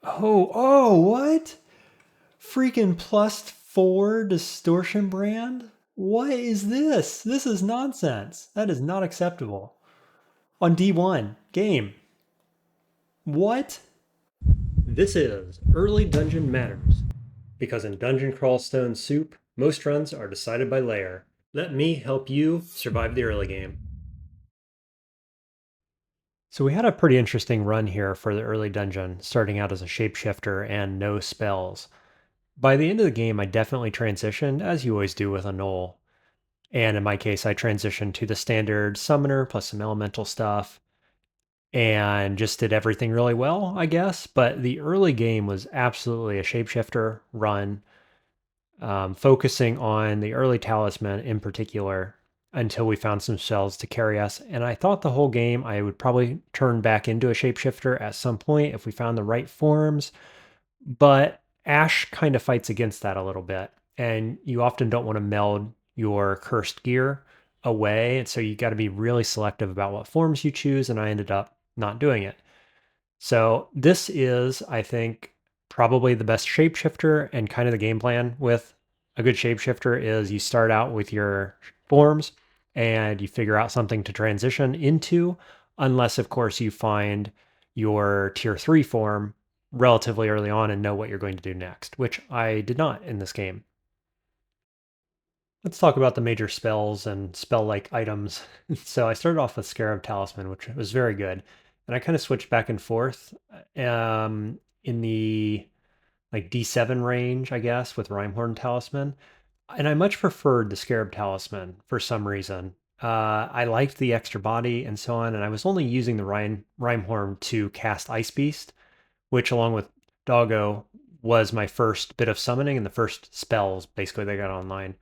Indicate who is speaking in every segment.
Speaker 1: Oh, what? Freaking +4 distortion brand? What is this? This is nonsense. That is not acceptable. On D1, game. What? This is Early Dungeon Matters, because in Dungeon Crawl Stone Soup, most runs are decided by Lair. Let me help you survive the early game. So we had a pretty interesting run here for the early dungeon, starting out as a shapeshifter and no spells. By the end of the game, I definitely transitioned, as you always do with a Gnoll. And in my case, I transitioned to the standard summoner plus some elemental stuff and just did everything really well, I guess. But the early game was absolutely a shapeshifter run, focusing on the early talisman in particular until we found some spells to carry us. And I thought the whole game I would probably turn back into a shapeshifter at some point if we found the right forms. But Ash kind of fights against that a little bit. And you often don't want to meld your cursed gear away. And so you got to be really selective about what forms you choose. And I ended up not doing it. So this is, I think, probably the best shapeshifter, and kind of the game plan with a good shapeshifter is you start out with your forms and you figure out something to transition into, unless of course you find your tier 3 form relatively early on and know what you're going to do next, which I did not in this game. Let's talk about the major spells and spell-like items. So I started off with Scarab Talisman, which was very good. And I kind of switched back and forth in the like D7 range, I guess, with Rimehorn Talisman. And I much preferred the Scarab Talisman for some reason. I liked the extra body and so on, and I was only using the Rimehorn to cast Ice Beast, which along with Doggo was my first bit of summoning and the first spells basically they got online.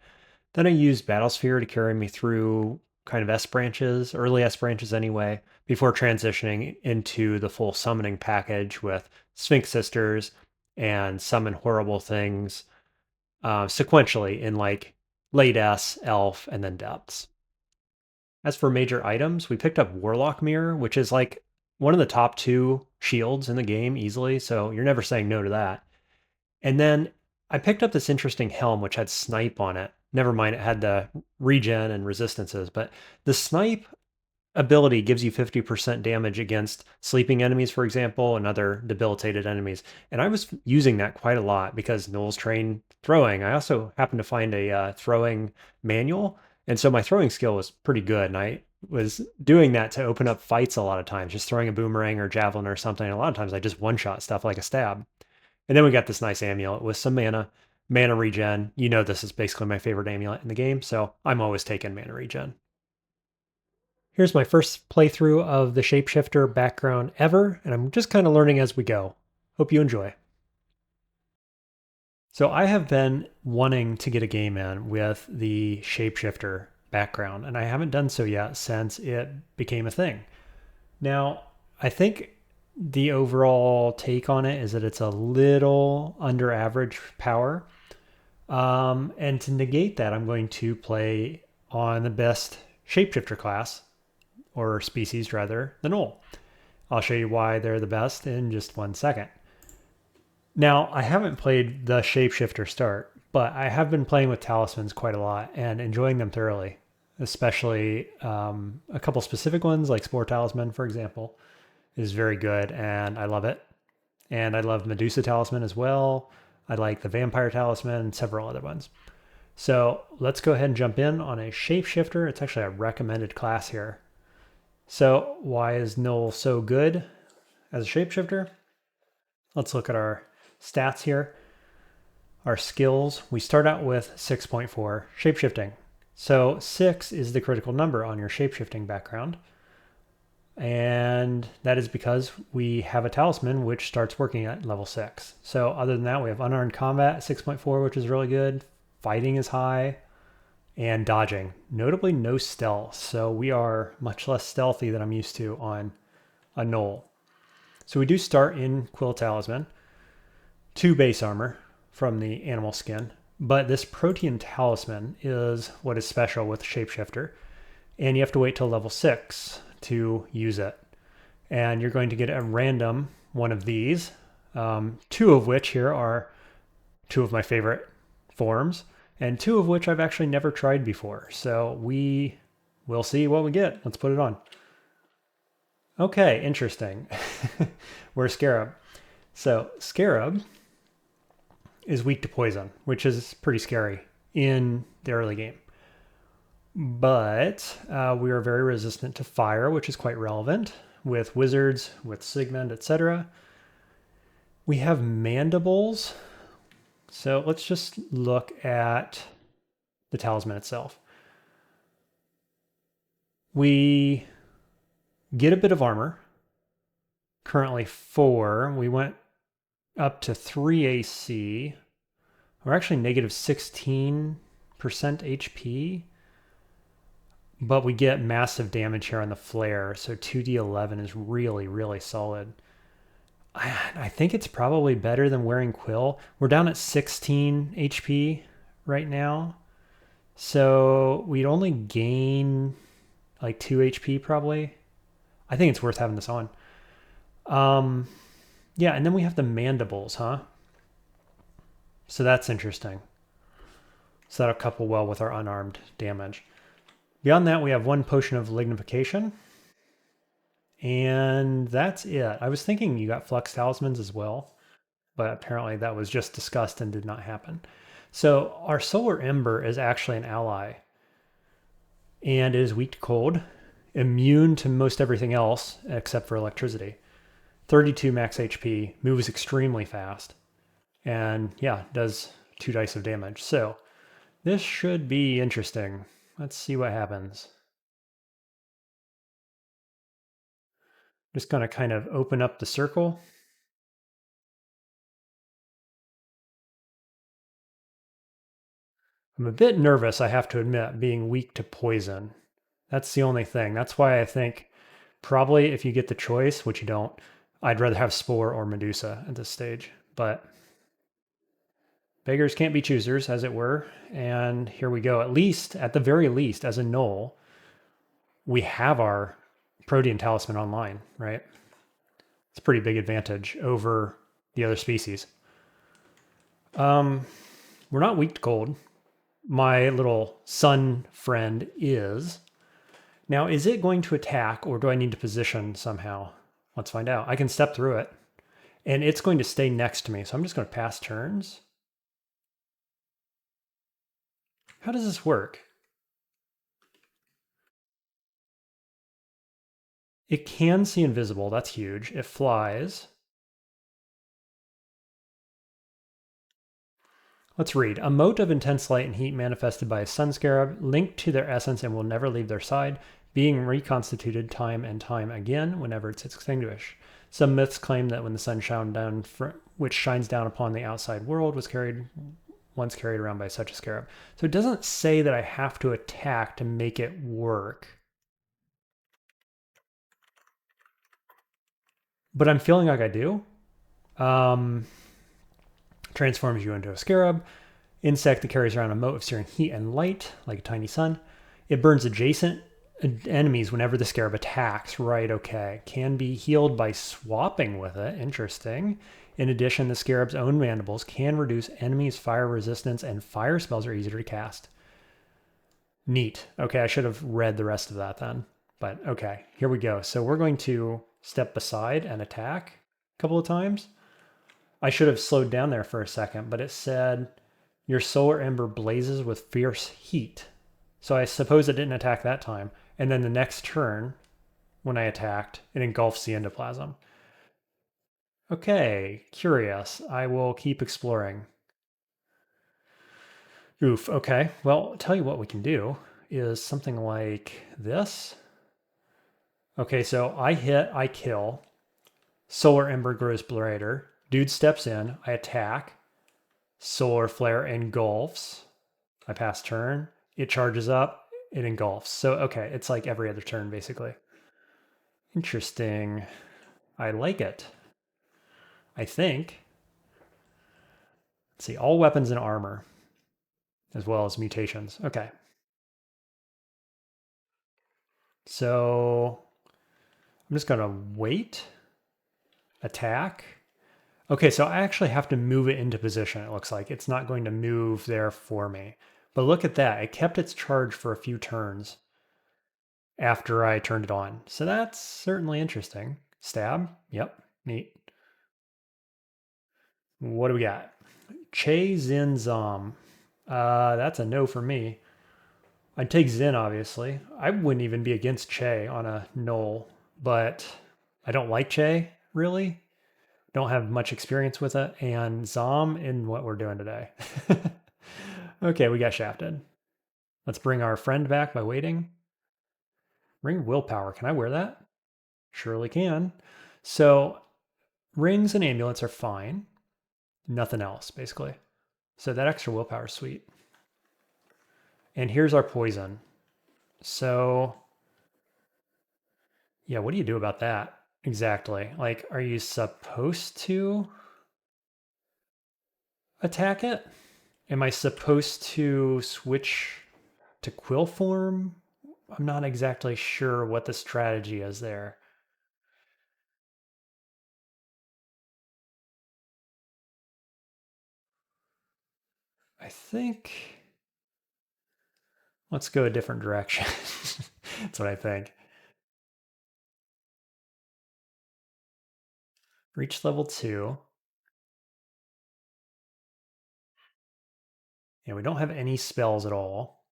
Speaker 1: Then I used Battlesphere to carry me through kind of S branches, early S branches anyway, before transitioning into the full summoning package with Sphinx Sisters and Summon Horrible Things sequentially in like late S, Elf, and then Depths. As for major items, we picked up Warlock Mirror, which is like one of the top 2 shields in the game easily, so you're never saying no to that. And then I picked up this interesting helm which had snipe on it. Never mind, it had the regen and resistances, but the snipe ability gives you 50% damage against sleeping enemies, for example, and other debilitated enemies. And I was using that quite a lot because Gnoll's train throwing. I also happened to find a throwing manual, and so my throwing skill was pretty good. And I was doing that to open up fights a lot of times, just throwing a boomerang or javelin or something. And a lot of times I just one-shot stuff like a stab. And then we got this nice amulet with some mana regen. You know, this is basically my favorite amulet in the game, so I'm always taking mana regen. Here's my first playthrough of the Shapeshifter background ever, and I'm just kind of learning as we go. Hope you enjoy. So I have been wanting to get a game in with the Shapeshifter background, and I haven't done so yet since it became a thing. Now, I think the overall take on it is that it's a little under average power. And to negate that, I'm going to play on the best shapeshifter class, or species rather, the Gnoll. I'll show you why they're the best in just one second. Now, I haven't played the shapeshifter start, but I have been playing with talismans quite a lot and enjoying them thoroughly, especially a couple specific ones like Spore Talisman, for example, is very good and I love it. And I love Medusa Talisman as well. I like the Vampire Talisman and several other ones. So let's go ahead and jump in on a Shapeshifter. It's actually a recommended class here. So why is Gnoll so good as a Shapeshifter? Let's look at our stats here. Our skills, we start out with 6.4, Shapeshifting. So 6 is the critical number on your Shapeshifting background. And that is because we have a talisman which starts working at level 6. So other than that, we have unarmed combat at 6.4, which is really good. Fighting is high. And dodging. Notably no stealth. So we are much less stealthy than I'm used to on a Gnoll. So we do start in Quill Talisman. 2 base armor from the animal skin. But this Protean Talisman is what is special with Shapeshifter. And you have to wait till level 6 to use it. And you're going to get a random one of these Two of which here are two of my favorite forms, and two of which I've actually never tried before. So we'll see what we get. Let's put it on. Okay, interesting. We're Scarab. So Scarab is weak to poison, which is pretty scary in the early game. But we are very resistant to fire, which is quite relevant with wizards, with Sigmund, etc. We have mandibles. So let's just look at the talisman itself. We get a bit of armor, currently 4. We went up to 3 AC. We're actually negative 16% HP, but we get massive damage here on the flare, so 2d11 is really, really solid. I think it's probably better than wearing Quill. We're down at 16 HP right now, so we'd only gain like 2 HP probably. I think it's worth having this on. Yeah, and then we have the mandibles, huh? So that's interesting. So that'll couple well with our unarmed damage. Beyond that, we have 1 potion of lignification. And that's it. I was thinking you got flux talismans as well, but apparently that was just discussed and did not happen. So our solar ember is actually an ally, and it is weak to cold, immune to most everything else except for electricity. 32 max HP, moves extremely fast, and yeah, does 2 dice of damage. So this should be interesting. Let's see what happens. Just gonna kind of open up the circle. I'm a bit nervous, I have to admit, being weak to poison. That's the only thing. That's why I think probably if you get the choice, which you don't, I'd rather have Spore or Medusa at this stage. But beggars can't be choosers, as it were. And here we go. At least, at the very least, as a Gnoll, we have our Protean Talisman online, right? It's a pretty big advantage over the other species. We're not weak to cold. My little sun friend is. Now, is it going to attack or do I need to position somehow? Let's find out. I can step through it and it's going to stay next to me. So I'm just going to pass turns. How does this work? It can see invisible. That's huge. It flies. Let's read. A mote of intense light and heat manifested by a sun scarab, linked to their essence and will never leave their side, being reconstituted time and time again whenever it's extinguished. Some myths claim that when the sun shone down, which shines down upon the outside world, was once carried around by such a scarab. So it doesn't say that I have to attack to make it work. But I'm feeling like I do. Transforms you into a scarab. Insect that carries around a mote of searing heat and light, like a tiny sun. It burns adjacent enemies whenever the scarab attacks. Right, okay. Can be healed by swapping with it. Interesting. In addition, the scarab's own mandibles can reduce enemies' fire resistance, and fire spells are easier to cast. Neat. Okay, I should have read the rest of that then. But okay, here we go. So we're going to step beside and attack a couple of times. I should have slowed down there for a second, but it said your solar ember blazes with fierce heat. So I suppose it didn't attack that time. And then the next turn, when I attacked, it engulfs the endoplasm. Okay, curious. I will keep exploring. Oof, okay. Well, I'll tell you what we can do is something like this. Okay, so I hit, I kill. Solar Ember grows brighter. Dude steps in, I attack. Solar Flare engulfs. I pass turn. It charges up, it engulfs. So, okay, it's like every other turn, basically. Interesting. I like it. I think. Let's see, all weapons and armor, as well as mutations. Okay. So, I'm just going to wait, attack. Okay, so I actually have to move it into position, it looks like. It's not going to move there for me. But look at that. It kept its charge for a few turns after I turned it on. So that's certainly interesting. Stab. Yep. Neat. What do we got? Che Zin Zom. That's a no for me. I'd take Zin, obviously. I wouldn't even be against Che on a Gnoll, but I don't like Che, really. Don't have much experience with it. And Zom in what we're doing today. Okay, we got shafted. Let's bring our friend back by waiting. Ring willpower. Can I wear that? Surely can. So rings and amulets are fine. Nothing else, basically. So that extra willpower is sweet. And here's our poison. So yeah, what do you do about that? Exactly. Like, are you supposed to attack it? Am I supposed to switch to quill form? I'm not exactly sure what the strategy is there. I think let's go a different direction. That's what I think. Reach level 2. Yeah, we don't have any spells at all.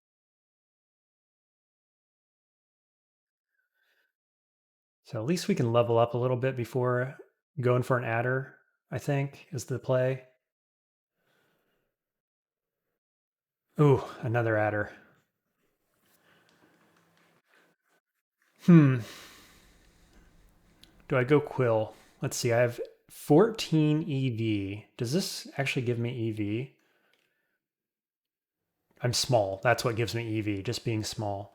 Speaker 1: So at least we can level up a little bit before going for an adder, I think, is the play. Ooh, another adder. Hmm. Do I go quill? Let's see, I have 14 EV. Does this actually give me EV? I'm small. That's what gives me EV, just being small.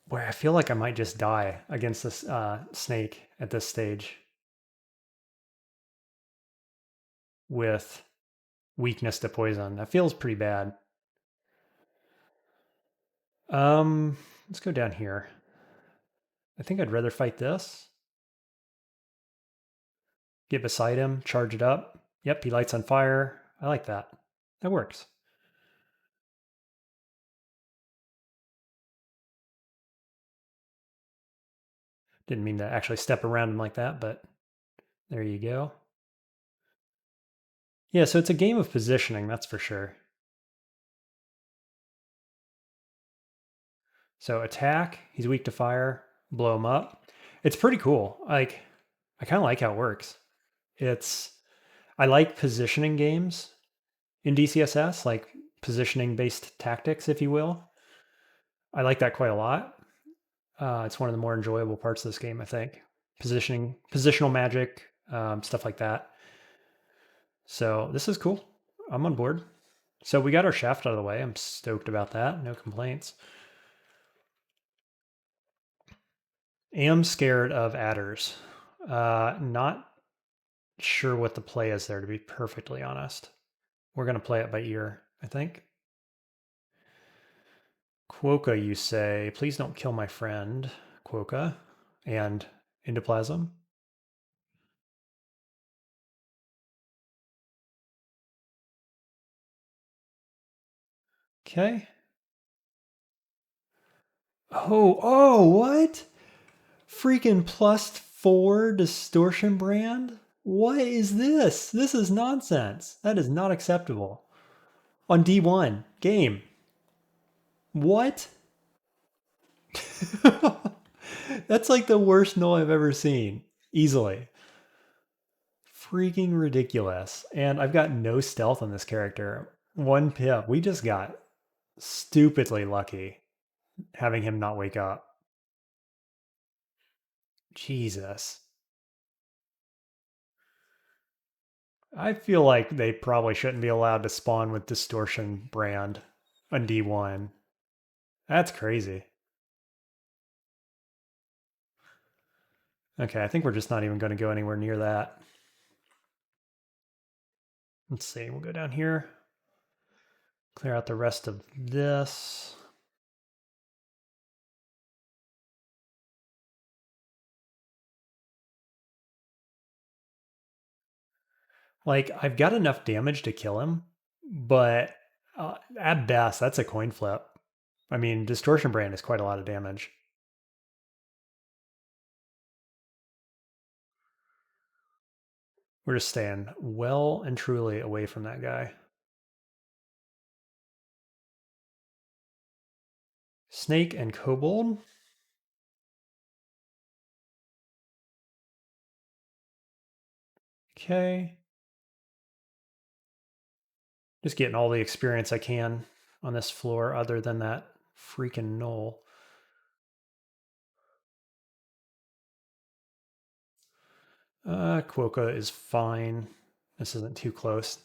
Speaker 1: Boy, I feel like I might just die against this snake at this stage with weakness to poison. That feels pretty bad. Let's go down here. I think I'd rather fight this. Get beside him, charge it up. Yep, he lights on fire. I like that. That works. Didn't mean to actually step around him like that, but there you go. Yeah, so it's a game of positioning, that's for sure. So attack, he's weak to fire, blow him up. It's pretty cool. Like, I kind of like how it works. It's I like positioning games in DCSS, like positioning based tactics, if you will. I like that quite a lot. It's one of the more enjoyable parts of this game, I think. Positioning, positional magic, stuff like that. So this is cool. I'm on board. So we got our shaft out of the way. I'm stoked about that. No complaints. Am scared of adders. Not sure what the play is there, to be perfectly honest. We're going to play it by ear, I think. Quokka, you say, please don't kill my friend, Quokka, and Endoplasm. Okay. Oh, what? Freaking +4 distortion brand? What is this? This is nonsense. That is not acceptable. On D1, game. What? That's like the worst null I've ever seen. Easily. Freaking ridiculous. And I've got no stealth on this character. 1 pip. We just got stupidly lucky having him not wake up. Jesus. I feel like they probably shouldn't be allowed to spawn with Distortion brand on D1. That's crazy. Okay, I think we're just not even going to go anywhere near that. Let's see, we'll go down here, clear out the rest of this. Like, I've got enough damage to kill him, but at best, that's a coin flip. I mean, Distortion Brand is quite a lot of damage. We're just staying well and truly away from that guy. Snake and Kobold. Okay. Just getting all the experience I can on this floor other than that freaking Gnoll. Quokka is fine. This isn't too close.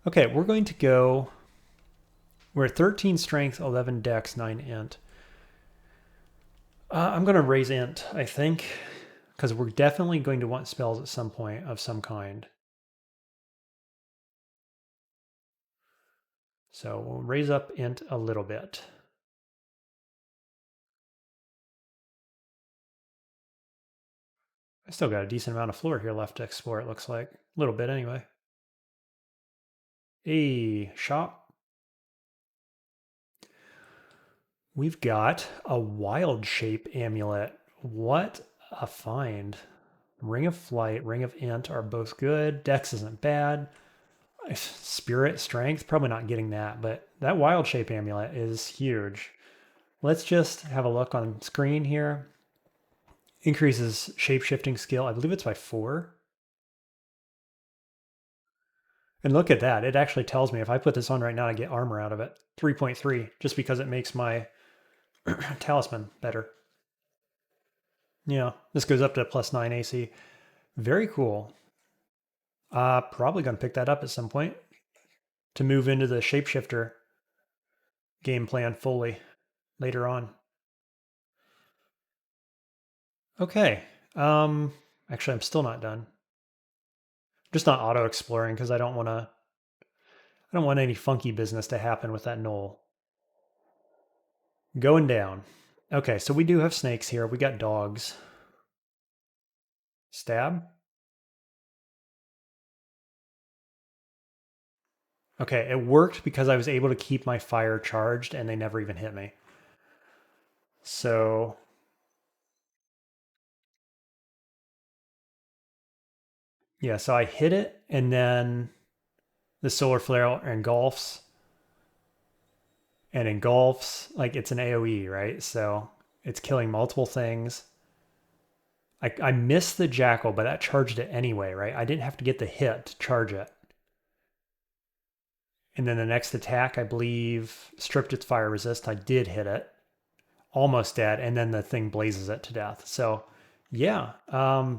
Speaker 1: Okay, we're going to go... We're 13 strength, 11 dex, 9 int. I'm going to raise int, I think, because we're definitely going to want spells at some point of some kind. So we'll raise up int a little bit. I still got a decent amount of floor here left to explore, it looks like. A little bit anyway. Hey, shop. We've got a wild shape amulet. What a find. Ring of Flight, Ring of Int are both good. Dex isn't bad. Spirit, Strength, probably not getting that, but that wild shape amulet is huge. Let's just have a look on screen here. Increases shape-shifting skill. I believe it's by 4. And look at that. It actually tells me if I put this on right now, I get armor out of it. 3.3, just because it makes my talisman better. Yeah, this goes up to +9 AC. Very cool. Probably going to pick that up at some point to move into the Shapeshifter game plan fully later on. Okay. Actually, I'm still not done. Just not auto exploring because I don't want any funky business to happen with that Gnoll. Going down. Okay, so we do have snakes here. We got dogs. Stab. Okay, it worked because I was able to keep my fire charged and they never even hit me. So yeah, so I hit it and then the solar flare engulfs and engulfs, like it's an AoE, right? So it's killing multiple things. I missed the jackal, but that charged it anyway, right? I didn't have to get the hit to charge it. And then the next attack, I believe, stripped its fire resist. I did hit it. Almost dead. And then the thing blazes it to death. So, yeah,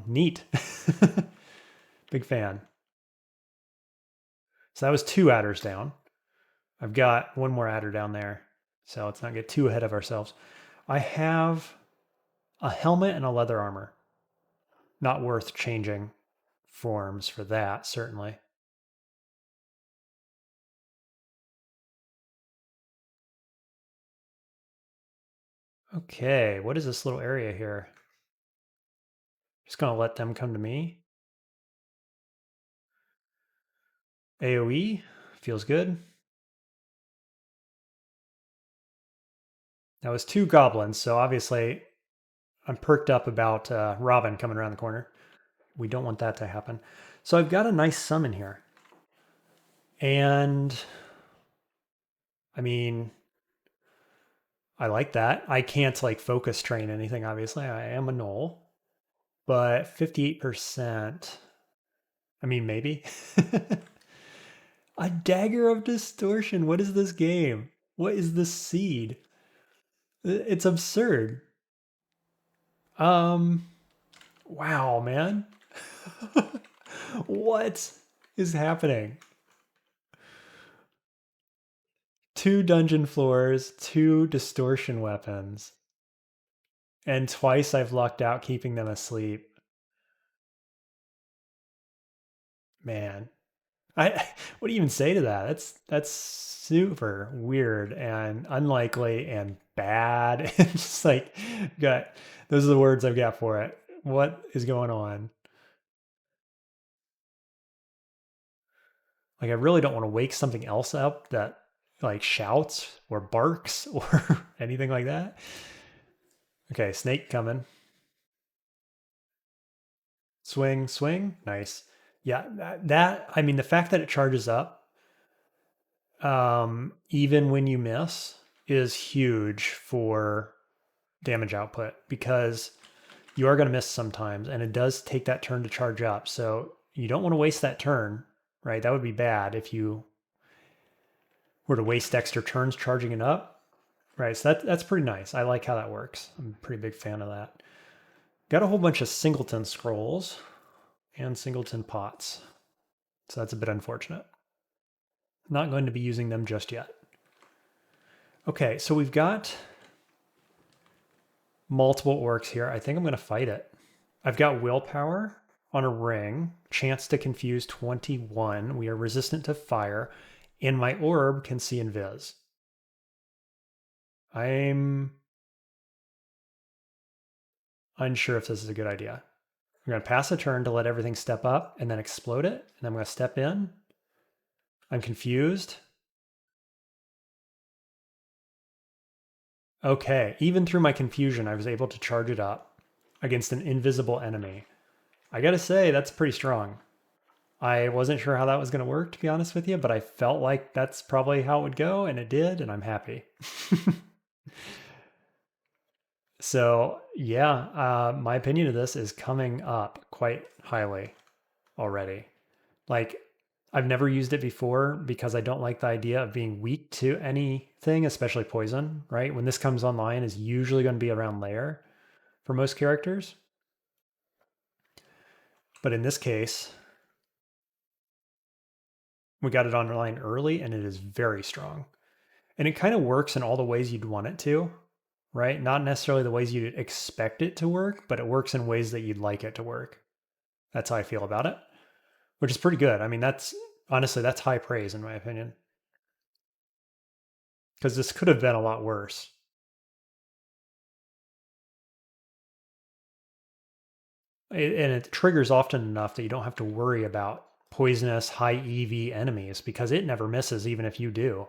Speaker 1: neat. Big fan. So that was 2 adders down. I've got 1 more adder down there. So let's not get too ahead of ourselves. I have a helmet and a leather armor. Not worth changing forms for that, certainly. Okay, what is this little area here? Just gonna let them come to me. AoE feels good. That was 2 goblins, so obviously I'm perked up about Robin coming around the corner. We don't want that to happen. So I've got a nice summon here. And I mean, I like that. I can't like focus train anything, obviously. I am a Gnoll. But 58%, I mean, maybe. A dagger of distortion. What is this game? What is this seed? It's absurd. Wow, man. What is happening? 2 dungeon floors, 2 distortion weapons. And twice I've lucked out keeping them asleep. Man. I what do you even say to that? That's super weird and unlikely and bad. And just like got those are the words I've got for it. What is going on? Like I really don't want to wake something else up that like shouts or barks or anything like that. Okay, snake coming. Swing, swing. Nice. Yeah, I mean, the fact that it charges up, even when you miss, is huge for damage output because you are going to miss sometimes, and it does take that turn to charge up. So you don't want to waste that turn, right? That would be bad if you were to waste extra turns charging it up, right? So that's pretty nice. I like how that works. I'm a pretty big fan of that. Got a whole bunch of singleton scrolls and singleton pots. So that's a bit unfortunate. Not going to be using them just yet. Okay, so we've got multiple orcs here. I think I'm going to fight it. I've got willpower on a ring, chance to confuse 21. We are resistant to fire, and my orb can see invis. I'm unsure if this is a good idea. I'm going to pass a turn to let everything step up and then explode it, and I'm going to step in. I'm confused. Okay, even through my confusion, I was able to charge it up against an invisible enemy. I gotta say, that's pretty strong. I wasn't sure how that was gonna work, to be honest with you, but I felt like that's probably how it would go, and it did, and I'm happy. So, yeah, my opinion of this is coming up quite highly already. Like, I've never used it before because I don't like the idea of being weak to anything, especially poison, right? When this comes online is usually going to be around Lair for most characters. But in this case, we got it online early and it is very strong. And it kind of works in all the ways you'd want it to, right? Not necessarily the ways you'd expect it to work, but it works in ways that you'd like it to work. That's how I feel about it, which is pretty good. I mean, that's honestly, that's high praise in my opinion. Because this could have been a lot worse. And it triggers often enough that you don't have to worry about poisonous high EV enemies because it never misses even if you do.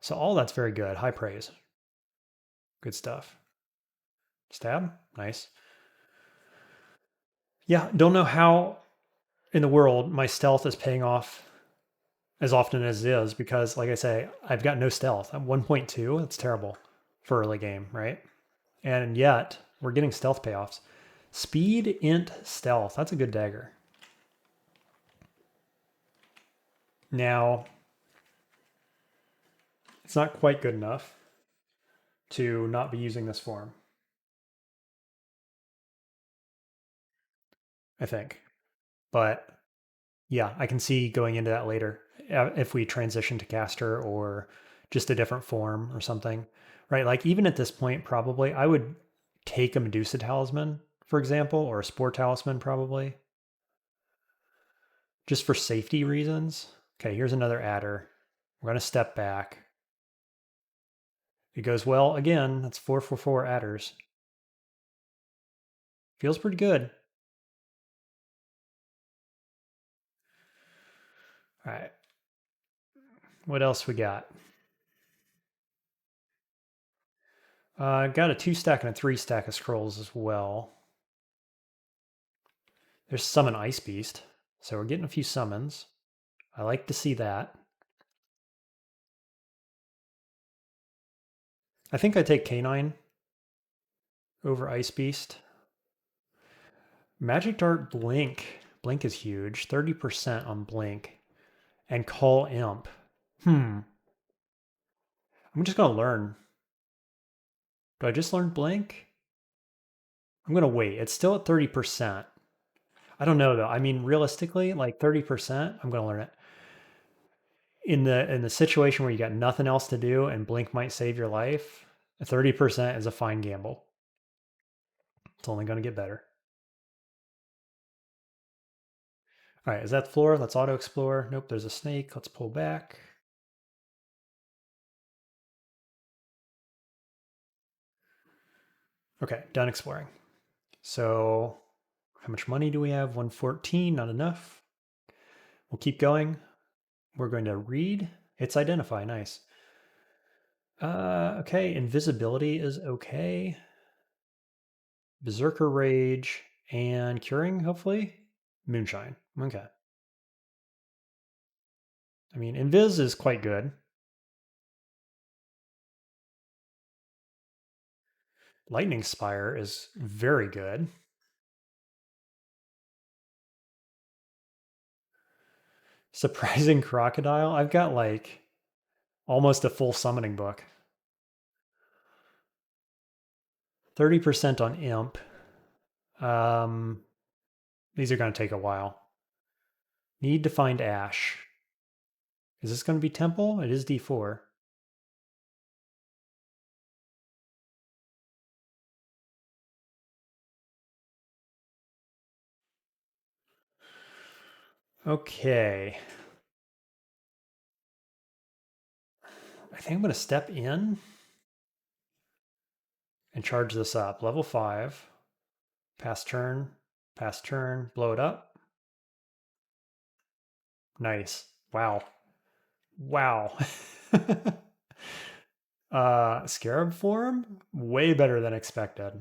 Speaker 1: So all that's very good. High praise. Good stuff. Stab. Nice. Yeah, don't know how in the world my stealth is paying off as often as it is because like I say, I've got no stealth. I'm 1.2. That's terrible for early game, right? And yet we're getting stealth payoffs. Speed, int, stealth. That's a good dagger. Now, it's not quite good enough to not be using this form, I think. But yeah, I can see going into that later if we transition to caster or just a different form or something, right? Like even at this point, probably I would take a Medusa Talisman, for example, or a Spore Talisman, probably, just for safety reasons. Okay, here's another adder. We're going to step back. It goes well again. That's 4 adders. Feels pretty good. All right. What else we got? Got a 2 stack and a 3 stack of scrolls as well. There's Summon Ice Beast. So we're getting a few summons. I like to see that. I think I take Canine over Ice Beast. Magic Dart Blink. Blink is huge. 30% on Blink. And Call Imp. I'm just going to learn. Do I just learn Blink? I'm going to wait. It's still at 30%. I don't know though. I mean, realistically, like 30%, I'm going to learn it. In the situation where you got nothing else to do and Blink might save your life, 30% is a fine gamble. It's only going to get better. All right, is that the floor? Let's auto explore. Nope, there's a snake. Let's pull back. Okay, done exploring. So how much money do we have? 114, not enough. We'll keep going. We're going to read. It's identify. Nice. Okay, invisibility is okay. Berserker Rage and Curing, hopefully. Moonshine. Okay. I mean, Invis is quite good. Lightning Spire is very good. Surprising Crocodile. I've got like almost a full summoning book. 30% on Imp. Um, these are going to take a while. Need to find Ash. Is this going to be Temple? It is D4. Okay. I think I'm going to step in and charge this up. Level 5. Pass turn. Pass turn. Blow it up. Nice. Wow. Wow. Scarab form? Way better than expected.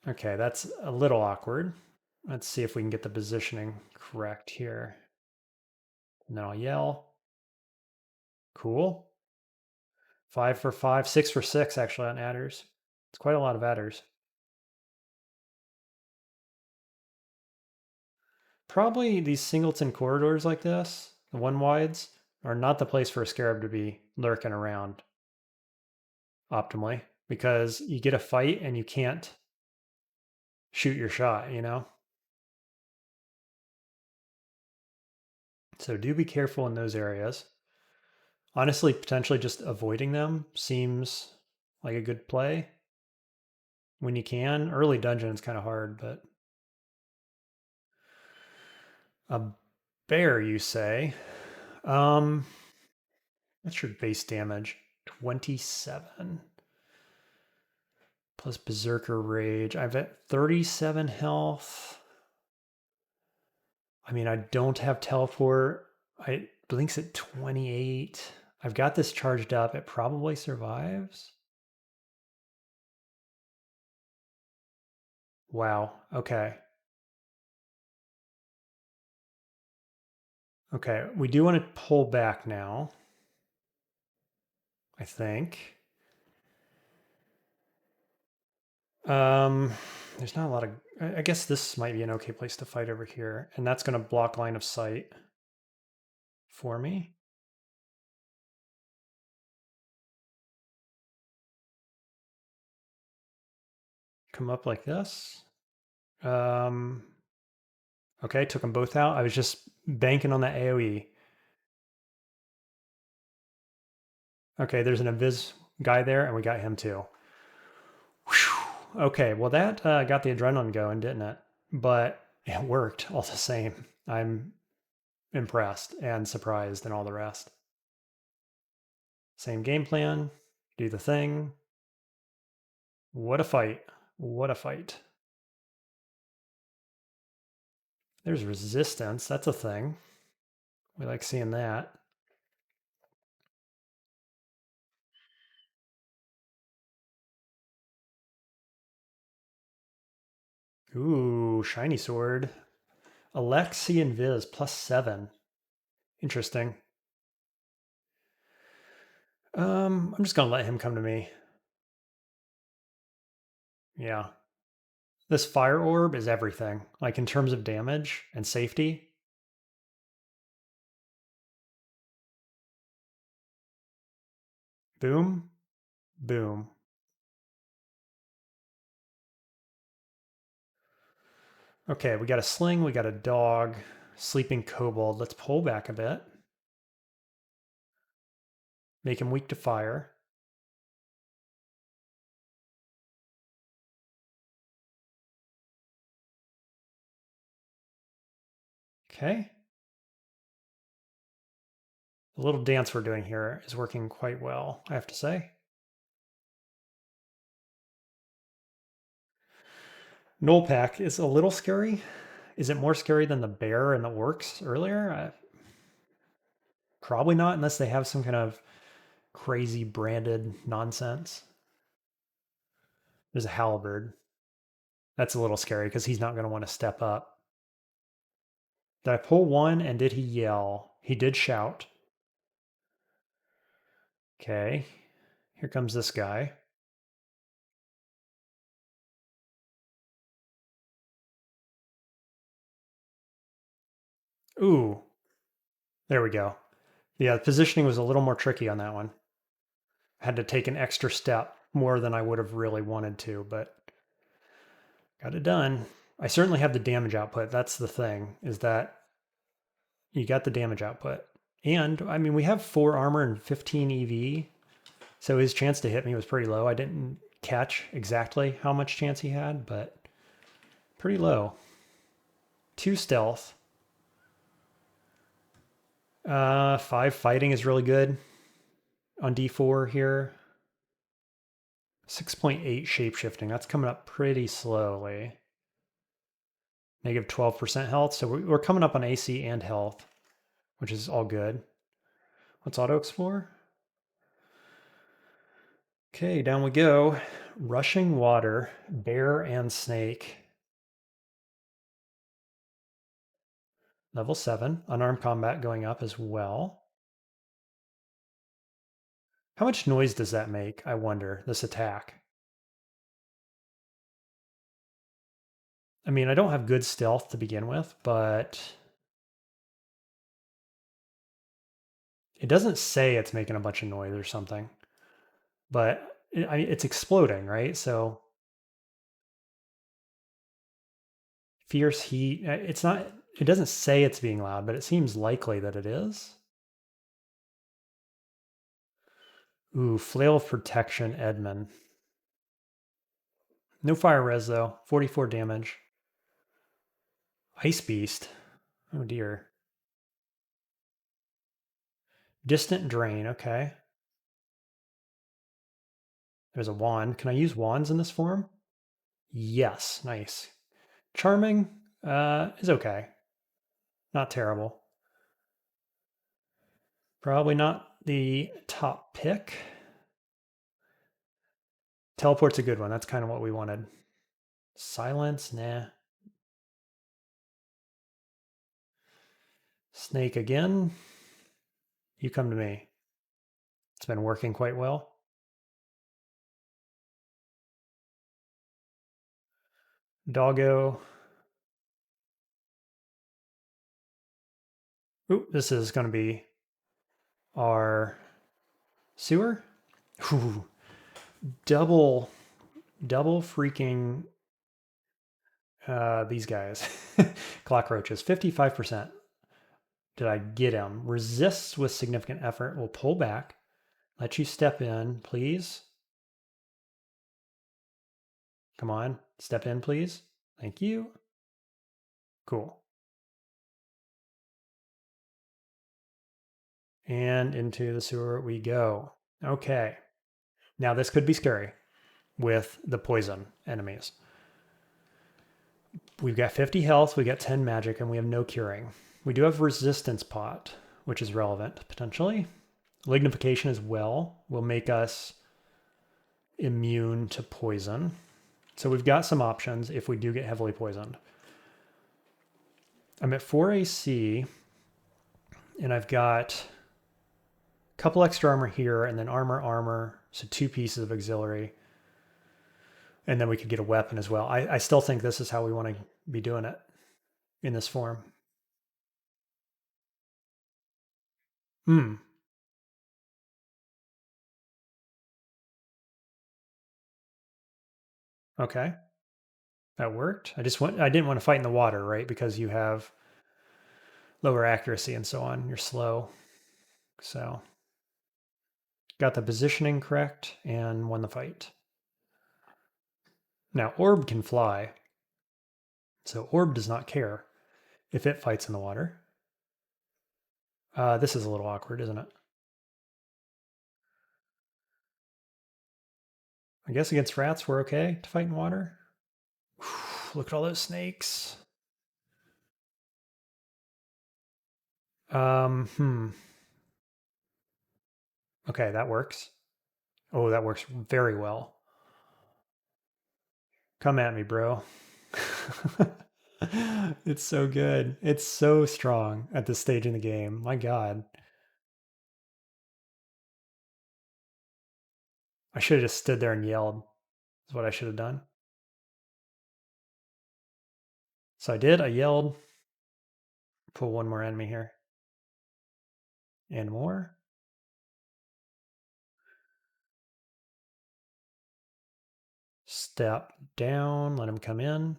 Speaker 1: Okay, that's a little awkward. Let's see if we can get the positioning correct here. And then I'll yell. Cool. 5 for 5, 6 for 6 actually on adders. It's quite a lot of adders. Probably these singleton corridors like this, the one wides, are not the place for a scarab to be lurking around optimally because you get a fight and you can't shoot your shot, you know? So do be careful in those areas. Honestly, potentially just avoiding them seems like a good play when you can. Early dungeon is kind of hard, but a bear, you say? Um, what's your base damage? 27 plus Berserker Rage. I've at 37 health. I mean, I don't have teleport. I blinks at 28. I've got this charged up. It probably survives. Wow. Okay. Okay. We do want to pull back now, I think. Um, there's not a lot of. I guess this might be an okay place to fight over here, and that's going to block line of sight for me. Come up like this. Okay, took them both out. I was just banking on that AoE. Okay, there's an Invis guy there, and we got him too. Whew. Okay, well that got the adrenaline going, didn't it? But it worked all the same. I'm impressed and surprised and all the rest. Same game plan, do the thing. What a fight. What a fight. There's resistance. That's a thing. We like seeing that. Ooh, shiny sword. Alexi and Viz +7. Interesting. I'm just gonna let him come to me. Yeah. This fire orb is everything. Like in terms of damage and safety. Boom. Boom. Okay, we got a sling, we got a dog, sleeping kobold. Let's pull back a bit. Make him weak to fire. Okay. The little dance we're doing here is working quite well, I have to say. Gnoll pack is a little scary Is it more scary than the bear and the orcs earlier? Probably not, unless they have some kind of crazy branded nonsense. There's a halberd. That's a little scary because he's not going to want to step up. Did I pull one and did he yell? He did shout. Okay. Here comes this guy. Ooh. There we go. Yeah, the positioning was a little more tricky on that one. I had to take an extra step more than I would have really wanted to, but got it done. I certainly have the damage output. That's the thing, is that you got the damage output. And, I mean, we have 4 armor and 15 EV, so his chance to hit me was pretty low. I didn't catch exactly how much chance he had, but pretty low. 2 stealth. 5 fighting is really good on D4 here. 6.8 shapeshifting. That's coming up pretty slowly. Negative 12% health. So we're coming up on AC and health, which is all good. Let's auto explore. Okay, down we go. Rushing water, bear and snake. Level 7. Unarmed combat going up as well. How much noise does that make, I wonder, this attack? I mean, I don't have good stealth to begin with, but it doesn't say it's making a bunch of noise or something. But it's exploding, right? So fierce heat. It's not. It doesn't say it's being loud, but it seems likely that it is. Ooh, flail of protection, Edmund. No fire res though. 44 damage. Ice beast. Oh dear. Distant drain. Okay. There's a wand. Can I use wands in this form? Yes. Nice. Charming is okay. Not terrible. Probably not the top pick. Teleport's a good one. That's kind of what we wanted. Silence? Nah. Snake again. You come to me. It's been working quite well. Doggo. Ooh, this is going to be our sewer. Ooh, double freaking these guys. Cockroaches. 55%. Did I get him? Resists with significant effort. We'll pull back. Let you step in, please. Come on. Step in, please. Thank you. Cool. And into the sewer we go. Okay. Now this could be scary with the poison enemies. We've got 50 health, we got 10 magic, and we have no curing. We do have resistance pot, which is relevant potentially. Lignification as well will make us immune to poison. So we've got some options if we do get heavily poisoned. I'm at 4 AC, and I've got a couple extra armor here, and then armor, so 2 pieces of auxiliary. And then we could get a weapon as well. I still think this is how we want to be doing it in this form. Okay. That worked. I didn't want to fight in the water, right? Because you have lower accuracy and so on. You're slow. So got the positioning correct and won the fight. Now Orb can fly. So Orb does not care if it fights in the water. This is a little awkward, isn't it? I guess against rats we're okay to fight in water. Look at all those snakes. Hmm. Okay, that works. Oh, that works very well. Come at me, bro. It's so good. It's so strong at this stage in the game. My God. I should have just stood there and yelled, is what I should have done. So I did. I yelled. Pull one more enemy here. And more. Step down. Let him come in.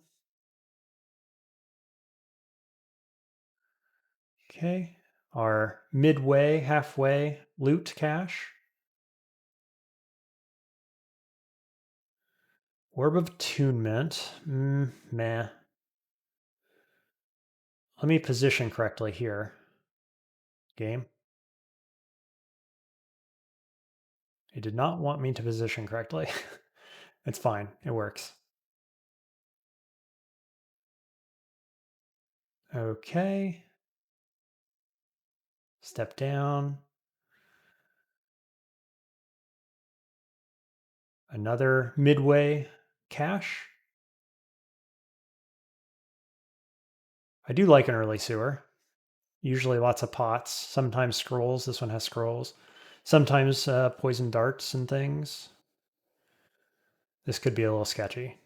Speaker 1: Okay. Our midway, halfway loot cache. Orb of Attunement. Meh. Let me position correctly here. Game. It did not want me to position correctly. It's fine. It works. Okay. Step down. Another midway cache. I do like an early sewer. Usually lots of pots, sometimes scrolls. This one has scrolls. Sometimes poison darts and things. This could be a little sketchy.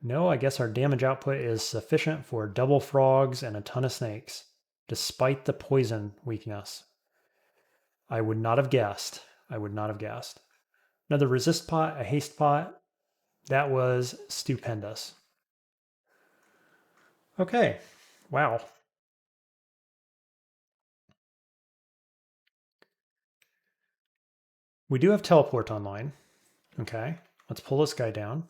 Speaker 1: No, I guess our damage output is sufficient for double frogs and a ton of snakes, despite the poison weakness. I would not have guessed. I would not have guessed. Another resist pot, a haste pot. That was stupendous. Okay. Wow. We do have teleport online. Okay. Let's pull this guy down.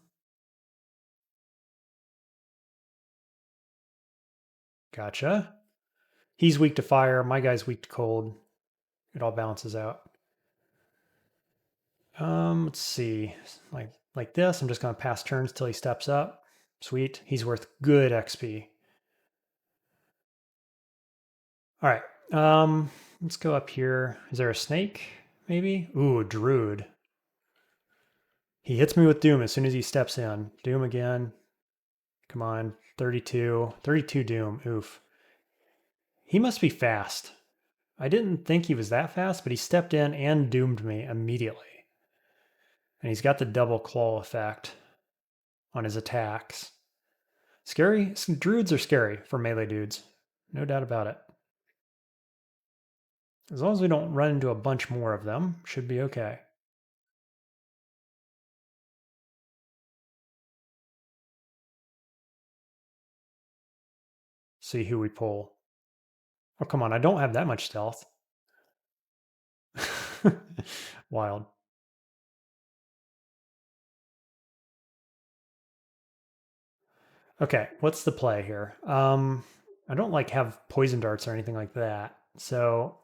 Speaker 1: Gotcha. He's weak to fire. My guy's weak to cold. It all balances out. Let's see. Like this, I'm just going to pass turns till he steps up. Sweet. He's worth good XP. All right. Let's go up here. Is there a snake? Maybe? Ooh, Druid. He hits me with Doom as soon as he steps in. Doom again. Come on. 32. 32 Doom. Oof. He must be fast. I didn't think he was that fast, but he stepped in and doomed me immediately. And he's got the double claw effect on his attacks. Scary. Druids are scary for melee dudes. No doubt about it. As long as we don't run into a bunch more of them, should be okay. See who we pull. Oh, come on. I don't have that much stealth. Wild. Okay, what's the play here? I don't like have poison darts or anything like that. So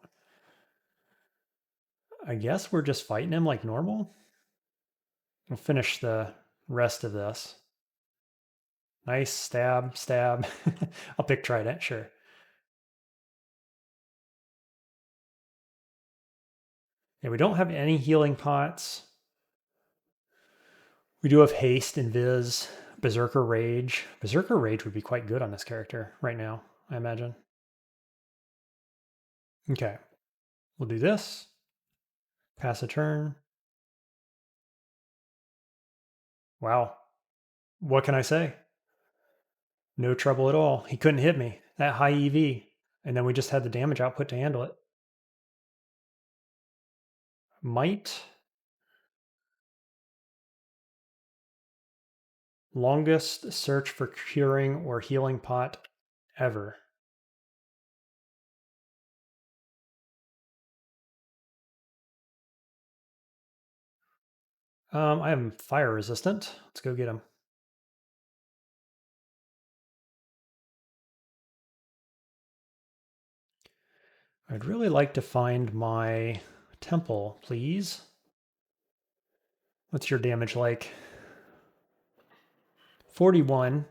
Speaker 1: I guess we're just fighting him like normal. We'll finish the rest of this. Nice stab, stab. I'll pick trident, sure. Yeah, we don't have any healing pots. We do have haste, invis, berserker rage. Berserker rage would be quite good on this character right now, I imagine. Okay, we'll do this. Pass a turn. Wow. What can I say? No trouble at all. He couldn't hit me. That high EV. And then we just had the damage output to handle it. Might. Longest search for curing or healing pot ever. I am fire resistant. Let's go get him. I'd really like to find my temple, please. What's your damage like? 41.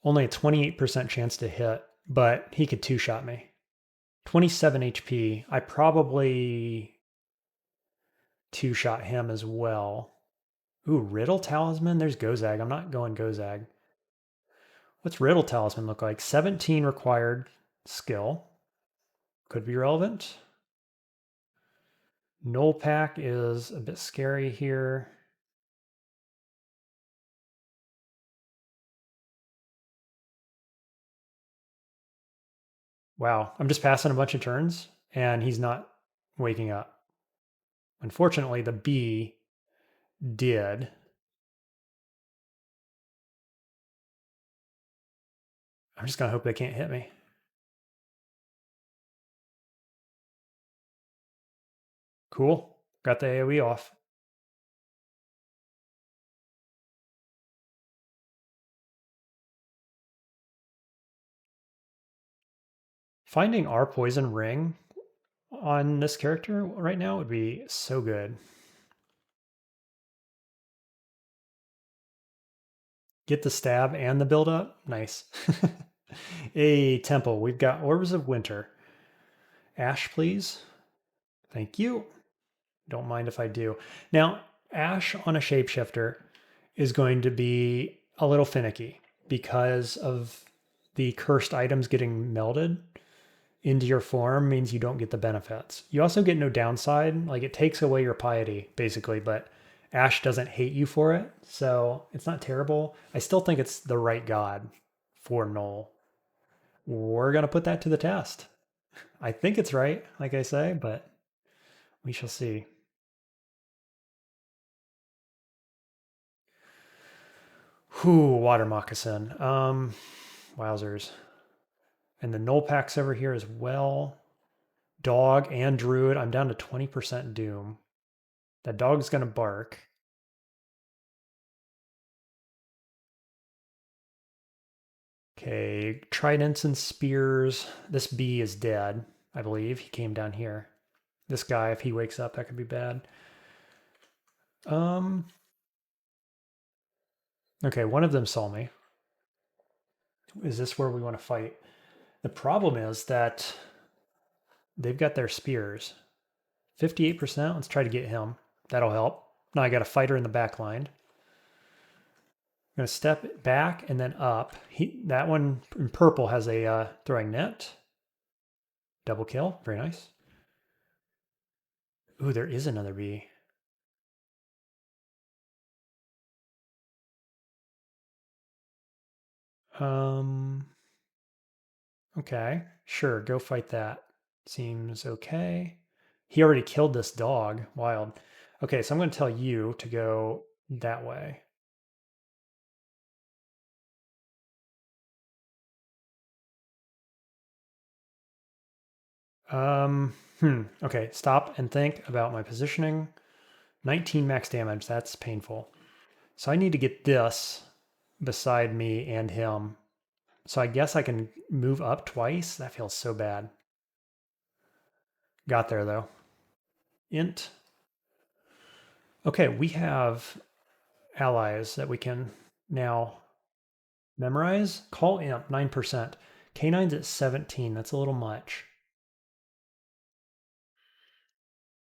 Speaker 1: Only a 28% chance to hit. but he could two-shot me. 27 HP. I probably two-shot him as well. Ooh, Riddle Talisman? There's Gozag. I'm not going Gozag. What's Riddle Talisman look like? 17 required skill. Could be relevant. Gnoll Pack is a bit scary here. Wow, I'm just passing a bunch of turns and he's not waking up. Unfortunately, the bee did. I'm just gonna hope they can't hit me. Cool, got the AoE off. Finding our poison ring on this character right now would be so good. Get the stab and the build up. Nice. A temple. We've got Orbs of Winter. Ash, please. Thank you. Don't mind if I do. Now, Ash on a shapeshifter is going to be a little finicky because of the cursed items getting melded into your form means you don't get the benefits. You also get no downside. Like it takes away your piety, basically, but Ash doesn't hate you for it. So it's not terrible. I still think it's the right god for Gnoll. We're going to put that to the test. I think it's right, like I say, but we shall see. Whew, water moccasin. Wowzers. And the Gnoll packs over here as well. Dog and Druid. I'm down to 20% Doom. That dog's going to bark. Okay, tridents and spears. This bee is dead, I believe. He came down here. This guy, if he wakes up, that could be bad. Okay, one of them saw me. Is this where we want to fight? The problem is that they've got their spears. 58%. Let's try to get him. That'll help. Now I got a fighter in the back line. I'm going to step back and then up. That one in purple has a throwing net. Double kill. Very nice. Ooh, there is another bee. Okay, sure, go fight that. Seems okay. He already killed this dog. Wild. Okay, so I'm going to tell you to go that way. Okay, stop and think about my positioning. 19 max damage, that's painful. So I need to get this beside me and him. So I guess I can move up twice. That feels so bad. Got there though. Int. Okay, we have allies that we can now memorize. Call Imp, 9%. K9's at 17. That's a little much.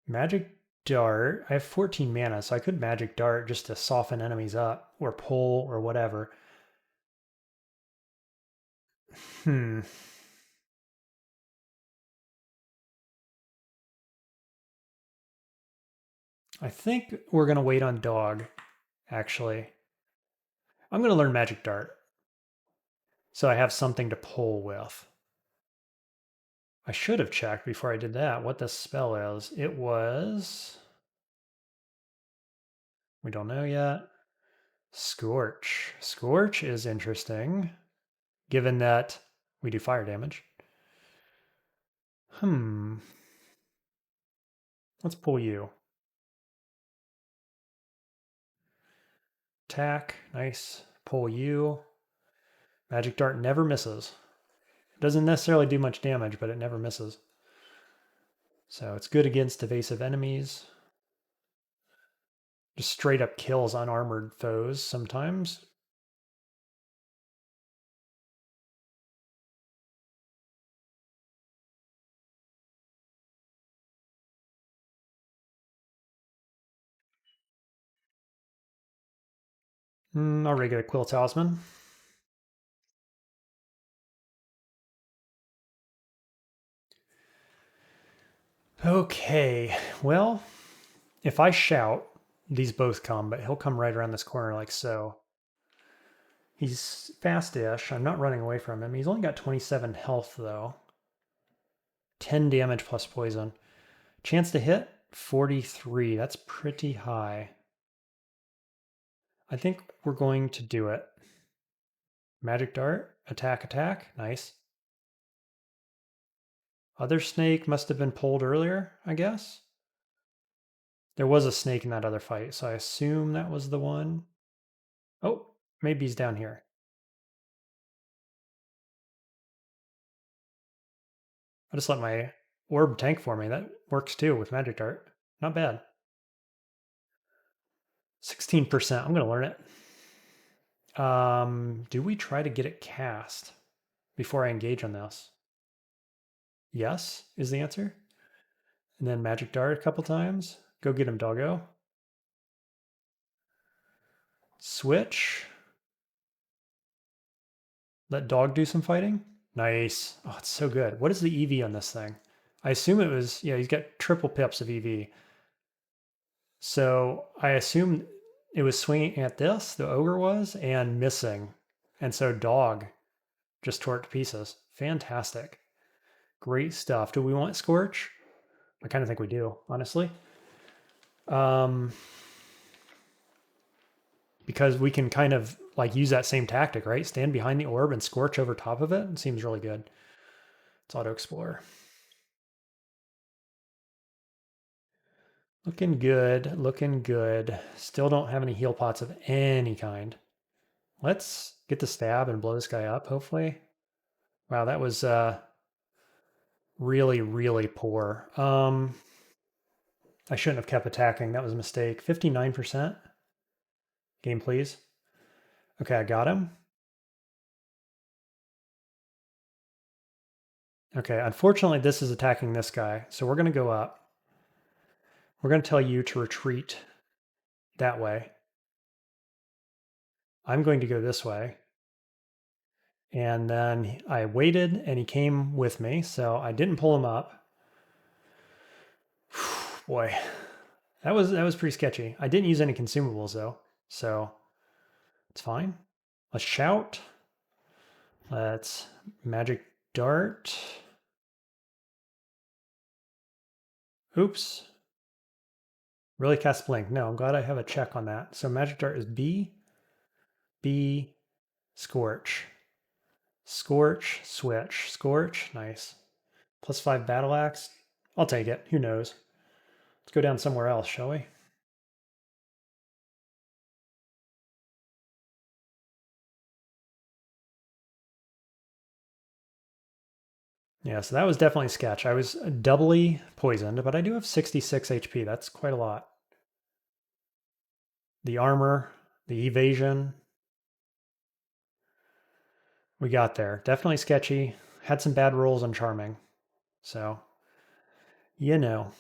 Speaker 1: Magic Dart. I have 14 mana, so I could Magic Dart just to soften enemies up or pull or whatever. Hmm. I think we're going to wait on Dog, actually. I'm going to learn Magic Dart so I have something to pull with. I should have checked before I did that what the spell is. It was... We don't know yet. Scorch. Scorch is interesting, given that we do fire damage. Let's pull you. Attack. Nice. Pull you. Magic Dart never misses. Doesn't necessarily do much damage, but it never misses. So it's good against evasive enemies. Just straight up kills unarmored foes sometimes. I'll regular Quill Talisman. Okay, well, if I shout, these both come, but he'll come right around this corner like so. He's fast-ish. I'm not running away from him. He's only got 27 health, though. 10 damage plus poison. Chance to hit, 43. That's pretty high. I think we're going to do it. Magic Dart, attack, attack. Nice. Other snake must have been pulled earlier, I guess. There was a snake in that other fight, so I assume that was the one. Oh, maybe he's down here. I just let my orb tank for me. That works too with Magic Dart. Not bad. 16%. I'm going to learn it. Do we try to get it cast before I engage on this? Yes, is the answer. And then Magic Dart a couple times. Go get him, doggo. Switch. Let dog do some fighting. Nice. Oh, it's so good. What is the EV on this thing? I assume it was, yeah, he's got triple pips of EV. So I assume it was swinging at this, the ogre was, and missing. And so dog just tore it to pieces. Fantastic. Great stuff. Do we want Scorch? I kind of think we do, honestly. Because we can kind of like use that same tactic, right? Stand behind the orb and Scorch over top of it. It seems really good. Let's auto explore. Looking good, looking good. Still don't have any heal pots of any kind. Let's get the stab and blow this guy up, hopefully. Wow, that was really, really poor. I shouldn't have kept attacking. That was a mistake. 59%. Game, please. Okay, I got him. Okay, unfortunately, this is attacking this guy. So we're going to go up. We're going to tell you to retreat that way. I'm going to go this way. And then I waited and he came with me. So I didn't pull him up. Boy, that was pretty sketchy. I didn't use any consumables though. So it's fine. Let's shout. Let's magic dart. Oops. Really cast blink. No, I'm glad I have a check on that. So magic dart is B, B, scorch. Scorch, switch. Scorch, nice. +5 battle axe. I'll take it. Who knows? Let's go down somewhere else, shall we? Yeah, so that was definitely sketch. I was doubly poisoned, but I do have 66 HP. That's quite a lot. The armor, the evasion. We got there. Definitely sketchy. Had some bad rolls on charming. So, you know.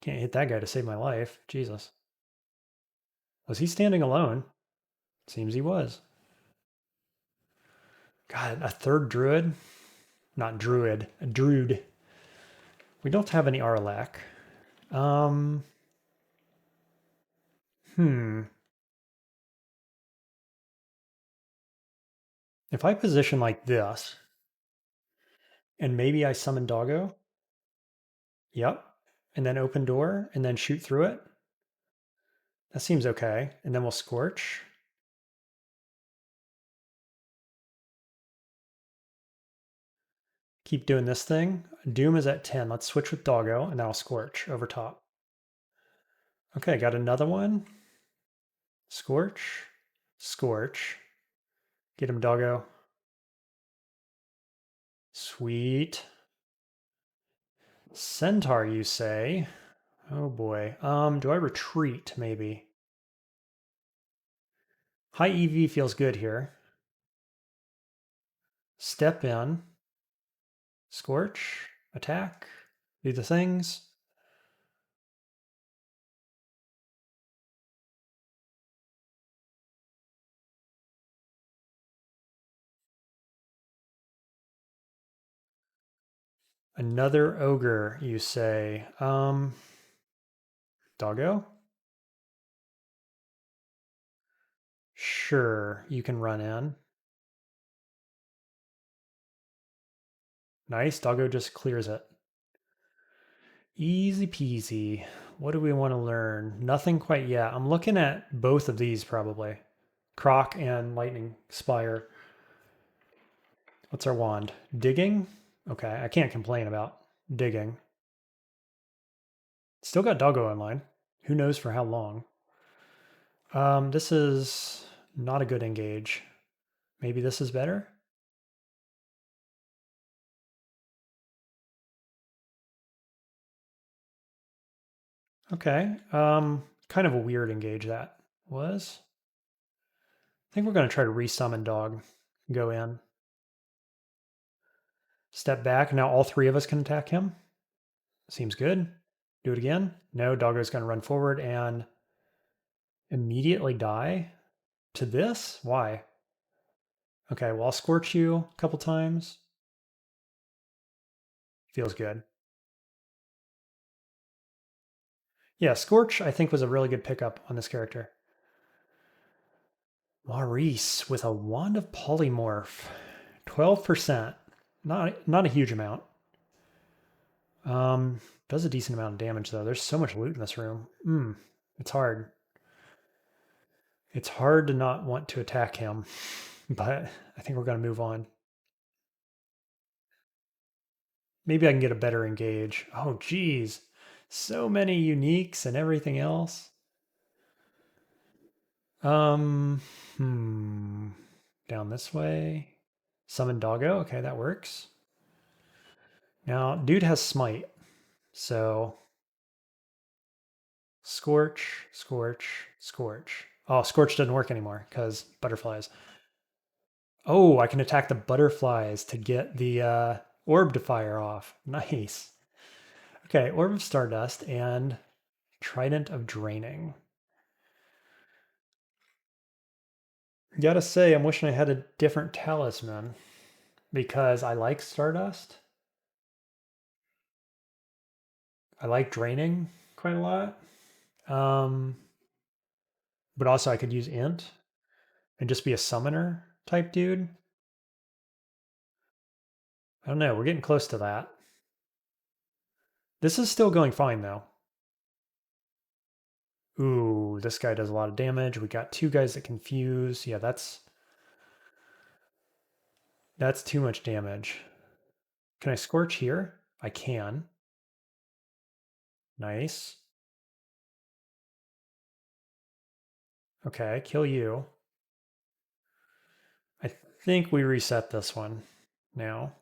Speaker 1: Can't hit that guy to save my life. Jesus. Was he standing alone? Seems he was. God, a third druid? Not druid, a druid. We don't have any Arlac. Um, hmm. If I position like this, and maybe I summon Doggo, yep, and then open door, and then shoot through it, that seems okay. And then we'll Scorch. Keep doing this thing. Doom is at 10. Let's switch with Doggo, and then I'll Scorch over top. Okay, got another one. Scorch, Scorch. Get him, Doggo. Sweet. Centaur, you say? Oh boy. Do I retreat, maybe? High EV feels good here. Step in. Scorch. Attack. Do the things. Another ogre, you say. Doggo? Sure, you can run in. Nice, Doggo just clears it. Easy peasy. What do we want to learn? Nothing quite yet. I'm looking at both of these probably. Croc and Lightning Spire. What's our wand? Digging? Okay, I can't complain about digging. Still got Doggo online. Who knows for how long. This is not a good engage. Maybe this is better? Okay. Kind of a weird engage that was. I think we're going to try to resummon dog. Go in. Step back. Now all three of us can attack him. Seems good. Do it again. No, Doggo's going to run forward and immediately die to this? Why? Okay, well, I'll scorch you a couple times. Feels good. Yeah, Scorch, I think, was a really good pickup on this character. Maurice with a Wand of Polymorph. 12%. Not a huge amount. Does a decent amount of damage, though. There's so much loot in this room. It's hard. It's hard to not want to attack him, but I think we're going to move on. Maybe I can get a better engage. Oh, geez. So many uniques and everything else. Down this way. Summon Doggo. Okay, that works. Now, dude has Smite. So, Scorch, Scorch, Scorch. Oh, Scorch doesn't work anymore because butterflies. Oh, I can attack the butterflies to get the orb to fire off. Nice. Okay, Orb of Stardust and Trident of Draining. Gotta say, I'm wishing I had a different talisman because I like Stardust. I like Draining quite a lot. But also I could use Int and just be a summoner type dude. I don't know. We're getting close to that. This is still going fine, though. Ooh, this guy does a lot of damage. We got two guys that confuse. Yeah, that's too much damage. Can I Scorch here? I can. Nice. Okay, kill you. I think we reset this one now.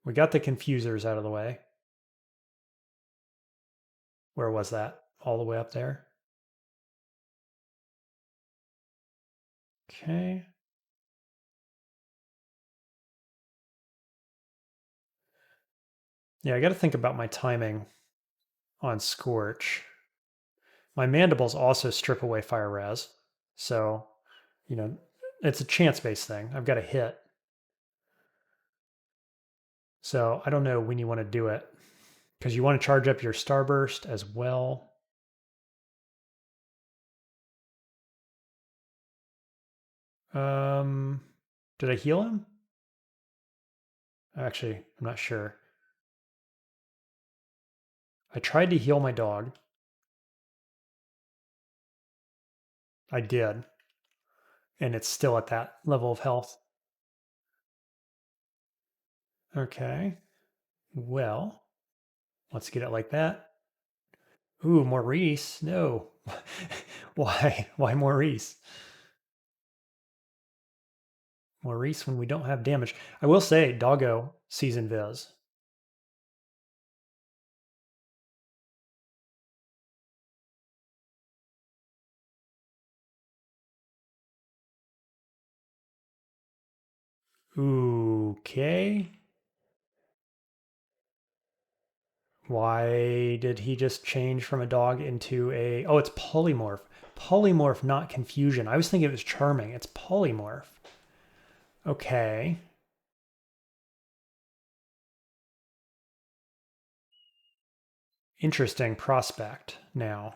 Speaker 1: We got the confusers out of the way. Where was that? All the way up there? Okay. Yeah, I got to think about my timing on Scorch. My mandibles also strip away fire res. So, you know, it's a chance-based thing. I've got to hit. So I don't know when you want to do it because you want to charge up your starburst as well. Did I heal him? Actually, I'm not sure. I tried to heal my dog. I did. And it's still at that level of health. Okay. Well, let's get it like that. Ooh, Maurice. No. Why? Why Maurice? Maurice when we don't have damage. I will say, Doggo sees invis. Okay. Why did he just change from a dog into a... Oh, it's polymorph. Polymorph, not confusion. I was thinking it was charming. It's polymorph. Okay. Interesting prospect now.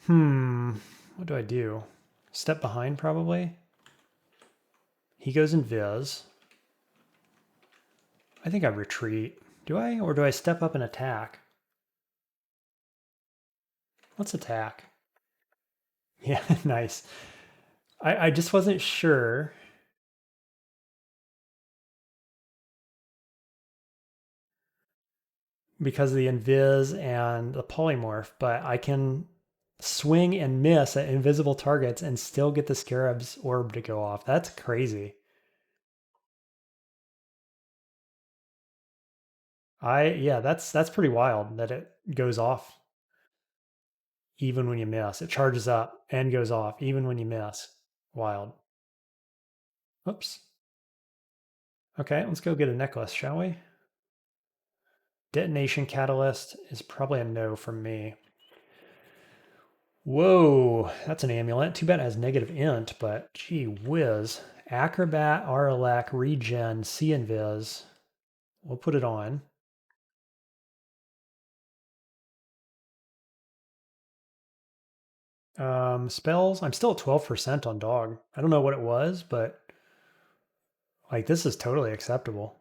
Speaker 1: What do I do? Step behind, probably. He goes in Viz. I think I retreat. Do I? Or do I step up and attack? Let's attack. Yeah, nice. I just wasn't sure because of the invis and the polymorph, but I can swing and miss at invisible targets and still get the Scarab's orb to go off. That's crazy. Yeah, that's pretty wild that it goes off even when you miss. It charges up and goes off even when you miss. Wild. Oops. Okay, let's go get a necklace, shall we? Detonation catalyst is probably a no from me. Whoa, that's an amulet. Too bad it has negative int, but gee whiz. Acrobat, RLAC, Regen, C Invis. We'll put it on. Spells. I'm still at 12% on dog. I don't know what it was, but like this is totally acceptable.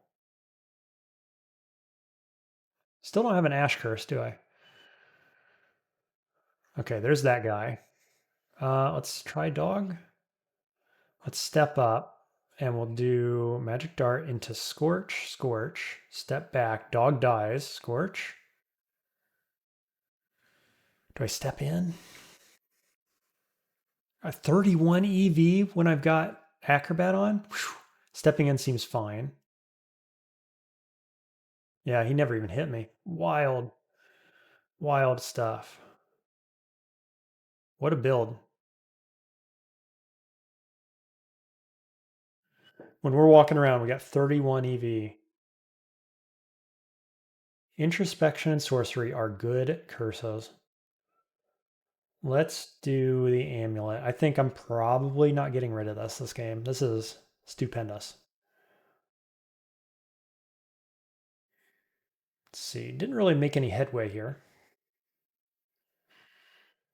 Speaker 1: Still don't have an Ash Curse, do I? Okay, there's that guy. Let's try dog. Let's step up and we'll do Magic Dart into Scorch, Scorch, step back, dog dies, Scorch. Do I step in? A 31 EV when I've got Acrobat on? Whew. Stepping in seems fine. Yeah, he never even hit me. Wild, wild stuff. What a build. When we're walking around, we got 31 EV. Introspection and sorcery are good curses. Let's do the amulet. I think I'm probably not getting rid of this game. This is stupendous. Let's see. Didn't really make any headway here.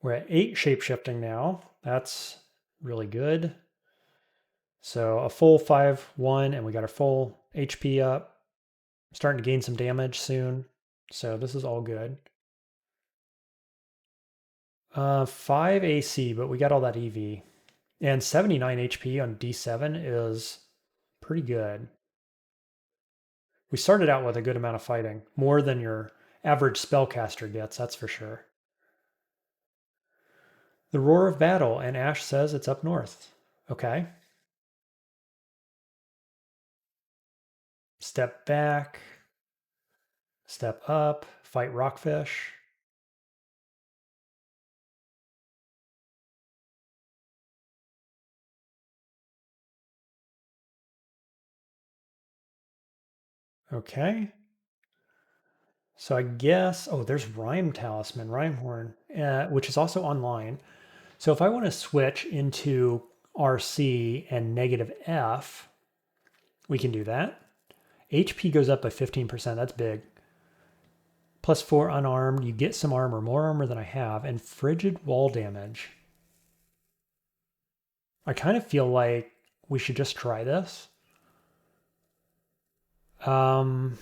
Speaker 1: We're at 8 shapeshifting now. That's really good. So a full 5-1, and we got our full HP up. Starting to gain some damage soon. So this is all good. 5 AC, but we got all that EV. And 79 HP on D7 is pretty good. We started out with a good amount of fighting. More than your average spellcaster gets, that's for sure. The roar of battle, and Ash says it's up north. Okay. Step back. Step up. Fight rockfish. Okay. So I guess, oh, there's Rime Talisman, Rimehorn, which is also online. So if I want to switch into RC and negative F, we can do that. HP goes up by 15%. That's big. +4 unarmed. You get some armor, more armor than I have, and frigid wall damage. I kind of feel like we should just try this. Um,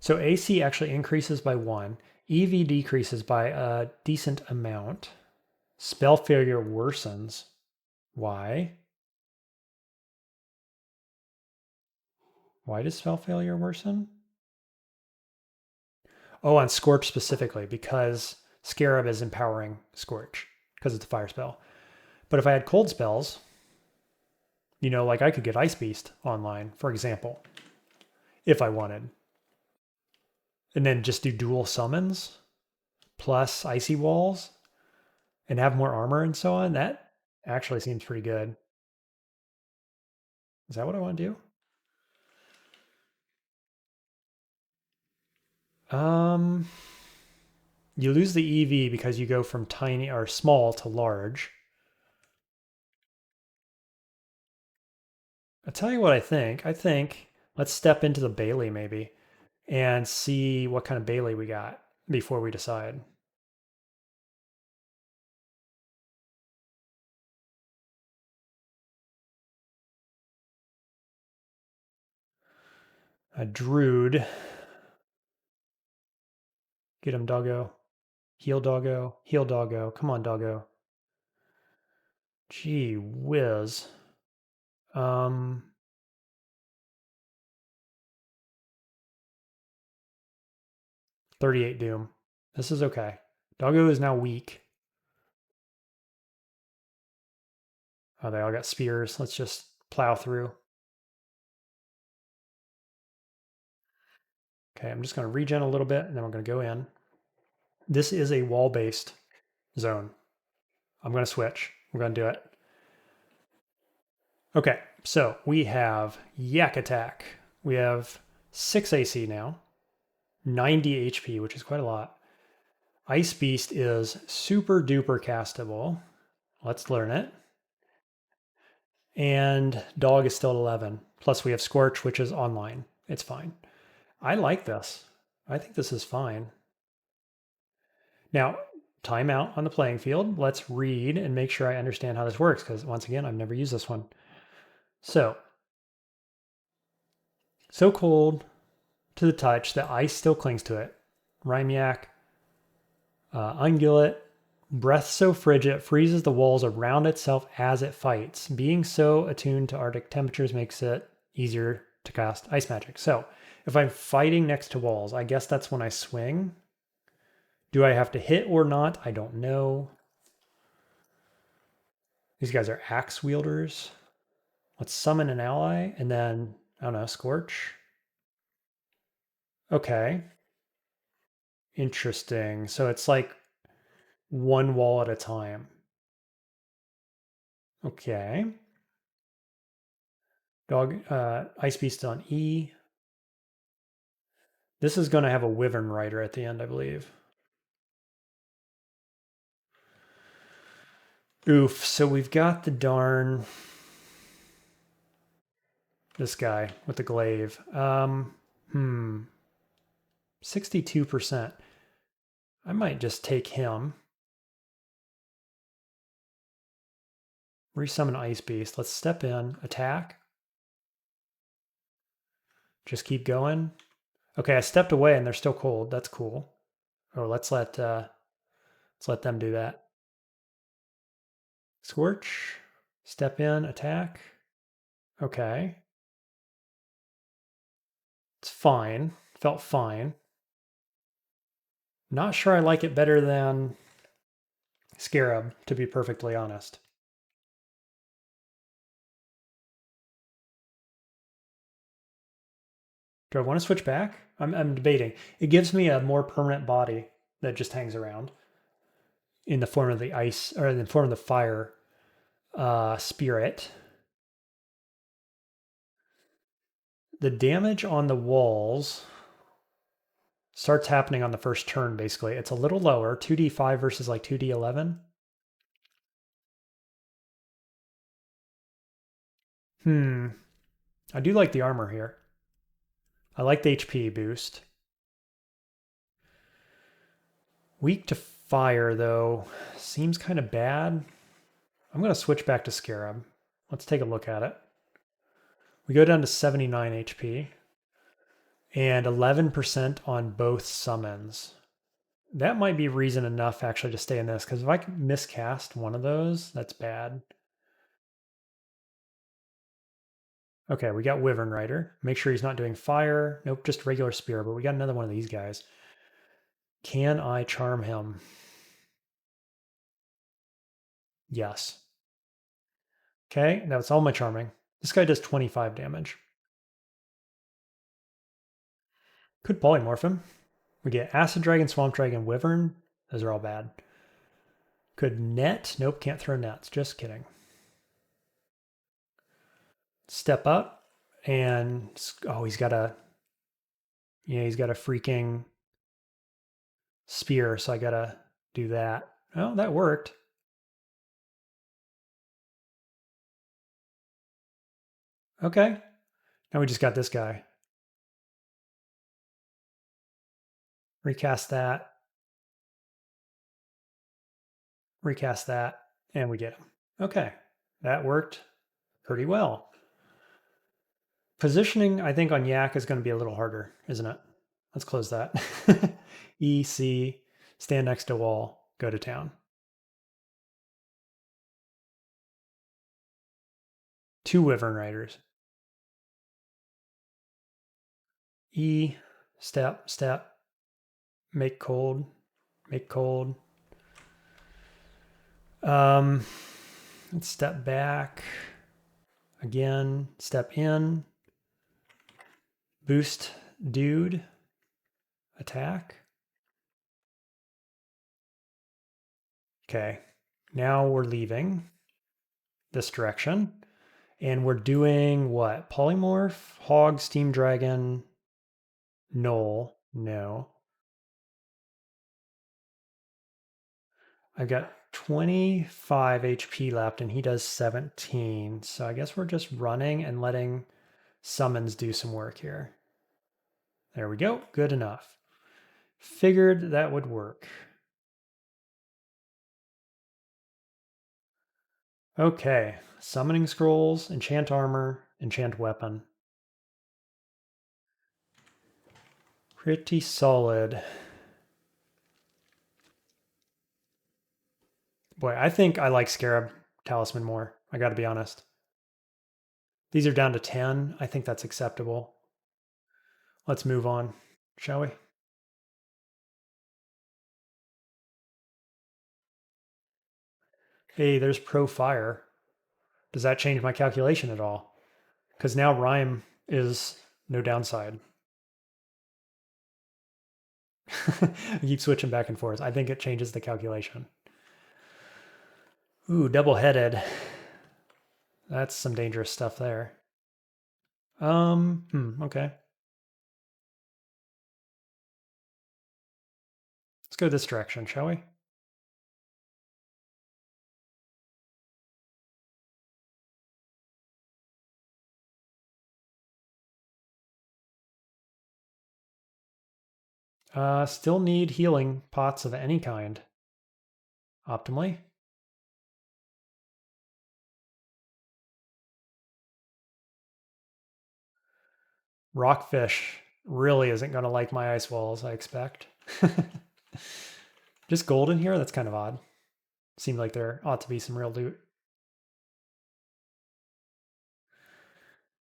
Speaker 1: So AC actually increases by 1. EV decreases by a decent amount. Spell failure worsens. Why? Why does spell failure worsen? Oh, on Scorch specifically, because Scarab is empowering Scorch, because it's a fire spell. But if I had cold spells, like I could get Ice Beast online, for example, if I wanted. And then just do dual summons plus Icy Walls and have more armor and so on. That actually seems pretty good. Is that what I want to do? You lose the EV because you go from tiny or small to large. I'll tell you what I think. I think let's step into the Bailey maybe and see what kind of Bailey we got before we decide. A Druid. Get him, doggo. Heal, doggo. Heal, doggo. Come on, doggo. Gee whiz. 38 Doom. This is okay. Doggo is now weak. Oh, they all got spears. Let's just plow through. Okay, I'm just going to regen a little bit, and then we're going to go in. This is a wall-based zone. I'm going to switch. We're going to do it. Okay, so we have Yak Attack. We have 6 AC now, 90 HP, which is quite a lot. Ice Beast is super duper castable. Let's learn it. And Dog is still at 11. Plus we have Scorch, which is online. It's fine. I like this. I think this is fine. Now, timeout on the playing field. Let's read and make sure I understand how this works, because once again, I've never used this one. So cold to the touch that ice still clings to it. Rhymiac, Ungulate, breath so frigid it freezes the walls around itself as it fights. Being so attuned to Arctic temperatures makes it easier to cast ice magic. So if I'm fighting next to walls, I guess that's when I swing. Do I have to hit or not? I don't know. These guys are axe wielders. Let's summon an ally and then, I don't know, Scorch. Okay. Interesting. So it's like one wall at a time. Okay. Dog, Ice Beast on E. This is going to have a Wyvern Rider at the end, I believe. Oof. So we've got the darn... This guy with the glaive. 62%. I might just take him. Resummon Ice Beast. Let's step in. Attack. Just keep going. Okay, I stepped away and they're still cold. That's cool. Oh, let's let them do that. Scorch. Step in. Attack. Okay. It's fine. Felt fine. Not sure I like it better than Scarab, to be perfectly honest. Do I want to switch back? I'm debating. It gives me a more permanent body that just hangs around in the form of the ice, or in the form of the fire spirit. The damage on the walls starts happening on the first turn, basically. It's a little lower, 2d5 versus like 2d11. I do like the armor here. I like the HP boost. Weak to fire, though, seems kind of bad. I'm going to switch back to Scarab. Let's take a look at it. We go down to 79 HP and 11% on both summons. That might be reason enough actually to stay in this, because if I can miscast one of those, that's bad. Okay, we got Wyvern Rider. Make sure he's not doing fire. Nope, just regular spear, but we got another one of these guys. Can I charm him? Yes. Okay, that's all my charming. This guy does 25 damage. Could polymorph him. We get Acid Dragon, Swamp Dragon, Wyvern. Those are all bad. Could net. Nope, can't throw nets. Just kidding. Step up and oh, he's got a freaking spear, so I gotta do that. Oh, that worked. Okay. Now we just got this guy. Recast that. Recast that. And we get him. Okay. That worked pretty well. Positioning, I think, on Yak is going to be a little harder, isn't it? Let's close that. E, C, stand next to wall, go to town. 2 Wyvern Riders. E, step, step, make cold, make cold. Let's step back. Again, step in. Boost dude. Attack. Okay, now we're leaving this direction. And we're doing what? Polymorph, Hog, Steam Dragon, Gnoll. No. I've got 25 HP left and he does 17. So I guess we're just running and letting summons do some work here. There we go. Good enough. Figured that would work. Okay. Summoning scrolls, enchant armor, enchant weapon. Pretty solid. Boy, I think I like Scarab Talisman more. I got to be honest. These are down to 10. I think that's acceptable. Let's move on, shall we? Hey, there's Pro Fire. Does that change my calculation at all? Because now Rime is no downside. I keep switching back and forth. I think it changes the calculation. Ooh, double-headed. That's some dangerous stuff there. Okay. Let's go this direction, shall we? Still need healing pots of any kind. Optimally. Rockfish really isn't going to like my ice walls, I expect. Just gold in here? That's kind of odd. Seemed like there ought to be some real loot.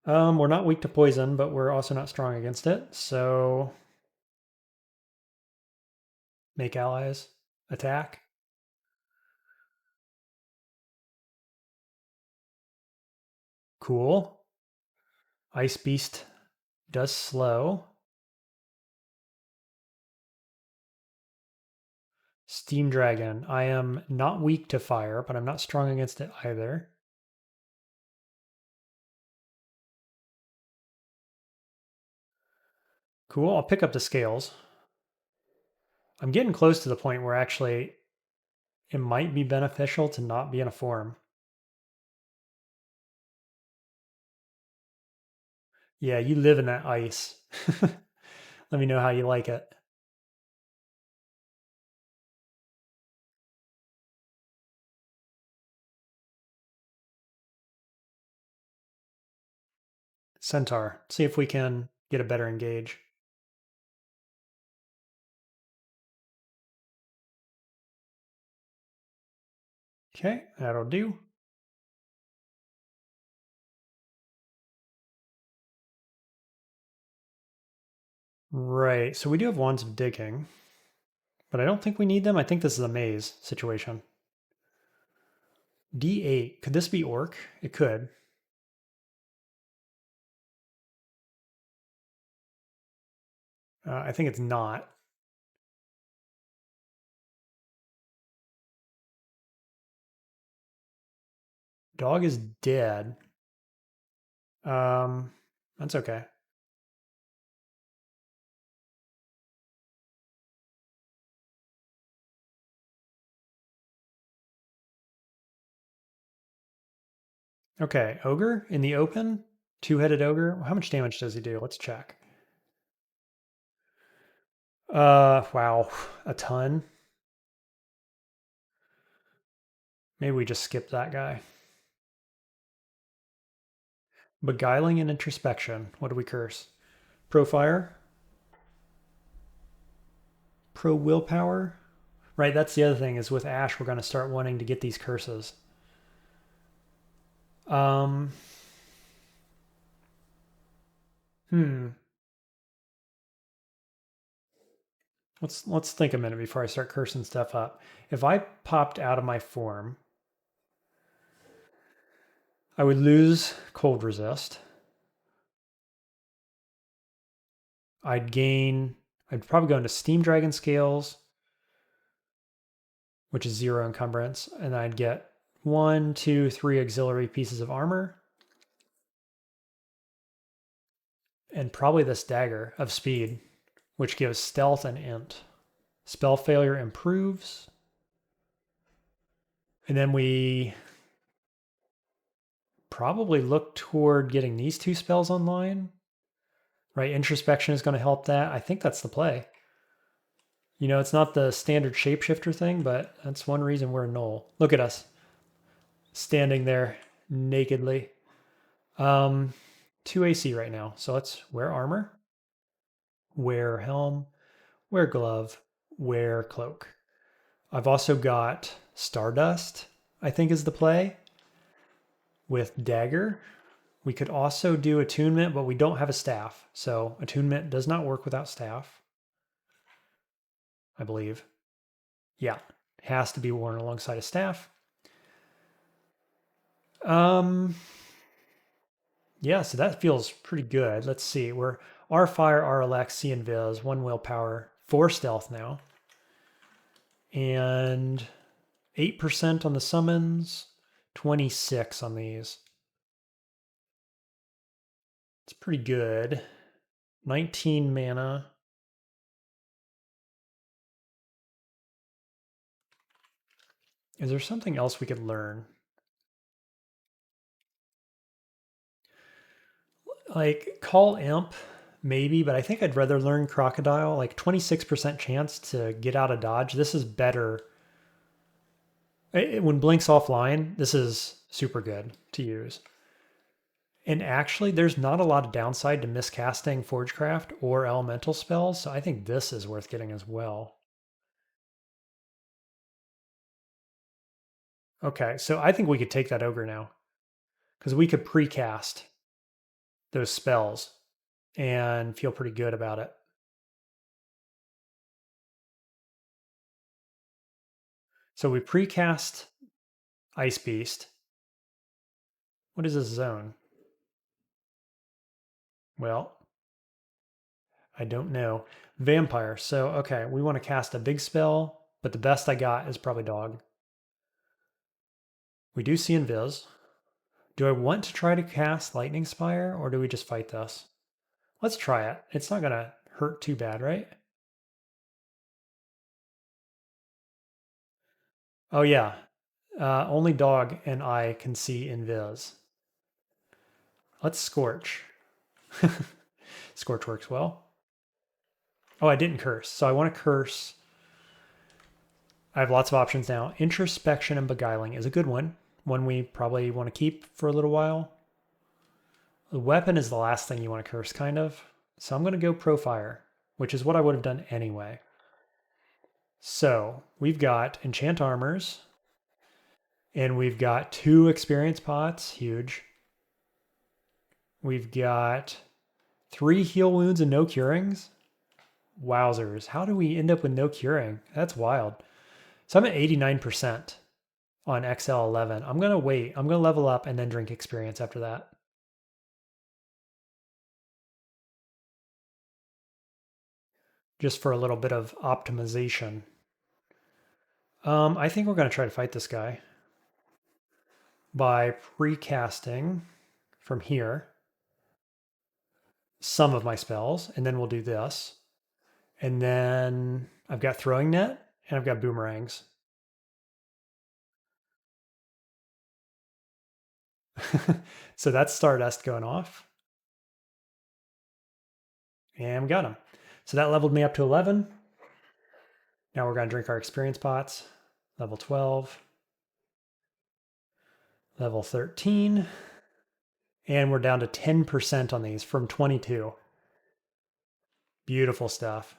Speaker 1: We're not weak to poison, but we're also not strong against it. So make allies. Attack. Cool. Ice Beast does slow. Steam Dragon. I am not weak to fire, but I'm not strong against it either. Cool. I'll pick up the scales. I'm getting close to the point where actually it might be beneficial to not be in a form. Yeah, you live in that ice. Let me know how you like it. Centaur. See if we can get a better engage. Okay, that'll do. Right, so we do have wands of digging, but I don't think we need them. I think this is a maze situation. D8. Could this be orc? It could. I think it's not. Dog is dead. Um, that's okay. Okay, ogre in the open. Two-headed ogre. How much damage does he do? Let's check. Wow, a ton. Maybe we just skip that guy. Beguiling and introspection. What do we curse? Pro fire. Pro willpower. Right, that's the other thing is with Ash, we're going to start wanting to get these curses. Hmm. Let's think a minute before I start cursing stuff up. If I popped out of my form, I would lose cold resist. I'd probably go into Steam Dragon Scales, which is 0 encumbrance, and I'd get 1, 2, 3 auxiliary pieces of armor. And probably this dagger of speed, which gives stealth and int. Spell failure improves. And then we probably look toward getting these 2 spells online. Right, introspection is going to help that. I think that's the play. You know, it's not the standard shapeshifter thing, but that's one reason we're a Gnoll. Look at us standing there nakedly. 2 AC right now. So let's wear armor, wear helm, wear glove, wear cloak. I've also got Stardust, I think is the play, with dagger. We could also do attunement, but we don't have a staff. So attunement does not work without staff, I believe. Yeah, has to be worn alongside a staff. Yeah, so that feels pretty good. Let's see. We're R fire, R Alex, C invis, 1 willpower, 4 stealth now. And 8% on the summons, 26 on these. It's pretty good. 19 mana. Is there something else we could learn? Like Call Imp, maybe, but I think I'd rather learn Crocodile. Like 26% chance to get out of dodge. This is better. When Blink's offline, this is super good to use. And actually, there's not a lot of downside to miscasting Forgecraft or elemental spells, so I think this is worth getting as well. Okay, so I think we could take that ogre now, because we could precast those spells and feel pretty good about it. So we precast Ice Beast. What is this zone? Well, I don't know. Vampire. So, okay, we want to cast a big spell, but the best I got is probably Dog. We do see Invis. Do I want to try to cast Lightning Spire, or do we just fight this? Let's try it. It's not going to hurt too bad, right? Oh, yeah. Only Dog and I can see Invis. Let's Scorch. Scorch works well. Oh, I didn't curse. So I want to curse. I have lots of options now. Introspection and Beguiling is a good one we probably want to keep for a little while. The weapon is the last thing you want to curse, kind of. So I'm going to go Pro Fire, which is what I would have done anyway. So we've got Enchant Armors, and we've got 2 experience pots, huge. We've got 3 heal wounds and no curings. Wowzers. How do we end up with no curing? That's wild. So I'm at 89% on XL11. I'm going to wait. I'm going to level up and then drink experience after that. Just for a little bit of optimization. I think we're going to try to fight this guy by precasting from here some of my spells, and then we'll do this. And then I've got Throwing Net, and I've got Boomerangs. So that's Stardust going off. And we got him. So that leveled me up to 11. Now we're going to drink our experience pots. Level 12. Level 13. And we're down to 10% on these from 22. Beautiful stuff.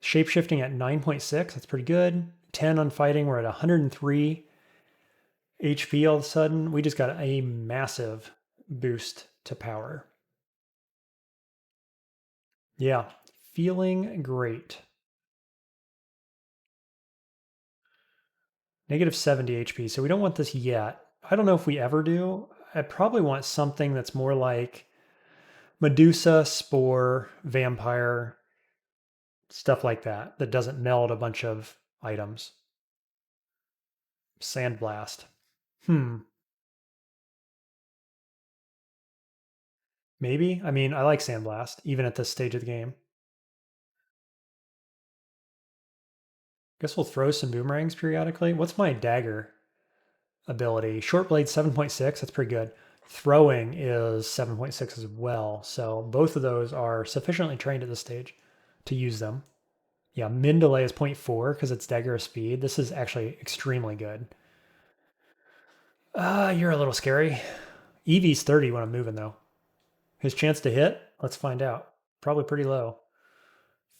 Speaker 1: Shapeshifting at 9.6. That's pretty good. 10 on fighting. We're at 103 HP all of a sudden. We just got a massive boost to power. Yeah, feeling great. Negative 70 HP, so we don't want this yet. I don't know if we ever do. I probably want something that's more like Medusa, Spore, Vampire, stuff like that, that doesn't meld a bunch of items. Sandblast. Maybe. I mean, I like Sandblast, even at this stage of the game. Guess we'll throw some boomerangs periodically. What's my dagger ability? Short blade 7.6, that's pretty good. Throwing is 7.6 as well. So both of those are sufficiently trained at this stage to use them. Yeah, min delay is 0.4 because it's dagger of speed. This is actually extremely good. You're a little scary. EV's 30 when I'm moving though. His chance to hit? Let's find out. Probably pretty low.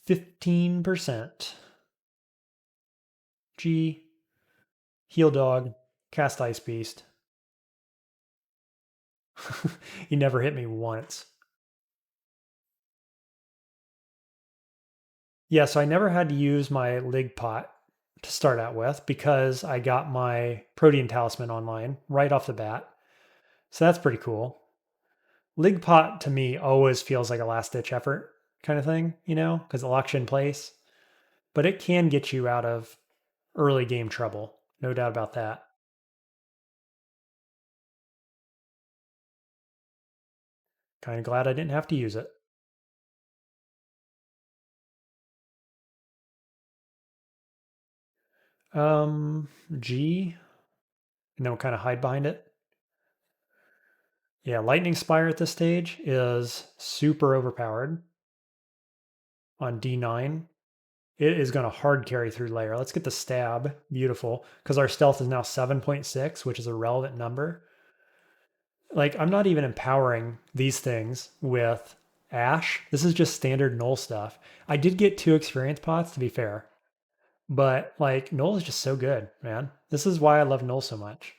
Speaker 1: 15%. G. Heal dog. Cast ice beast. He never hit me once. Yeah, so I never had to use my Lig pot to start out with because I got my Protean Talisman online right off the bat. So that's pretty cool. Lig pot to me always feels like a last ditch effort kind of thing, you know, because it locks you in place. But it can get you out of early game trouble. No doubt about that. Kind of glad I didn't have to use it. G, and then we'll kind of hide behind it. Yeah, Lightning Spire at this stage is super overpowered on D9. It is going to hard carry through Lair. Let's get the stab. Beautiful. Because our stealth is now 7.6, which is a relevant number. Like, I'm not even empowering these things with Ash. This is just standard Gnoll stuff. I did get 2 experience pots, to be fair. But, like, Gnoll is just so good, man. This is why I love Gnoll so much.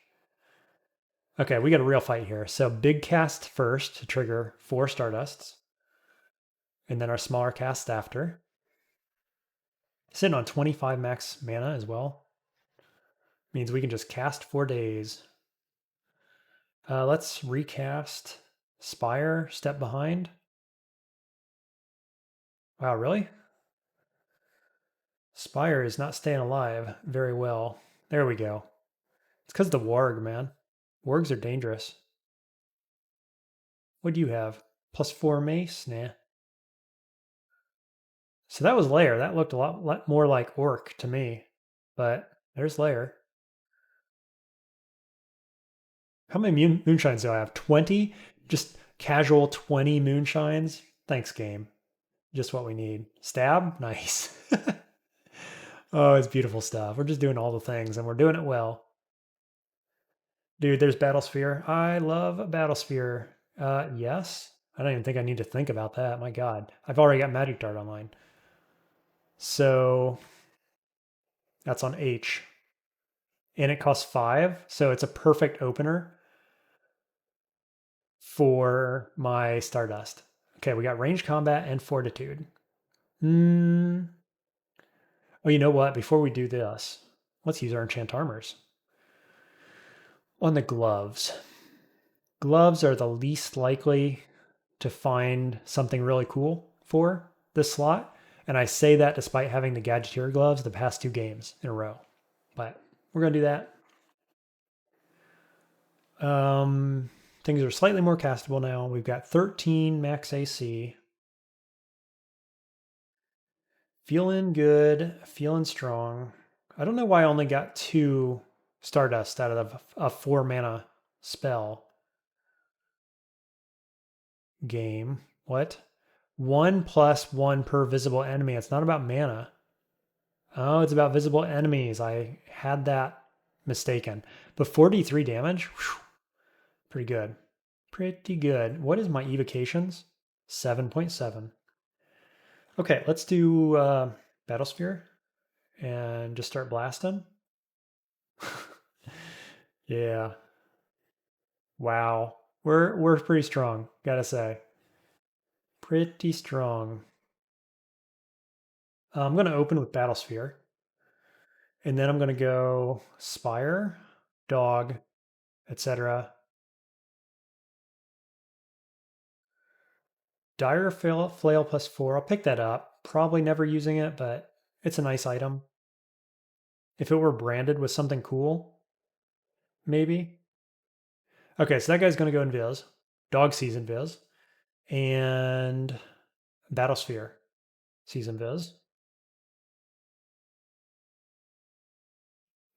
Speaker 1: Okay, we got a real fight here. So, big cast first to trigger 4 Stardusts. And then our smaller cast after. Sitting on 25 max mana as well. Means we can just cast 4 days. Let's recast Spire, step behind. Wow, really? Spire is not staying alive very well. There we go. It's because of the warg, man. Wargs are dangerous. What do you have? +4 mace? Nah. So that was Lair. That looked a lot more like Orc to me. But there's Lair. How many moonshines do I have? 20? Just casual 20 moonshines? Thanks, game. Just what we need. Stab? Nice. Oh, it's beautiful stuff. We're just doing all the things and we're doing it well. Dude, there's Battlesphere. I love Battlesphere. Yes. I don't even think I need to think about that. My God. I've already got Magic Dart online. So that's on H. And it costs 5. So it's a perfect opener for my Stardust. Okay, we got range combat and fortitude. Oh, you know what? Before we do this, let's use our enchant armors. On the gloves. Gloves are the least likely to find something really cool for this slot. And I say that despite having the Gadgeteer gloves the past 2 games in a row. But we're going to do that. Things are slightly more castable now. We've got 13 max AC. Feeling good, feeling strong. I don't know why I only got 2 Stardust out of a 4 mana spell game. What? 1+1 per visible enemy. It's not about mana. Oh, it's about visible enemies. I had that mistaken. But 43 damage? Whew, pretty good. Pretty good. What is my evocations? 7.7. Okay, let's do Battlesphere and just start blasting. Yeah. Wow. We're pretty strong, gotta say. Pretty strong. I'm gonna open with Battlesphere. And then I'm gonna go Spire, Dog, etc. Dire Flail +4. I'll pick that up. Probably never using it, but it's a nice item. If it were branded with something cool, maybe. Okay, so that guy's going to go Invis. Dog sees Invis. And Battlesphere sees Invis.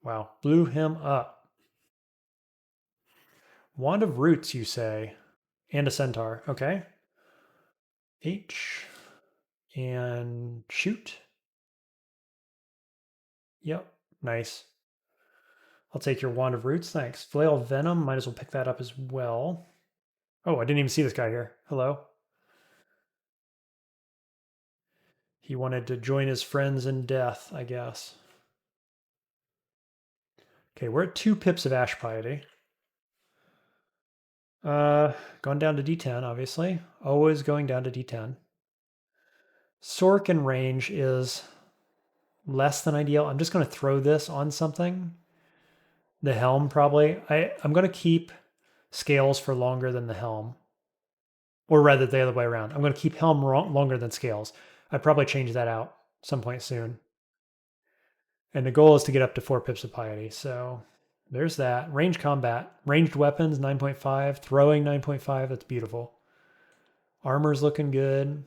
Speaker 1: Wow, blew him up. Wand of Roots, you say. And a Centaur. Okay. H. And shoot. Yep, nice. I'll take your Wand of Roots, thanks. Flail of Venom, might as well pick that up as well. Oh, I didn't even see this guy here. Hello. He wanted to join his friends in death, I guess. Okay, we're at 2 pips of Ash Piety. Going down to D10, obviously. Always going down to D10. Sork in range is less than ideal. I'm just going to throw this on something. The helm, probably. I'm going to keep scales for longer than the helm. Or rather, the other way around. I'm going to keep helm longer than scales. I'd probably change that out some point soon. And the goal is to get up to 4 pips of piety. So there's that. Range combat. Ranged weapons, 9.5. Throwing, 9.5. That's beautiful. Armor's looking good.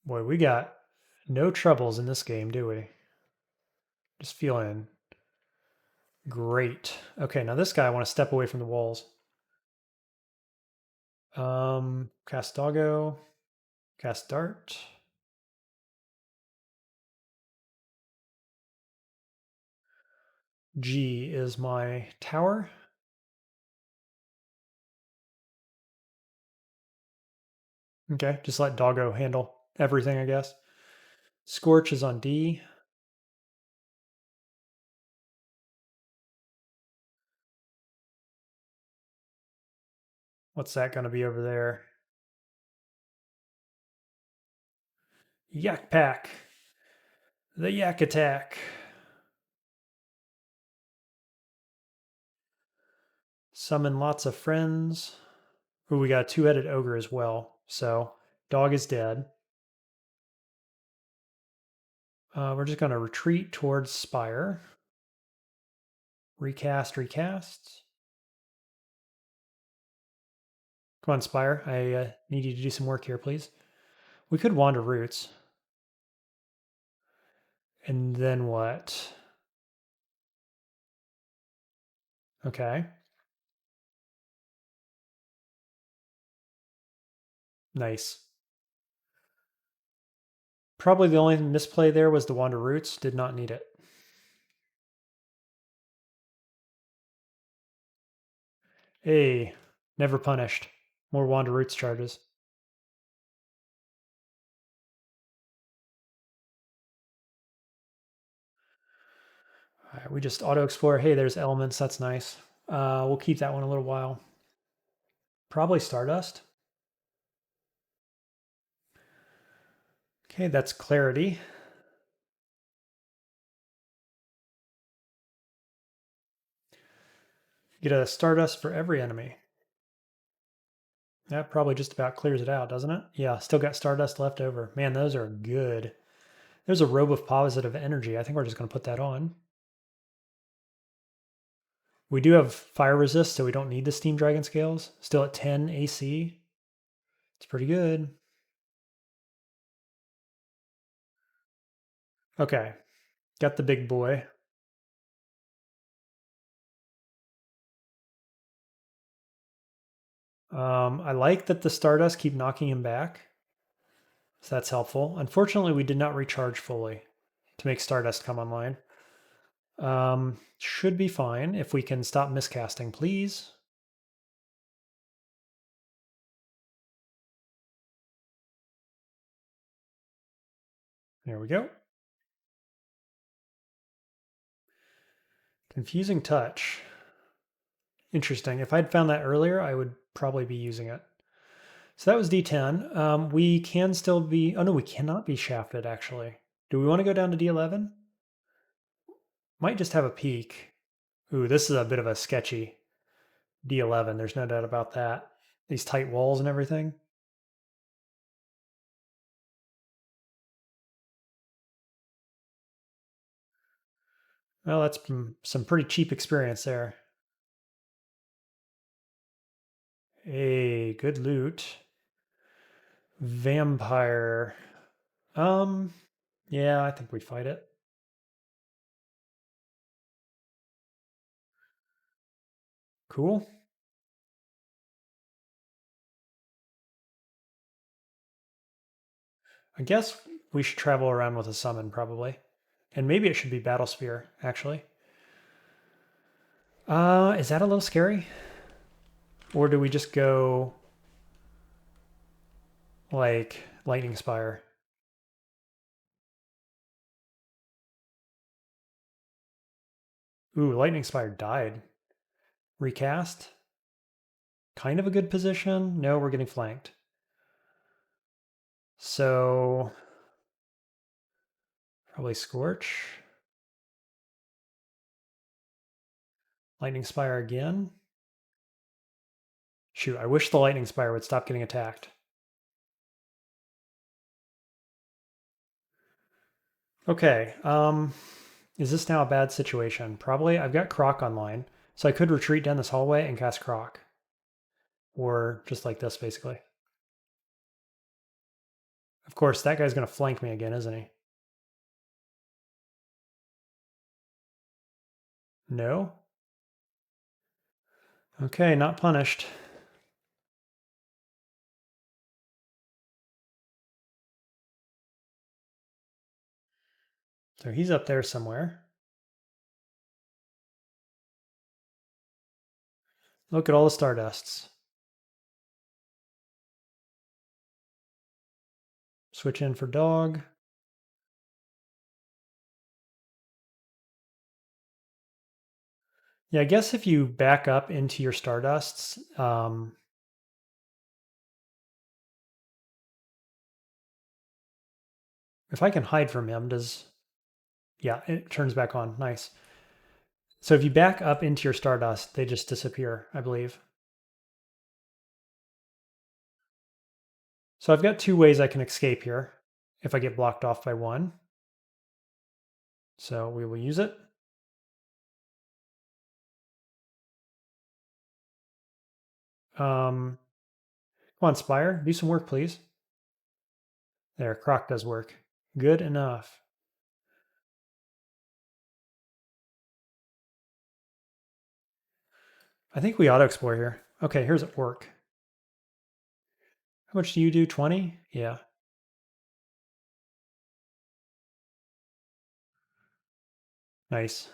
Speaker 1: Boy, we got no troubles in this game, do we? Just feeling great. Okay, now this guy, I want to step away from the walls. Cast Doggo. Cast Dart. G is my tower. Okay, just let Doggo handle everything, I guess. Scorch is on D. What's that going to be over there? Yak Pack. The Yak Attack. Summon lots of friends. Ooh, we got a 2-headed ogre as well. So, dog is dead. We're just going to retreat towards Spire. Recast, recast. Come on, Spire. I need you to do some work here, please. We could wander roots. And then what? Okay. Nice. Probably the only misplay there was the wander roots. Did not need it. Hey, never punished. More wander roots charges. All right, we just auto explore. Hey, there's elements. That's nice. We'll keep that one a little while. Probably Stardust. Okay, that's clarity. Get a Stardust for every enemy. That probably just about clears it out, doesn't it? Yeah, still got Stardust left over. Man, those are good. There's a robe of positive energy. I think we're just going to put that on. We do have fire resist, so we don't need the Steam Dragon scales. Still at 10 AC. It's pretty good. Okay, got the big boy. I like that the Stardust keep knocking him back. So that's helpful. Unfortunately, we did not recharge fully to make Stardust come online. Should be fine if we can stop miscasting, please. There we go. Confusing touch. Interesting. If I'd found that earlier, I would probably be using it. So that was D10. We can still be... Oh, no, we cannot be shafted, actually. Do we want to go down to D11? Might just have a peek. Ooh, this is a bit of a sketchy D11. There's no doubt about that. These tight walls and everything. Well, that's some pretty cheap experience there. Hey, good loot. Vampire. Yeah, I think we fight it. Cool. I guess we should travel around with a summon, probably. And maybe it should be Battle Spear, actually. Is that a little scary? Or do we just go like Lightning Spire? Ooh, Lightning Spire died. Recast? Kind of a good position. No, we're getting flanked. So probably Scorch. Lightning Spire again. Shoot, I wish the Lightning Spire would stop getting attacked. Okay, is this now a bad situation? Probably. I've got Croc online, so I could retreat down this hallway and cast Croc. Or just like this, basically. Of course, that guy's going to flank me again, isn't he? No? Okay, not punished. So he's up there somewhere. Look at all the Stardusts. Switch in for dog. Yeah, I guess if you back up into your Stardusts, if I can hide from him, does... Yeah, it turns back on. Nice. So if you back up into your Stardust, they just disappear, I believe. So I've got two ways I can escape here if I get blocked off by one. So we will use it. Come on, Spire, do some work, please. There, Croc does work. Good enough. I think we auto-explore here. Okay, here's work. How much do you do? 20? Yeah. Nice.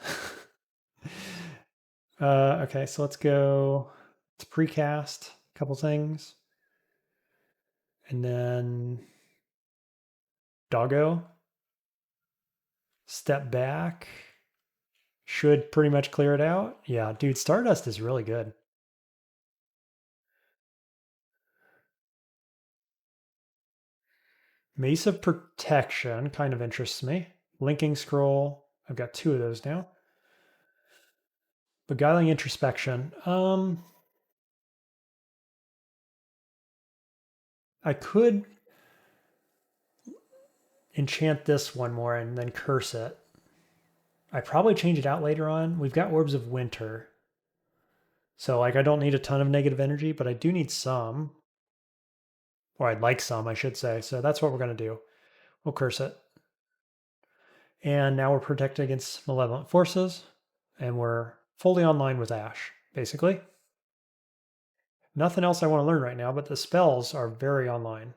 Speaker 1: Okay, so let's go. Let's precast a couple things. And then Doggo. Step back. Should pretty much clear it out. Yeah, dude, Stardust is really good. Mace of Protection kind of interests me. Linking Scroll. I've got two of those now. Beguiling Introspection. I could enchant this one more and then curse it. I probably change it out later on. We've got Orbs of Winter. So like I don't need a ton of negative energy, but I do need some. Or I'd like some, I should say. So that's what we're going to do. We'll curse it. And now we're protected against malevolent forces. And we're fully online with Ash, basically. Nothing else I want to learn right now, but the spells are very online.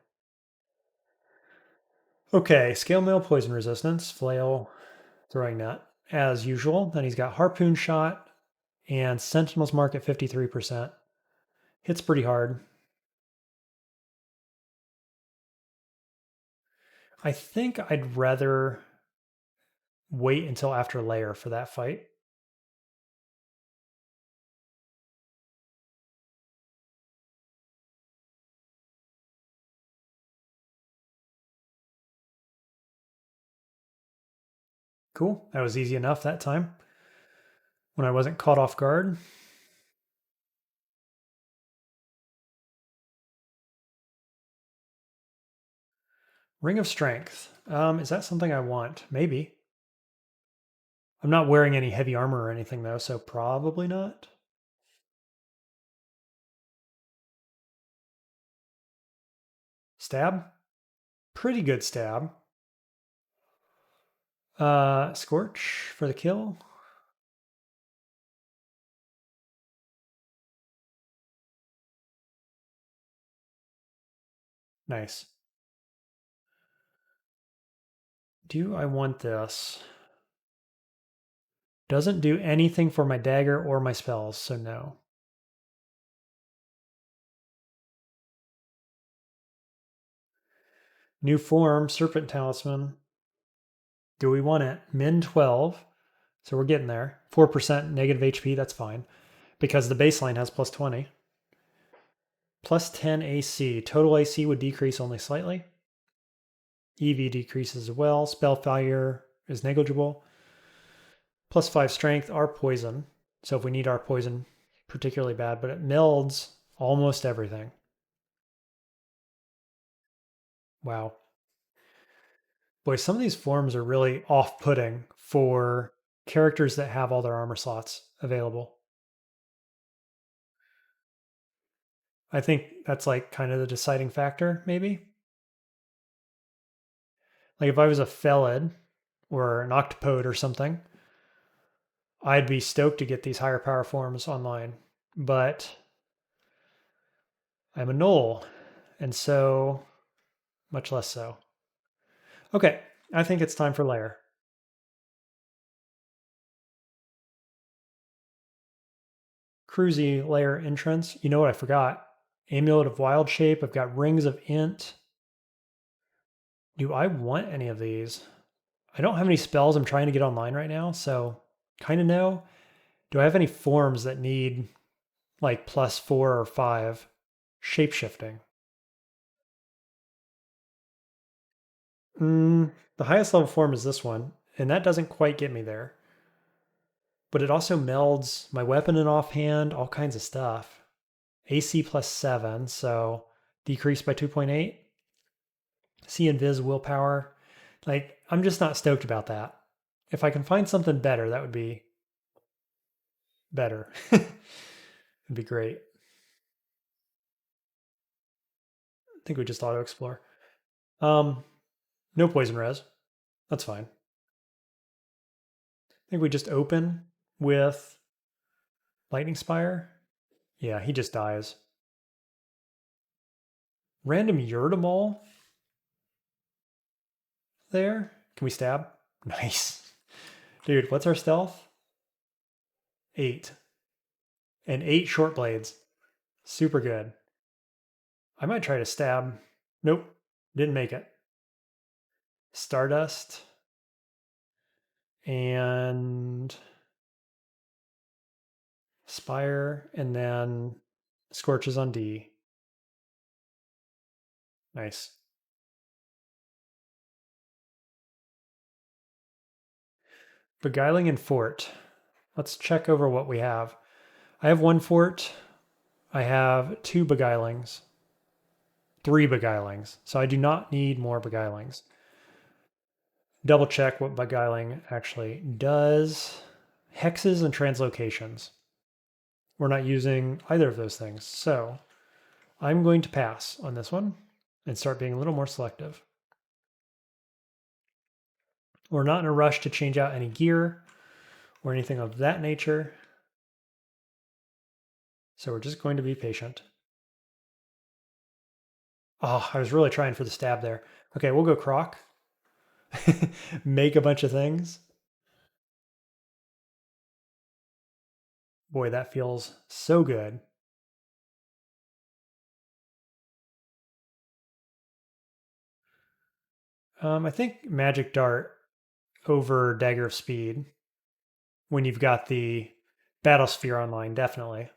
Speaker 1: Okay, Scale Mail, Poison Resistance, Flail, Throwing Net, as usual. Then he's got Harpoon Shot and Sentinel's Mark at 53%. Hits pretty hard. I think I'd rather wait until after Lair for that fight. Cool. That was easy enough that time when I wasn't caught off guard. Ring of Strength. Is that something I want? Maybe. I'm not wearing any heavy armor or anything though, so probably not. Stab. Pretty good stab. Scorch for the kill. Nice. Do I want this? Doesn't do anything for my dagger or my spells, so no. New form, Serpent Talisman. Do we want it? Min 12. So we're getting there. 4% negative HP, that's fine. Because the baseline has plus 20. Plus 10 AC. Total AC would decrease only slightly. EV decreases as well. Spell failure is negligible. Plus 5 strength, our poison. So if we need our poison particularly bad, but it melds almost everything. Wow. Boy, some of these forms are really off-putting for characters that have all their armor slots available. I think that's like kind of the deciding factor, maybe. Like if I was a Felid or an Octopode or something, I'd be stoked to get these higher power forms online. But I'm a Gnoll, and so much less so. Okay, I think it's time for Lair. Cruisy Lair Entrance. You know what I forgot? Amulet of Wild Shape. I've got Rings of Int. Do I want any of these? I don't have any spells I'm trying to get online right now, so kind of no. Do I have any forms that need like plus 4 or 5? Shapeshifting. The highest level form is this one, and that doesn't quite get me there. But it also melds my weapon and offhand, all kinds of stuff. AC plus 7, so decreased by 2.8. See Invis willpower. Like, I'm just not stoked about that. If I can find something better, that would be better. It'd be great. I think we just auto explore. No poison res. That's fine. I think we just open with Lightning Spire. Yeah, he just dies. Random Yurtamol there. Can we stab? Nice. Dude, what's our stealth? 8. And 8 short blades. Super good. I might try to stab. Nope. Didn't make it. Stardust. And Spire. And then Scorches on D. Nice. Beguiling and Fort. Let's check over what we have. I have 1 Fort. I have 2 Beguilings. 3 Beguilings. So I do not need more Beguilings. Double check what Beguiling actually does. Hexes and translocations. We're not using either of those things. So I'm going to pass on this one and start being a little more selective. We're not in a rush to change out any gear or anything of that nature. So we're just going to be patient. Oh, I was really trying for the stab there. Okay, we'll go croc. Make a bunch of things. Boy, that feels so good. I think Magic Dart over Dagger of Speed when you've got the Battle Sphere online, definitely.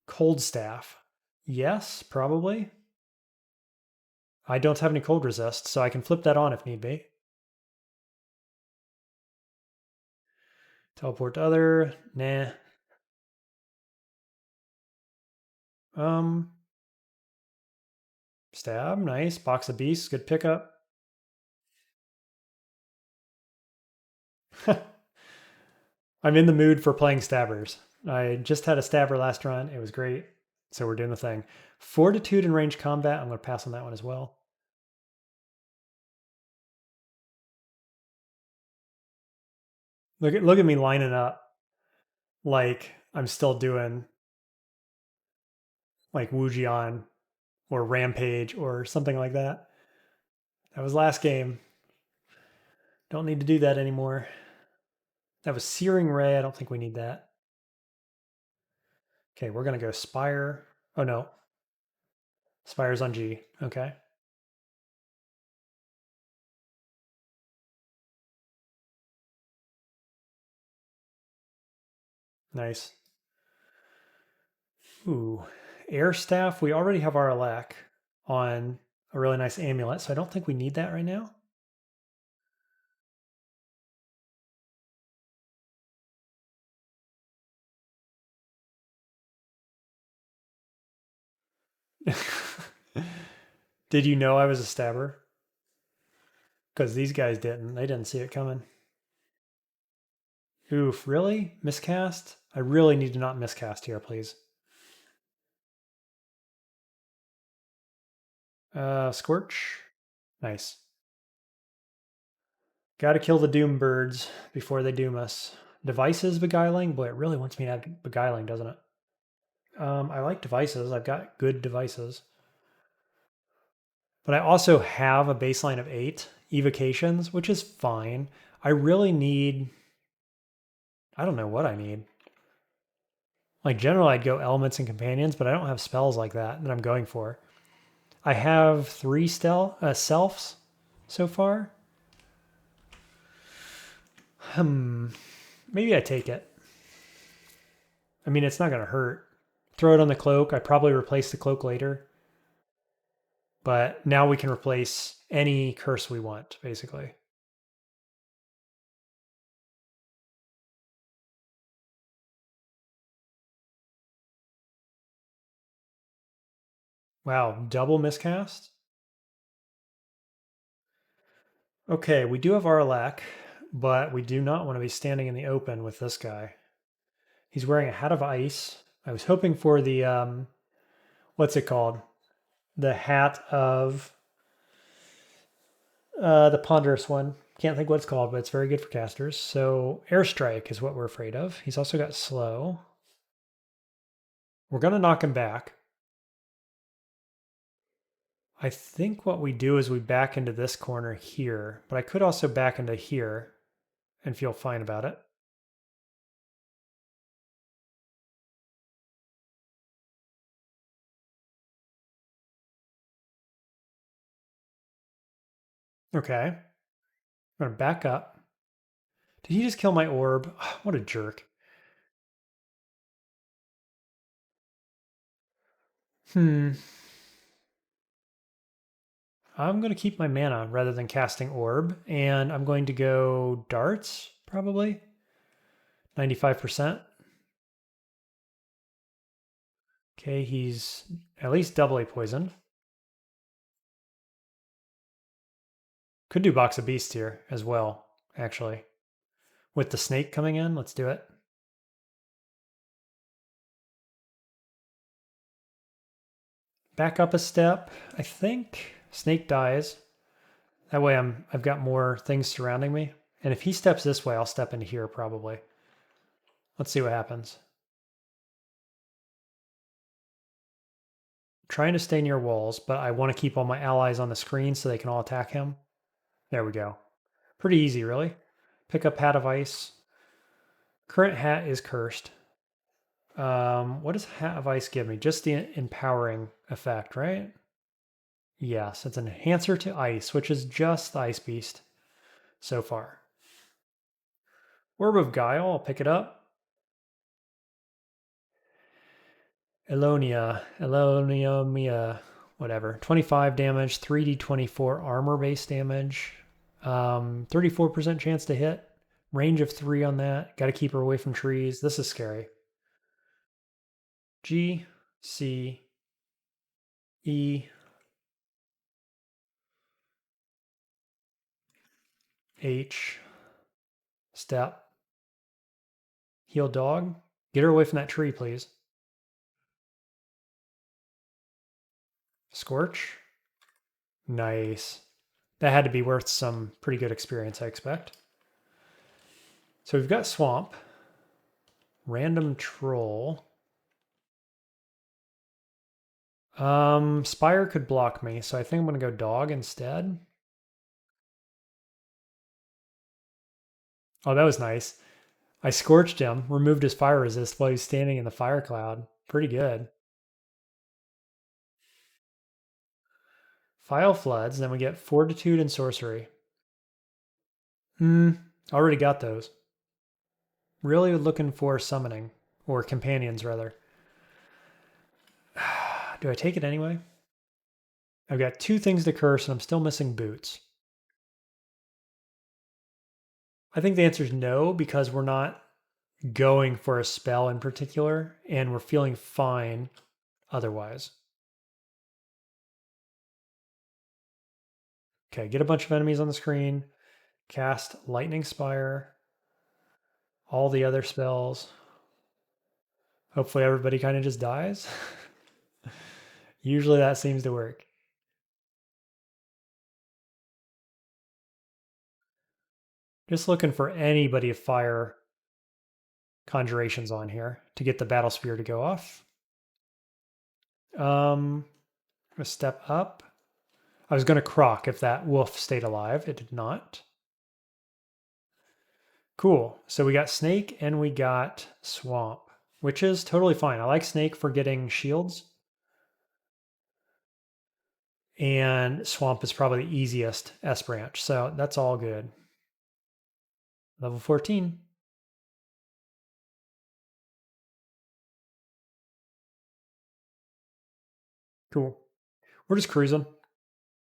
Speaker 1: Cold Staff. Yes, probably. I don't have any cold resist, so I can flip that on if need be. Teleport to other. Nah. Um, Stab. Nice. Box of Beasts. Good pickup. I'm in the mood for playing stabbers. I just had a stabber last run. It was great. So we're doing the thing. Fortitude and range combat. I'm going to pass on that one as well. Look at me lining up like I'm still doing like Wujian or Rampage or something like that. That was last game. Don't need to do that anymore. That was Searing Ray. I don't think we need that. Okay, we're going to go Spire. Oh, no. Spire's on G. Okay. Nice. Ooh. Air Staff. We already have our Alak on a really nice amulet, so I don't think we need that right now. Did you know I was a stabber? Because these guys didn't. They didn't see it coming. Oof, really? Miscast? I really need to not miscast here, please. Scorch. Nice. Gotta kill the Doom birds before they doom us. Devices beguiling? Boy, it really wants me to have beguiling, doesn't it? I like devices. I've got good devices. But I also have a baseline of 8 evocations, which is fine. I really need... I don't know what I need. Like, generally, I'd go elements and companions, but I don't have spells like that I'm going for. I have 3 selves so far. Maybe I take it. I mean, it's not going to hurt. Throw it on the cloak. I probably replace the cloak later. But now we can replace any curse we want, basically. Wow, double miscast? Okay, we do have Arlak, but we do not want to be standing in the open with this guy. He's wearing a hat of ice. I was hoping for the, what's it called? The hat of the ponderous one. Can't think what it's called, but it's very good for casters. So airstrike is what we're afraid of. He's also got slow. We're going to knock him back. I think what we do is we back into this corner here, but I could also back into here and feel fine about it. Okay. I'm going to back up. Did he just kill my orb? What a jerk. I'm going to keep my mana rather than casting orb, and I'm going to go darts, probably. 95%. Okay, he's at least doubly poisoned. Could do Box of Beast here as well, actually. With the snake coming in, let's do it. Back up a step, I think. Snake dies. That way I've got more things surrounding me. And if he steps this way, I'll step into here probably. Let's see what happens. trying to stay near walls, but I want to keep all my allies on the screen so they can all attack him. There we go. Pretty easy, really. Pick up Hat of Ice. Current hat is cursed. What does Hat of Ice give me? Just the empowering effect, right? Yes, it's an enhancer to ice, which is just the Ice Beast so far. Orb of Guile, I'll pick it up. Elonia Mia, whatever. 25 damage, 3d24 armor base damage, 34% chance to hit, range of 3 on that. Got to keep her away from trees. This is scary. G, C, E, H, step, heal dog. Get her away from that tree, please. Scorch. Nice. That had to be worth some pretty good experience, I expect. So we've got Swamp. Random Troll. Spire could block me, so I think I'm going to go Dog instead. Oh, that was nice. I scorched him, removed his fire resist while he was standing in the fire cloud. Pretty good. File floods, then we get Fortitude and Sorcery. Already got those. Really looking for summoning, or companions rather. Do I take it anyway? I've got 2 things to curse and I'm still missing boots. I think the answer is no, because we're not going for a spell in particular and we're feeling fine otherwise. Okay, get a bunch of enemies on the screen. Cast Lightning Spire. All the other spells. Hopefully everybody kind of just dies. Usually that seems to work. Just looking for anybody to fire conjurations on here to get the battle spear to go off. I'm gonna step up. I was gonna croc if that wolf stayed alive. It did not. Cool. So we got snake and we got swamp, which is totally fine. I like snake for getting shields. And swamp is probably the easiest S branch. So that's all good. Level 14. Cool. We're just cruising.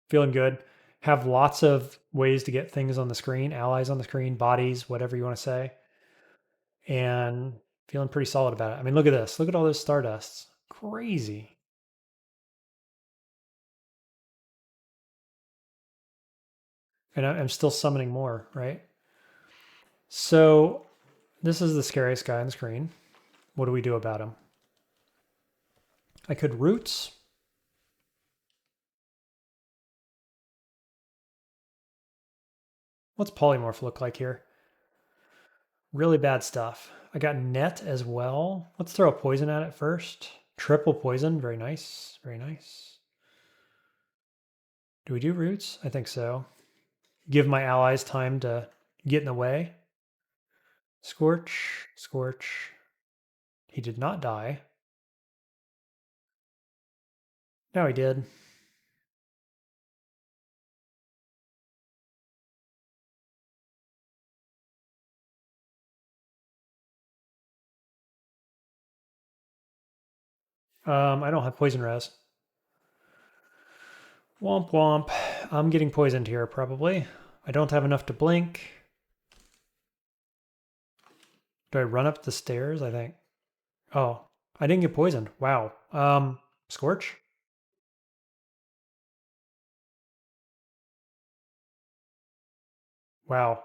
Speaker 1: Feeling good. Have lots of ways to get things on the screen, allies on the screen, bodies, whatever you want to say. And feeling pretty solid about it. I mean, look at this. Look at all those stardusts. Crazy. And I'm still summoning more, right? So this is the scariest guy on the screen. What do we do about him? I could roots. What's polymorph look like here? Really bad stuff. I got net as well. Let's throw a poison at it first. Triple poison. Very nice. Very nice. Do we do roots? I think so. Give my allies time to get in the way. Scorch. Scorch. He did not die. No, he did. I don't have poison res. Womp womp. I'm getting poisoned here, probably. I don't have enough to blink. Do I run up the stairs? I think. Oh, I didn't get poisoned. Wow. Scorch? Wow.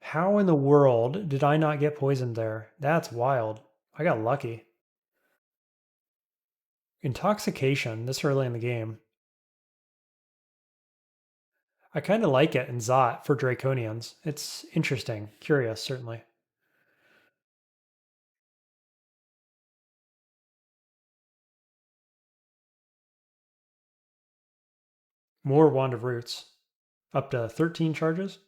Speaker 1: How in the world did I not get poisoned there? That's wild. I got lucky. Intoxication this early in the game. I kind of like it in Zot for Draconians. It's interesting, curious, certainly. More Wand of Roots. Up to 13 charges.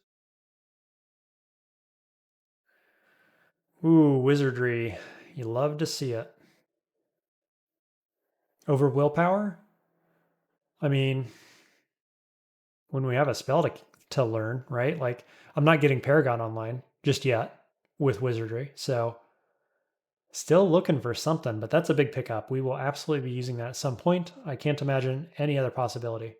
Speaker 1: Ooh, Wizardry. You love to see it. Over Willpower? I mean, when we have a spell to learn, right? Like, I'm not getting Paragon online just yet with Wizardry. So, still looking for something, but that's a big pickup. We will absolutely be using that at some point. I can't imagine any other possibility.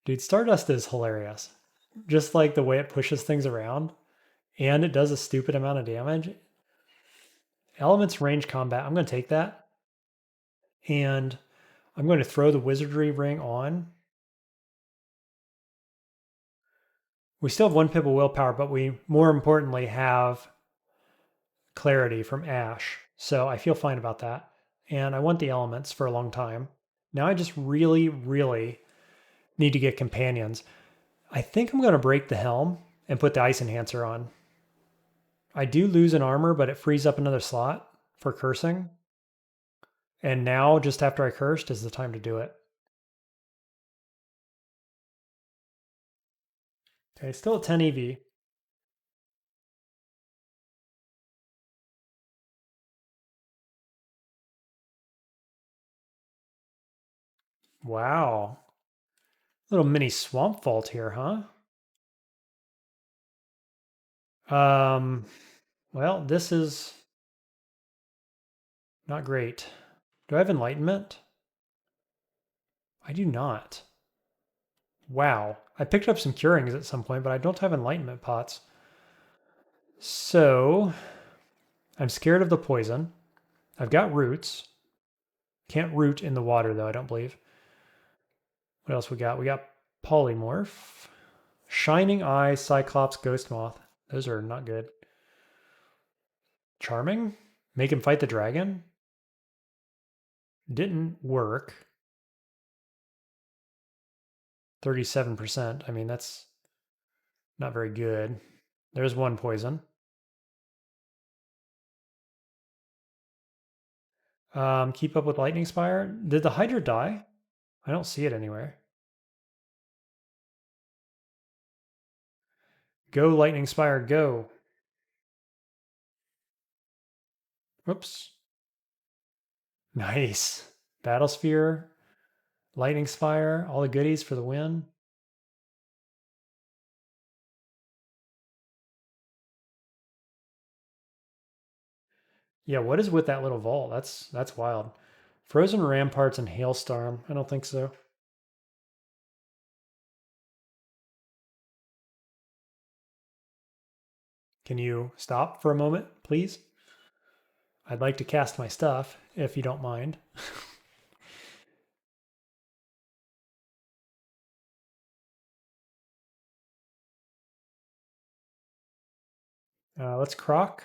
Speaker 1: Dude, Stardust is hilarious. Just like the way it pushes things around and it does a stupid amount of damage. Elements range combat. I'm going to take that. And I'm going to throw the Wizardry ring on. We still have one pip of willpower, but we more importantly have clarity from Ash. So I feel fine about that. And I want the elements for a long time. Now I just really, really need to get companions. I think I'm going to break the helm and put the ice enhancer on. I do lose an armor, but it frees up another slot for cursing. And now, just after I cursed, is the time to do it. Okay, still at 10 EV. Wow. Little mini swamp vault here, huh? Well, this is not great. Do I have enlightenment? I do not. Wow. I picked up some curings at some point, but I don't have enlightenment pots. So, I'm scared of the poison. I've got roots. Can't root in the water, though, I don't believe. What else we got? We got polymorph. Shining Eye, Cyclops, Ghost Moth. Those are not good. Charming? Make him fight the dragon? Didn't work. 37%. I mean, that's not very good. There's one poison. Keep up with Lightning Spire. Did the Hydra die? I don't see it anywhere. Go, Lightning Spire, go. Oops. Nice. Battlesphere, Lightning Spire, all the goodies for the win. Yeah, what is with that little vault? That's wild. Frozen Ramparts and Hailstorm. I don't think so. Can you stop for a moment, please? I'd like to cast my stuff, if you don't mind. Let's croc.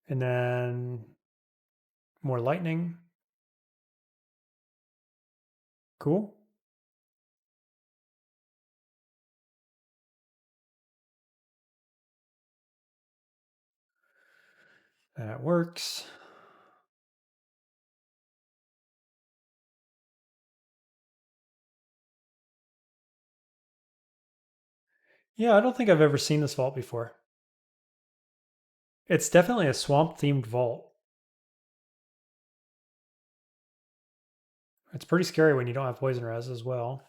Speaker 1: And then more lightning. Cool. That works. Yeah, I don't think I've ever seen this vault before. It's definitely a swamp-themed vault. It's pretty scary when you don't have poison res as well.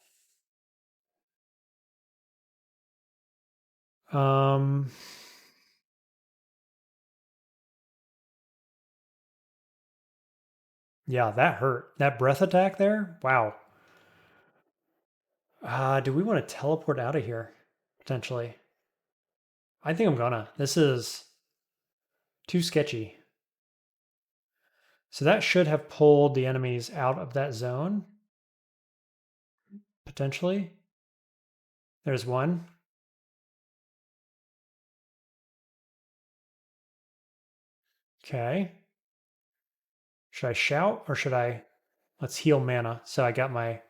Speaker 1: Yeah, that hurt. That breath attack there? Wow. Do we want to teleport out of here? Potentially. I think I'm gonna. This is too sketchy. So that should have pulled the enemies out of that zone. Potentially. There's one. Okay. Should I shout or should I? Let's heal mana. So I got my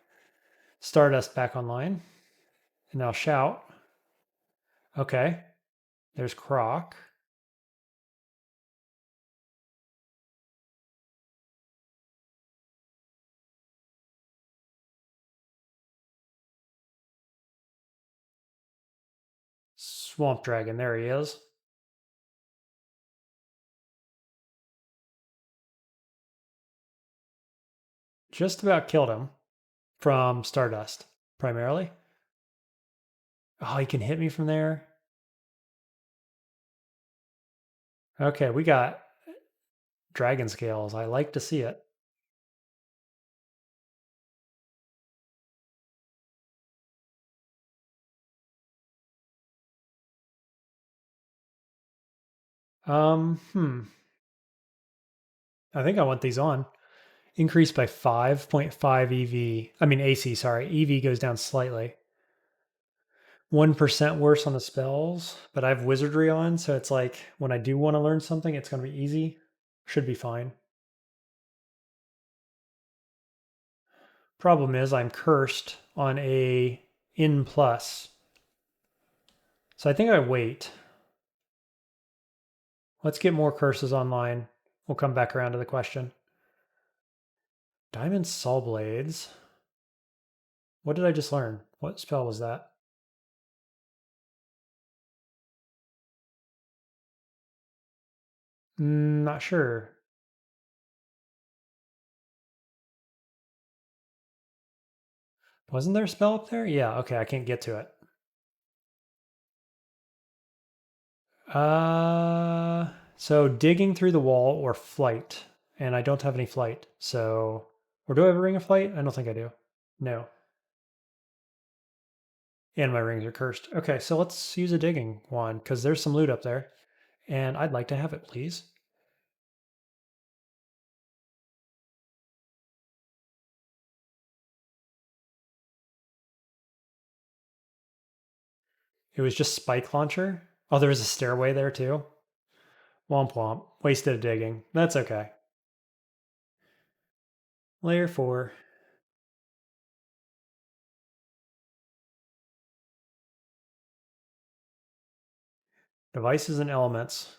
Speaker 1: Stardust back online. And I'll shout. Okay. There's Croc. Swamp Dragon, there he is. Just about killed him from Stardust, primarily. Oh, he can hit me from there. Okay, we got dragon scales. I like to see it. I think I want these on. Increased by 5.5 EV. I mean AC, sorry. EV goes down slightly. 1% worse on the spells, but I have wizardry on, so it's like when I do want to learn something, it's going to be easy. Should be fine. Problem is I'm cursed on a in plus. So I think I wait. Let's get more curses online. We'll come back around to the question. Diamond Saw Blades. What did I just learn? What spell was that? Not sure. Wasn't there a spell up there? Yeah, okay, I can't get to it. So digging through the wall or flight. And I don't have any flight, so... Or do I have a ring of flight? I don't think I do. No. And my rings are cursed. Okay, so let's use a digging wand, because there's some loot up there. And I'd like to have it, please. It was just spike launcher. Oh, there was a stairway there too. Womp womp. Wasted a digging. That's okay. Layer 4. Devices and elements.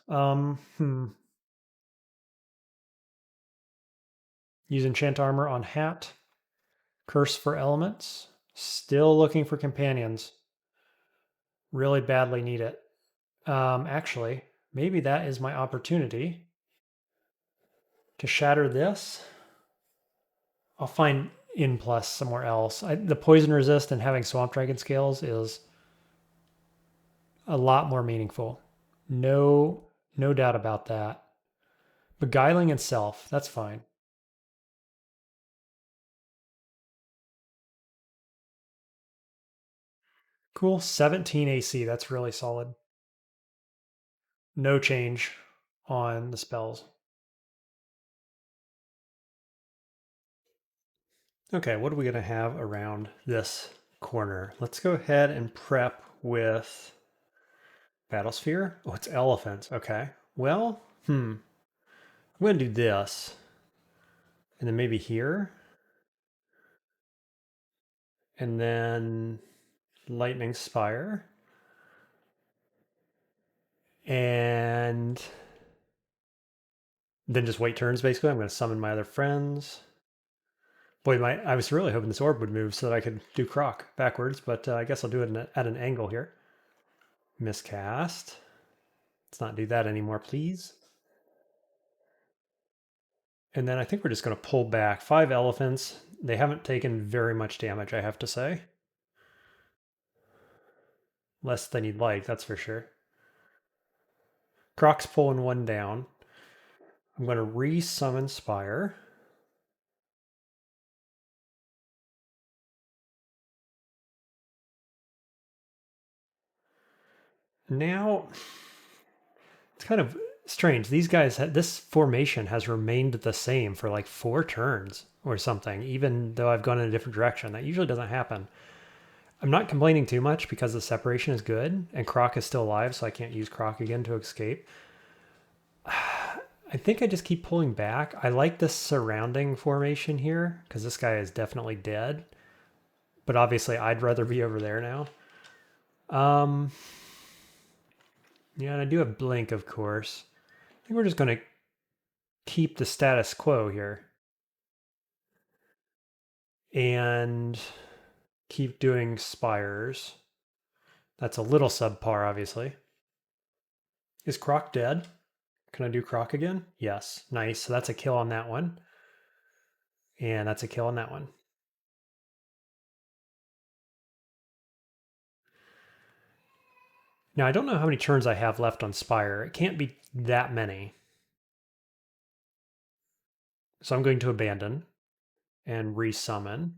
Speaker 1: Use enchant armor on hat. Curse for elements. Still looking for companions. Really badly need it. Actually, maybe that is my opportunity to shatter this. I'll find in plus somewhere else. The poison resist and having swamp dragon scales is a lot more meaningful. No doubt about that. Beguiling and self, that's fine. Cool, 17 AC, that's really solid. No change on the spells. Okay, what are we gonna have around this corner? Let's go ahead and prep with Battlesphere. Oh, it's elephants. Okay. Well, I'm gonna do this. And then maybe here. And then Lightning Spire. And then just wait turns, basically. I'm going to summon my other friends. Boy, I was really hoping this orb would move so that I could do Croc backwards, but I guess I'll do it at an angle here. Miscast. Let's not do that anymore, please. And then I think we're just going to pull back. 5 elephants. They haven't taken very much damage, I have to say. Less than you'd like, that's for sure. Croc's pulling one down. I'm going to re-summon Spire. Now, it's kind of strange. These guys, this formation has remained the same for like 4 turns or something, even though I've gone in a different direction. That usually doesn't happen. I'm not complaining too much because the separation is good and Croc is still alive, so I can't use Croc again to escape. I think I just keep pulling back. I like this surrounding formation here because this guy is definitely dead. But obviously, I'd rather be over there now. Yeah, and I do have blink, of course. I think we're just going to keep the status quo here. And keep doing spires. That's a little subpar, obviously. Is Croc dead? Can I do Croc again? Yes. Nice. So that's a kill on that one. And that's a kill on that one. Now, I don't know how many turns I have left on Spire. It can't be that many. So I'm going to abandon and resummon. And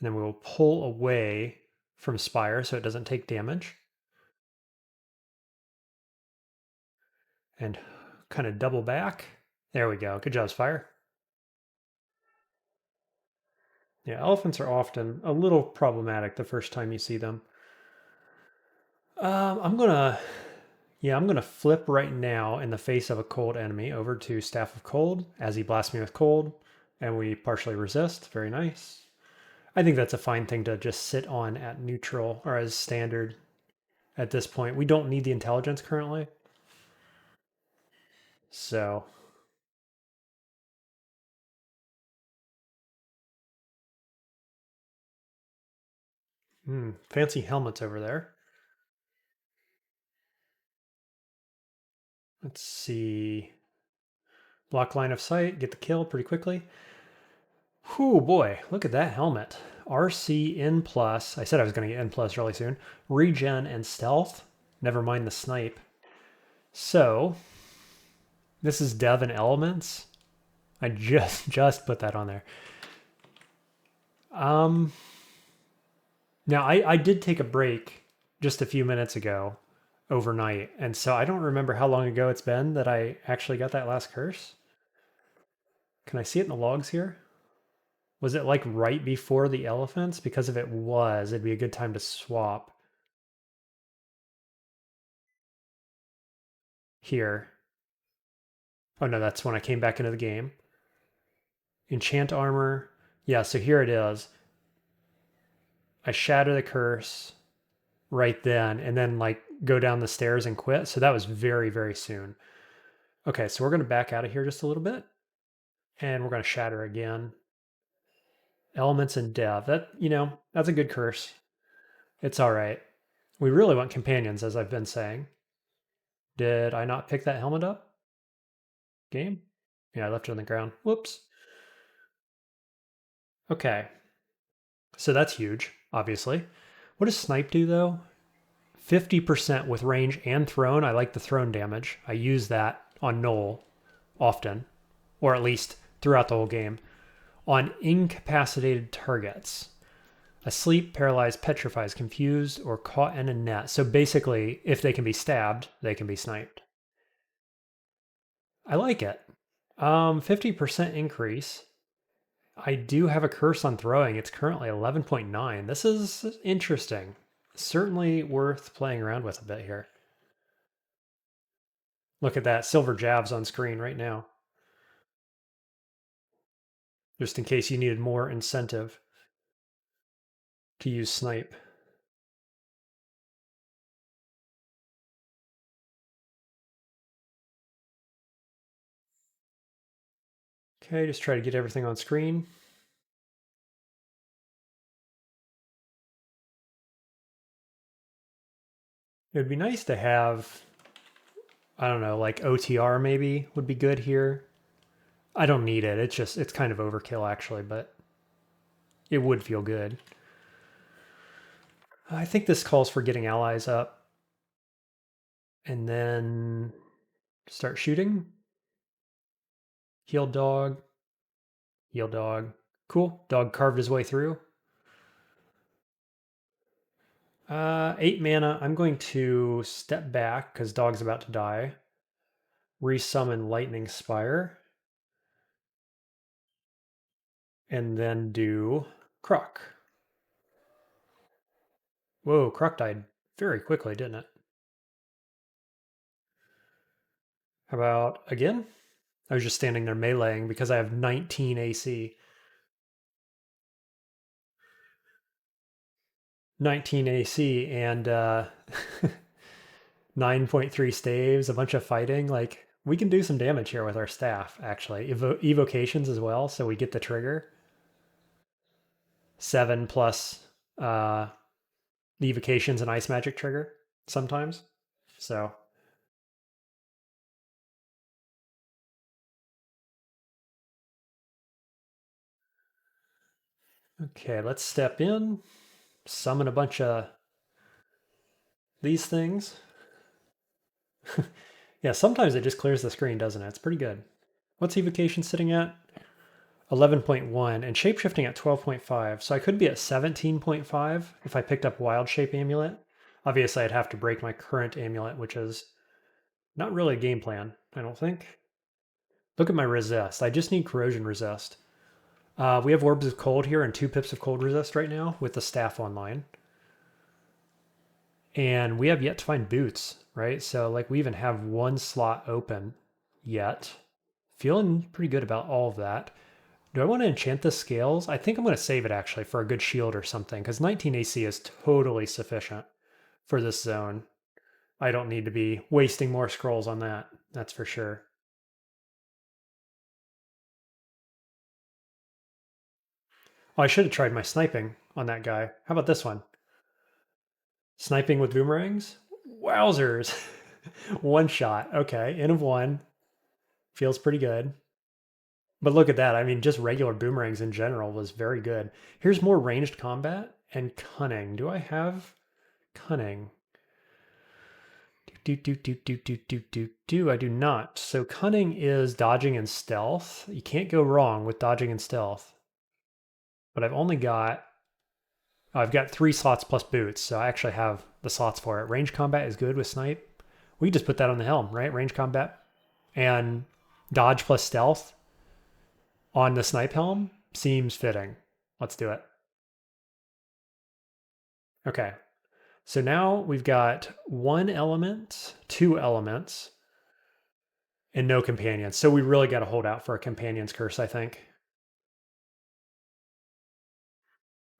Speaker 1: then we will pull away from Spire so it doesn't take damage. And kind of double back. There we go. Good job, Spire. Yeah, elephants are often a little problematic the first time you see them. I'm gonna flip right now in the face of a cold enemy over to Staff of Cold as he blasts me with cold, and we partially resist. Very nice. I think that's a fine thing to just sit on at neutral or as standard at this point. We don't need the intelligence currently. So fancy helmets over there. Let's see. Block line of sight, get the kill pretty quickly. Whew, boy, look at that helmet. RC N plus. I said I was going to get N plus really soon. Regen and stealth. Never mind the snipe. So, this is Dev and Elements. I just put that on there. Now I did take a break just a few minutes ago, overnight, and so I don't remember how long ago it's been that I actually got that last curse. Can I see it in the logs here? Was it like right before the elephants? Because if it was, it'd be a good time to swap. Here. Oh no, that's when I came back into the game. Enchant armor. Yeah, so here it is. I shatter the curse right then and then like go down the stairs and quit. So that was very, very soon. Okay, so we're going to back out of here just a little bit and we're going to shatter again. Elements and dev. That, that's a good curse. It's all right. We really want companions, as I've been saying. Did I not pick that helmet up? Game? Yeah, I left it on the ground. Whoops. Okay. So that's huge, obviously. What does snipe do though? 50% with range and thrown. I like the thrown damage. I use that on Gnoll often, or at least throughout the whole game. On incapacitated targets. Asleep, paralyzed, petrifies, confused, or caught in a net. So basically, if they can be stabbed, they can be sniped. I like it. 50% increase. I do have a curse on throwing. It's currently 11.9. This is interesting. Certainly worth playing around with a bit here. Look at that. Silver jabs on screen right now. Just in case you needed more incentive to use snipe. Okay, just try to get everything on screen. It would be nice to have, I don't know, like OTR maybe would be good here. I don't need it. It's kind of overkill actually, but it would feel good. I think this calls for getting allies up and then start shooting. Heal dog. Heal dog. Cool. Dog carved his way through. 8 mana. I'm going to step back because dog's about to die. Resummon Lightning Spire. And then do Croc. Whoa, Croc died very quickly, didn't it? How about again? I was just standing there meleeing because I have 19 AC. 19 AC and 9.3 staves, a bunch of fighting. Like, we can do some damage here with our staff, actually. Evocations as well, so we get the trigger. 7 plus uh, the evocations and ice magic trigger sometimes. So, okay, let's step in, summon a bunch of these things. Yeah, sometimes it just clears the screen, doesn't it? It's pretty good. What's evocation sitting at? 11.1 and shapeshifting at 12.5. So I could be at 17.5 if I picked up Wild Shape Amulet. Obviously, I'd have to break my current amulet, which is not really a game plan, I don't think. Look at my resist. I just need corrosion resist. We have Orbs of Cold here and 2 pips of cold resist right now with the staff online. And we have yet to find boots, right? So like we even have 1 slot open yet. Feeling pretty good about all of that. Do I want to enchant the scales? I think I'm going to save it actually for a good shield or something because 19 AC is totally sufficient for this zone. I don't need to be wasting more scrolls on that. That's for sure. Oh, I should have tried my sniping on that guy. How about this one? Sniping with boomerangs? Wowzers. 1 shot. Okay, N of 1. Feels pretty good. But look at that. I mean, just regular boomerangs in general was very good. Here's more ranged combat and cunning. Do I have cunning? I do not. So cunning is dodging and stealth. You can't go wrong with dodging and stealth. But I've got 3 slots plus boots, so I actually have the slots for it. Range combat is good with snipe. We just put that on the helm, right? Range combat and dodge plus stealth on the snipe helm seems fitting. Let's do it. Okay. So now we've got 1 element, 2 elements, and no companions. So we really got to hold out for a companion's curse, I think.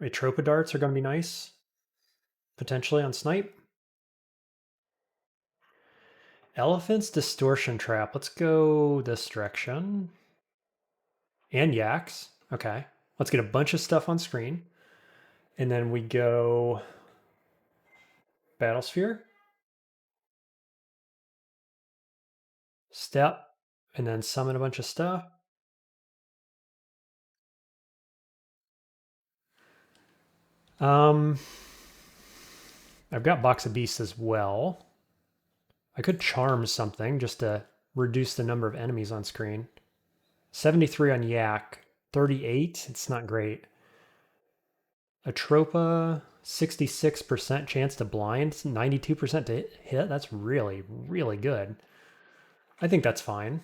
Speaker 1: Atropa darts are going to be nice, potentially on snipe. Elephant's distortion trap. Let's go this direction. And yaks. Okay. Let's get a bunch of stuff on screen. And then we go Battlesphere. Step. And then summon a bunch of stuff. I've got Box of Beasts as well. I could charm something just to reduce the number of enemies on screen. 73 on Yak, 38. It's not great. Atropa, 66% chance to blind, 92% to hit. That's really, really good. I think that's fine.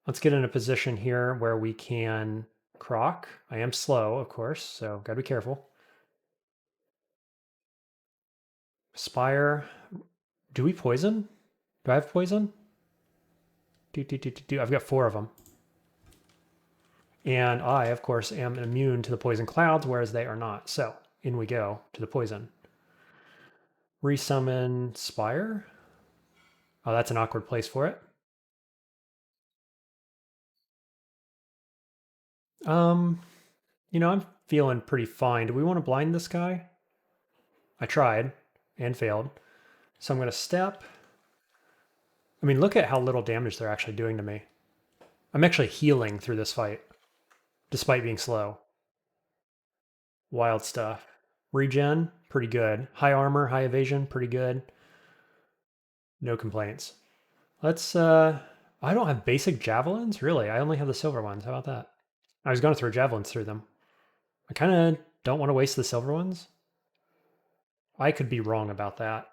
Speaker 1: Let's get in a position here where we can croc. I am slow, of course, so gotta be careful. Spire. Do we poison? Do I have poison? I've got 4 of them. And I, of course, am immune to the poison clouds, whereas they are not. So in we go to the poison. Resummon Spire. Oh, that's an awkward place for it. Um, I'm feeling pretty fine. Do we want to blind this guy? I tried and failed. So I'm going to step. I mean, look at how little damage they're actually doing to me. I'm actually healing through this fight, despite being slow. Wild stuff. Regen, pretty good. High armor, high evasion, pretty good. No complaints. Let's, I don't have basic javelins? Really? I only have the silver ones. How about that? I was going to throw javelins through them. I kind of don't want to waste the silver ones. I could be wrong about that,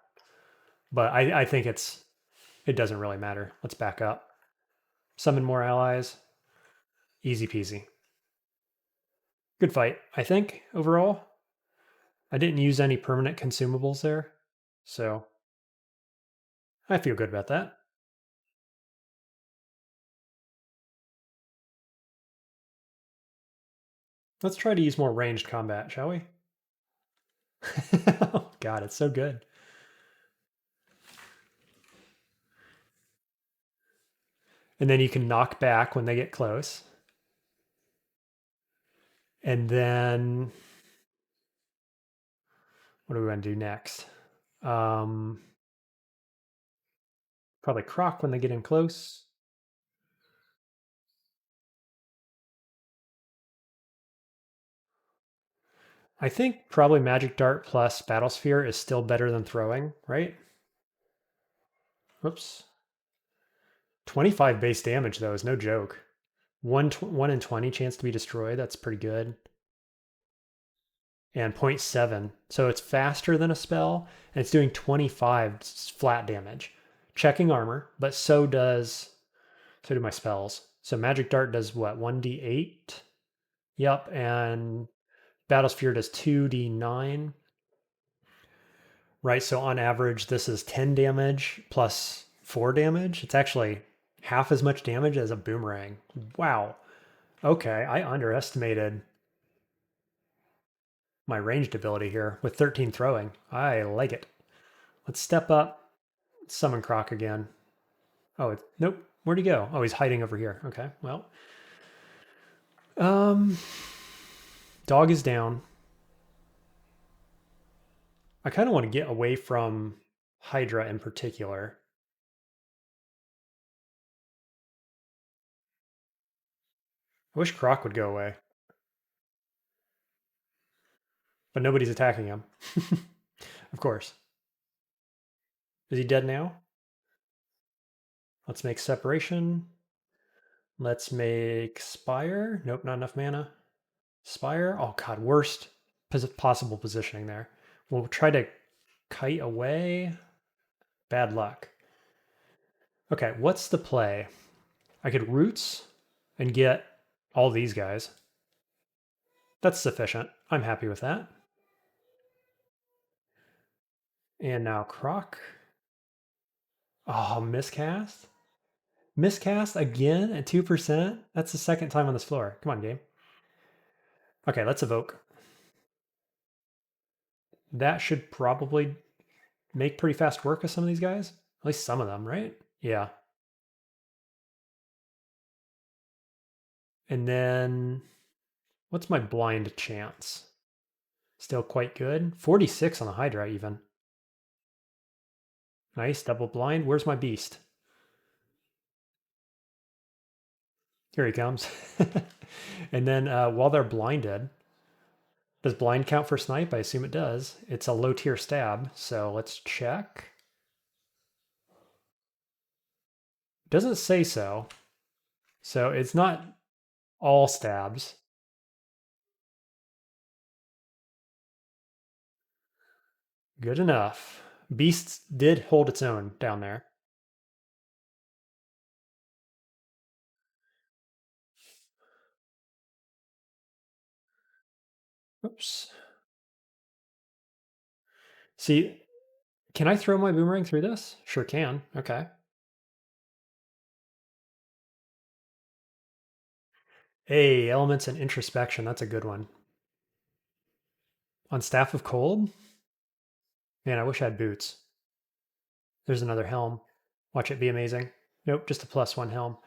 Speaker 1: but I think it doesn't really matter. Let's back up. Summon more allies. Easy peasy. Good fight, I think, overall. I didn't use any permanent consumables there, so I feel good about that. Let's try to use more ranged combat, shall we? Oh, God, it's so good. And then you can knock back when they get close. And then what are we going to do next? Um, Probably croc when they get in close. I think probably Magic Dart plus Battlesphere is still better than throwing, right? Whoops. 25 base damage, though, is no joke. 1 in 20 chance to be destroyed. That's pretty good. And 0.7. So it's faster than a spell, and it's doing 25 flat damage. Checking armor, but so do my spells. So Magic Dart does what? 1d8? Yep, and Battlesphere does 2d9. Right, so on average, this is 10 damage plus 4 damage. It's actually half as much damage as a boomerang. Wow. Okay, I underestimated my ranged ability here with 13 throwing. I like it. Let's step up, summon Croc again. Oh, nope. Where'd he go? Oh, he's hiding over here. Okay, well. Um, Dog is down. I kind of want to get away from Hydra in particular. I wish Croc would go away, but nobody's attacking him. Of course. Is he dead now? Let's make Separation. Let's make Spire. Nope, not enough mana. Spire. Oh, God, worst possible positioning there. We'll try to kite away. Bad luck. Okay, what's the play? I could Roots and get all these guys. That's sufficient. I'm happy with that. And now Croc. Oh, miscast? Miscast again at 2%? That's the second time on this floor. Come on, game. Okay, let's evoke. That should probably make pretty fast work of some of these guys. At least some of them, right? Yeah. And then what's my blind chance? Still quite good. 46 on the Hydra, even. Nice, double blind. Where's my beast? Here he comes. And then while they're blinded, does blind count for snipe? I assume it does. It's a low tier stab, so let's check. Doesn't say so. So it's not all stabs. Good enough. Beasts did hold its own down there. Oops. See, can I throw my boomerang through this? Sure can. Okay. Hey, elements and introspection. That's a good one. On Staff of Cold? Man, I wish I had boots. There's another helm. Watch it be amazing. Nope, just a +1 helm.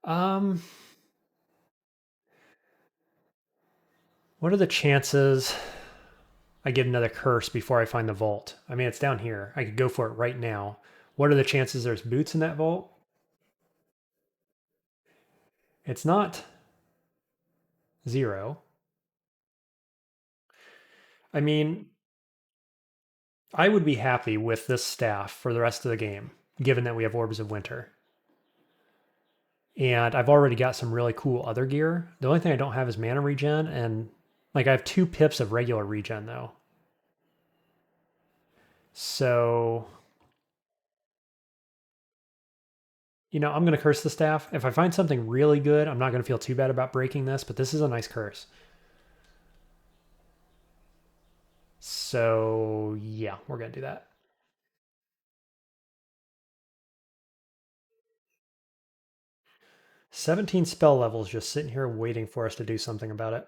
Speaker 1: Um, what are the chances I get another curse before I find the vault? I mean, it's down here. I could go for it right now. What are the chances there's boots in that vault? It's not 0. I mean, I would be happy with this staff for the rest of the game, given that we have Orbs of Winter. And I've already got some really cool other gear. The only thing I don't have is mana regen, and like I have 2 pips of regular regen though. So, I'm going to curse the staff. If I find something really good, I'm not going to feel too bad about breaking this, but this is a nice curse. So, yeah, we're going to do that. 17 spell levels just sitting here waiting for us to do something about it.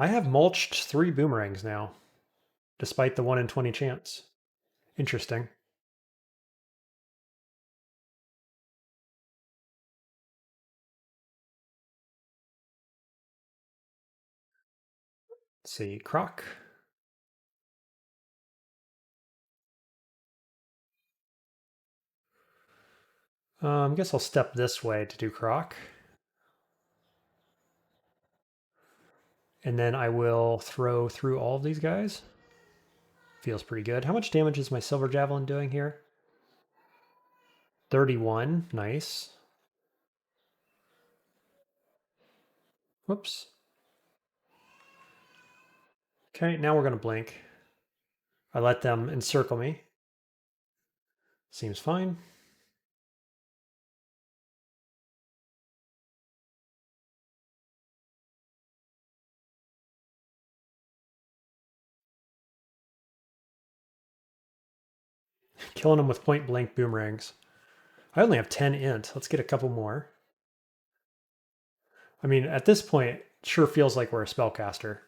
Speaker 1: I have mulched 3 boomerangs now, despite the 1 in 20 chance. Interesting. Let's see, Croc. I guess I'll step this way to do Croc. And then I will throw through all of these guys. Feels pretty good. How much damage is my Silver Javelin doing here? 31. Nice. Whoops. Okay, now we're going to blink. I let them encircle me. Seems fine. Killing them with point blank boomerangs. I only have 10 int. Let's get a couple more. I mean, at this point, it sure feels like we're a spellcaster.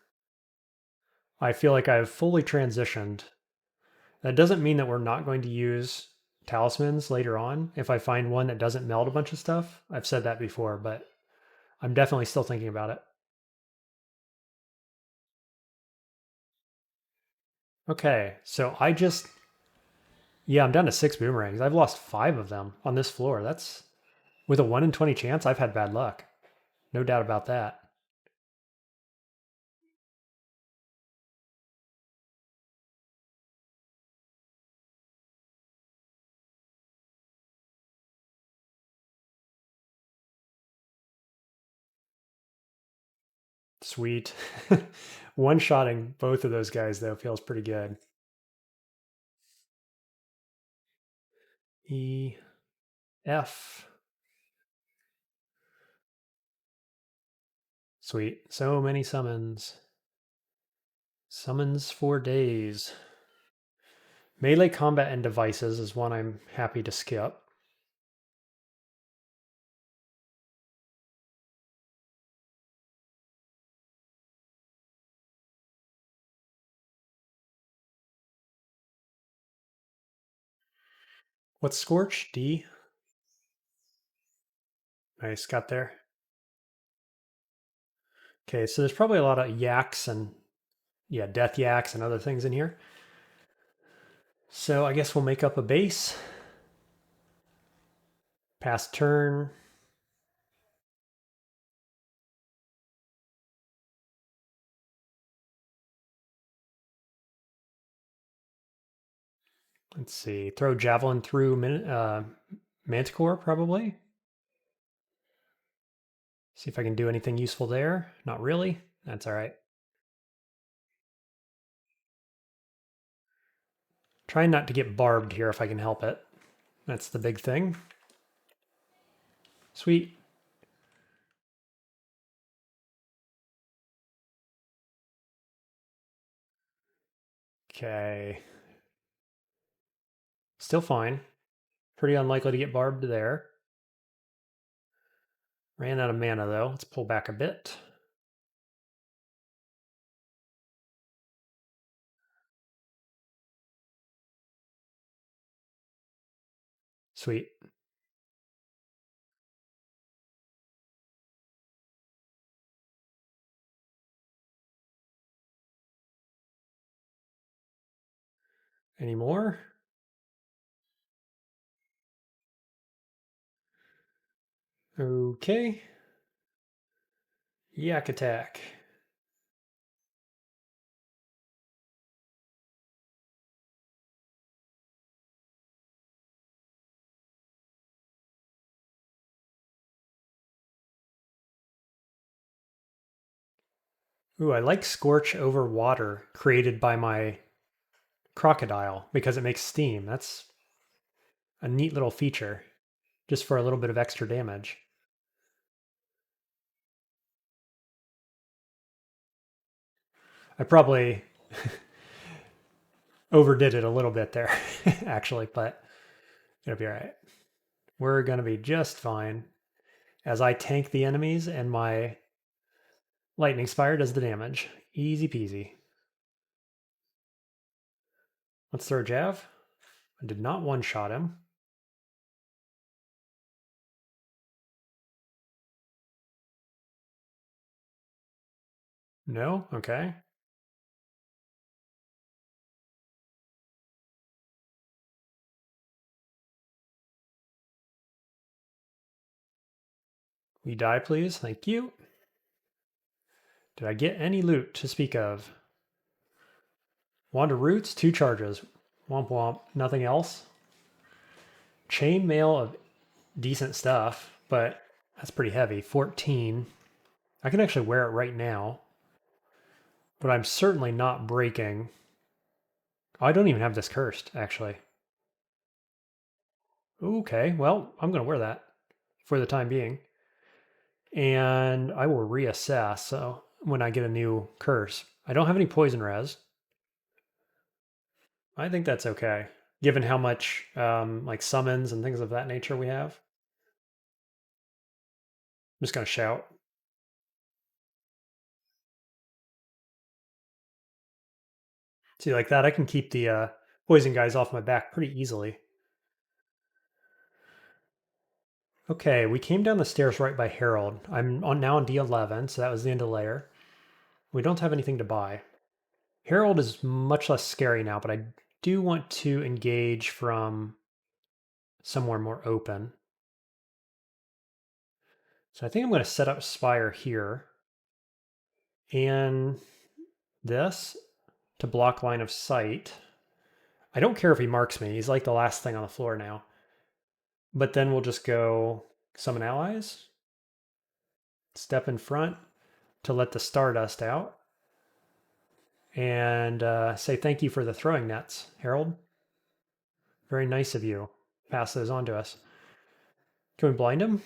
Speaker 1: I feel like I've fully transitioned. That doesn't mean that we're not going to use talismans later on if I find one that doesn't meld a bunch of stuff. I've said that before, but I'm definitely still thinking about it. Okay, so yeah, I'm down to 6 boomerangs. I've lost 5 of them on this floor. That's with a 1 in 20 chance. I've had bad luck. No doubt about that. Sweet. One-shotting both of those guys, though, feels pretty good. E, F. Sweet. So many summons. Summons for days. Melee combat and devices is one I'm happy to skip. What's Scorch? D? Nice, got there. Okay, so there's probably a lot of yaks and, yeah, death yaks and other things in here. So I guess we'll make up a base. Pass turn. Let's see. Throw Javelin through Manticore, probably. See if I can do anything useful there. Not really. That's all right. Trying not to get barbed here if I can help it. That's the big thing. Sweet. Okay. Still fine. Pretty unlikely to get barbed there. Ran out of mana though. Let's pull back a bit. Sweet. Any more? Okay. Yak attack. Ooh, I like Scorch over water created by my crocodile because it makes steam. That's a neat little feature just for a little bit of extra damage. I probably overdid it a little bit there, actually, but it'll be all right. We're going to be just fine as I tank the enemies and my Lightning Spire does the damage. Easy peasy. Let's throw a Jav. I did not one-shot him. No? Okay. Will you die, please? Thank you. Did I get any loot to speak of? Wand of Roots, 2 charges. Womp womp. Nothing else. Chainmail of decent stuff, but that's pretty heavy. 14. I can actually wear it right now, but I'm certainly not breaking. Oh, I don't even have this cursed, actually. Okay, well, I'm going to wear that for the time being. And I will reassess so when I get a new curse. I don't have any poison res. I think that's okay, given how much like summons and things of that nature we have. I'm just going to shout. See, like that, I can keep the poison guys off my back pretty easily. Okay, we came down the stairs right by Herald. I'm now on D11, so that was the end of Lair. We don't have anything to buy. Herald is much less scary now, but I do want to engage from somewhere more open. So I think I'm going to set up Spire here. And this to block line of sight. I don't care if he marks me. He's like the last thing on the floor now. But then we'll just go summon allies. Step in front to let the Stardust out. And say thank you for the throwing nets, Harold. Very nice of you. Pass those on to us. Can we blind him?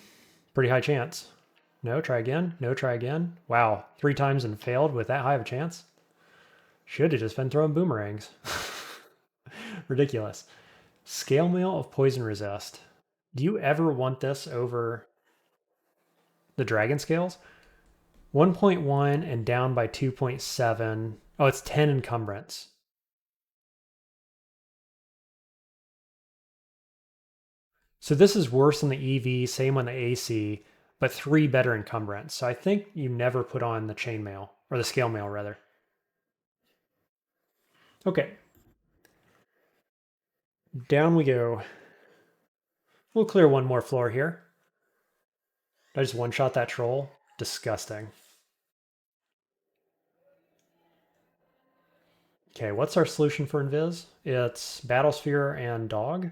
Speaker 1: Pretty high chance. No, try again. No, try again. Wow, 3 times and failed with that high of a chance? Should have just been throwing boomerangs. Ridiculous. Scale mail of poison resist. Do you ever want this over the dragon scales? 1.1 and down by 2.7. Oh, it's 10 encumbrance. So this is worse than the EV, same on the AC, but 3 better encumbrance. So I think you never put on the chainmail, or the scale mail rather. Okay. Down we go. We'll clear one more floor here. I just one-shot that troll. Disgusting. Okay, what's our solution for Invis? It's Battlesphere and Dog.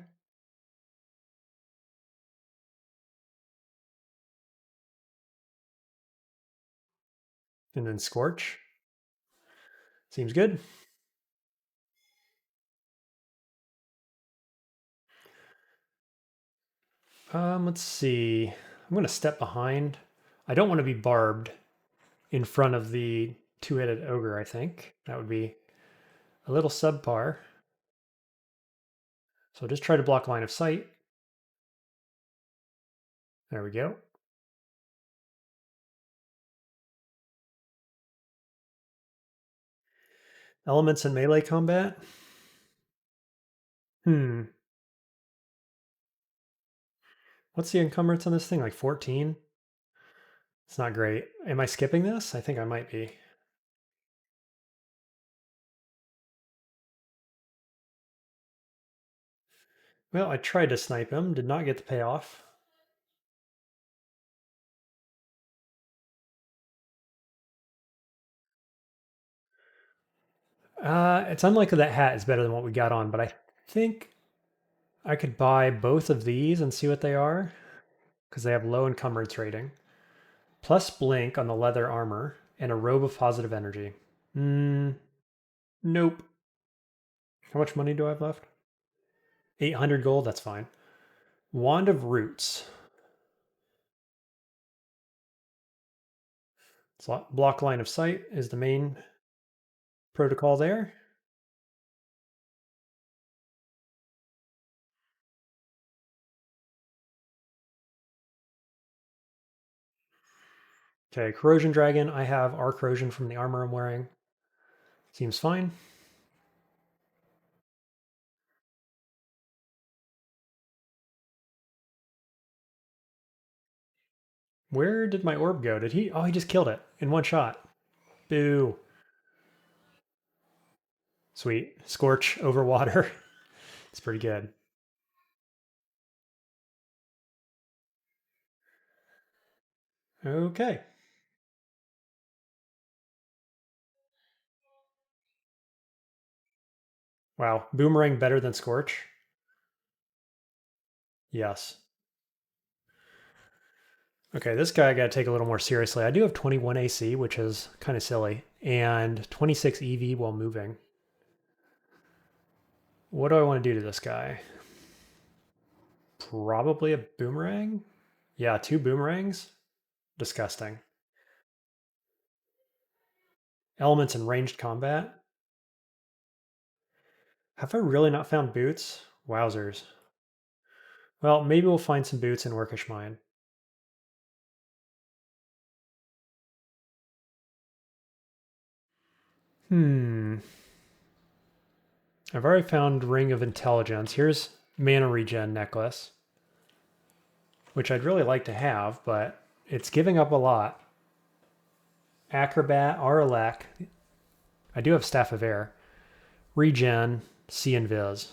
Speaker 1: And then Scorch. Seems good. Let's see. I'm going to step behind. I don't want to be barbed in front of the 2-headed ogre, I think. That would be a little subpar. So just try to block line of sight. There we go. Elements in melee combat. What's the encumbrance on this thing? Like 14? It's not great. Am I skipping this? I think I might be. Well, I tried to snipe him. Did not get the payoff. It's unlikely that hat is better than what we got on, but I think I could buy both of these and see what they are, because they have low encumbrance rating. Plus blink on the leather armor, and a robe of positive energy. Nope. How much money do I have left? 800 gold, that's fine. Wand of Roots. Block line of sight is the main protocol there. Okay, Corrosion Dragon. I have our Corrosion from the armor I'm wearing. Seems fine. Where did my orb go? Did he? Oh, he just killed it in one shot. Boo. Sweet. Scorch over water. It's pretty good. Okay. Wow. Boomerang better than Scorch? Yes. Okay, this guy I got to take a little more seriously. I do have 21 AC, which is kind of silly, and 26 EV while moving. What do I want to do to this guy? Probably a boomerang? Yeah, 2 boomerangs? Disgusting. Elements in ranged combat? Have I really not found boots? Wowzers. Well, maybe we'll find some boots in Orcish Mine. Hmm. I've already found Ring of Intelligence. Here's Mana Regen Necklace, which I'd really like to have, but it's giving up a lot. Acrobat, Aralak. I do have Staff of Air. Regen, See and Viz.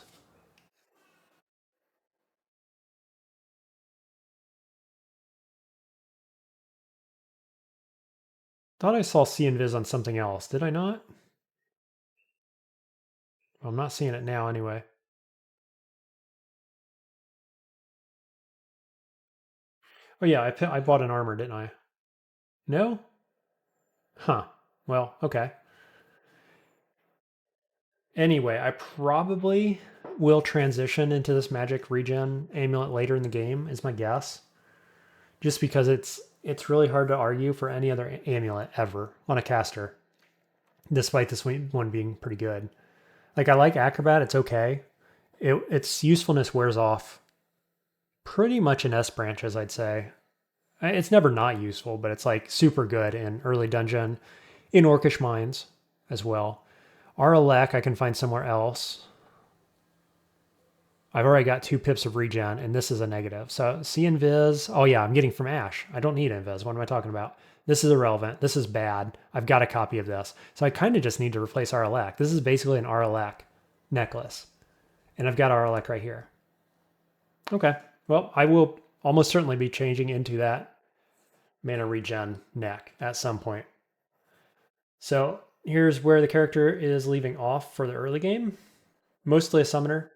Speaker 1: Thought I saw See and Viz on something else. Did I not? Well, I'm not seeing it now anyway. Oh yeah, I bought an armor, didn't I? No? Huh. Well, okay. Anyway, I probably will transition into this magic regen amulet later in the game, is my guess. Just because it's really hard to argue for any other amulet ever on a caster, despite this one being pretty good. Like I like Acrobat, it's okay. Its usefulness wears off pretty much in S branches, I'd say. It's never not useful, but it's like super good in early dungeon, in Orcish Mines as well. Aralek I can find somewhere else. I've already got 2 pips of regen, and this is a negative. So see invis. Oh yeah, I'm getting from Ash. I don't need invis. What am I talking about? This is irrelevant. This is bad. I've got a copy of this. So I kind of just need to replace Aralek. This is basically an Aralek necklace. And I've got Aralek right here. Okay. Well, I will almost certainly be changing into that mana regen neck at some point. So here's where the character is leaving off for the early game. Mostly a summoner.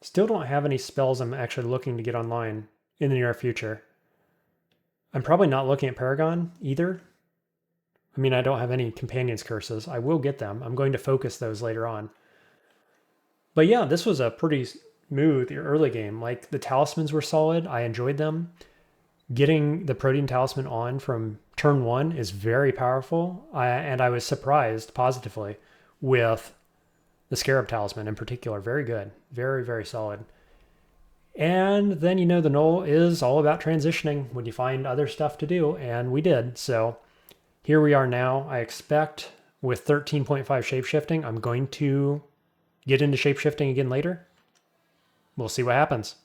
Speaker 1: Still don't have any spells I'm actually looking to get online in the near future. I'm probably not looking at Paragon either. I mean, I don't have any Companions curses. I will get them. I'm going to focus those later on. But yeah, this was a pretty smooth early game. Like the talismans were solid. I enjoyed them. Getting the Protean Talisman on from turn 1 is very powerful. And I was surprised positively with the Scarab Talisman in particular. Very good. Very, very solid. And then, the Gnoll is all about transitioning when you find other stuff to do, and we did. So here we are now. I expect with 13.5 shapeshifting, I'm going to get into shapeshifting again later. We'll see what happens.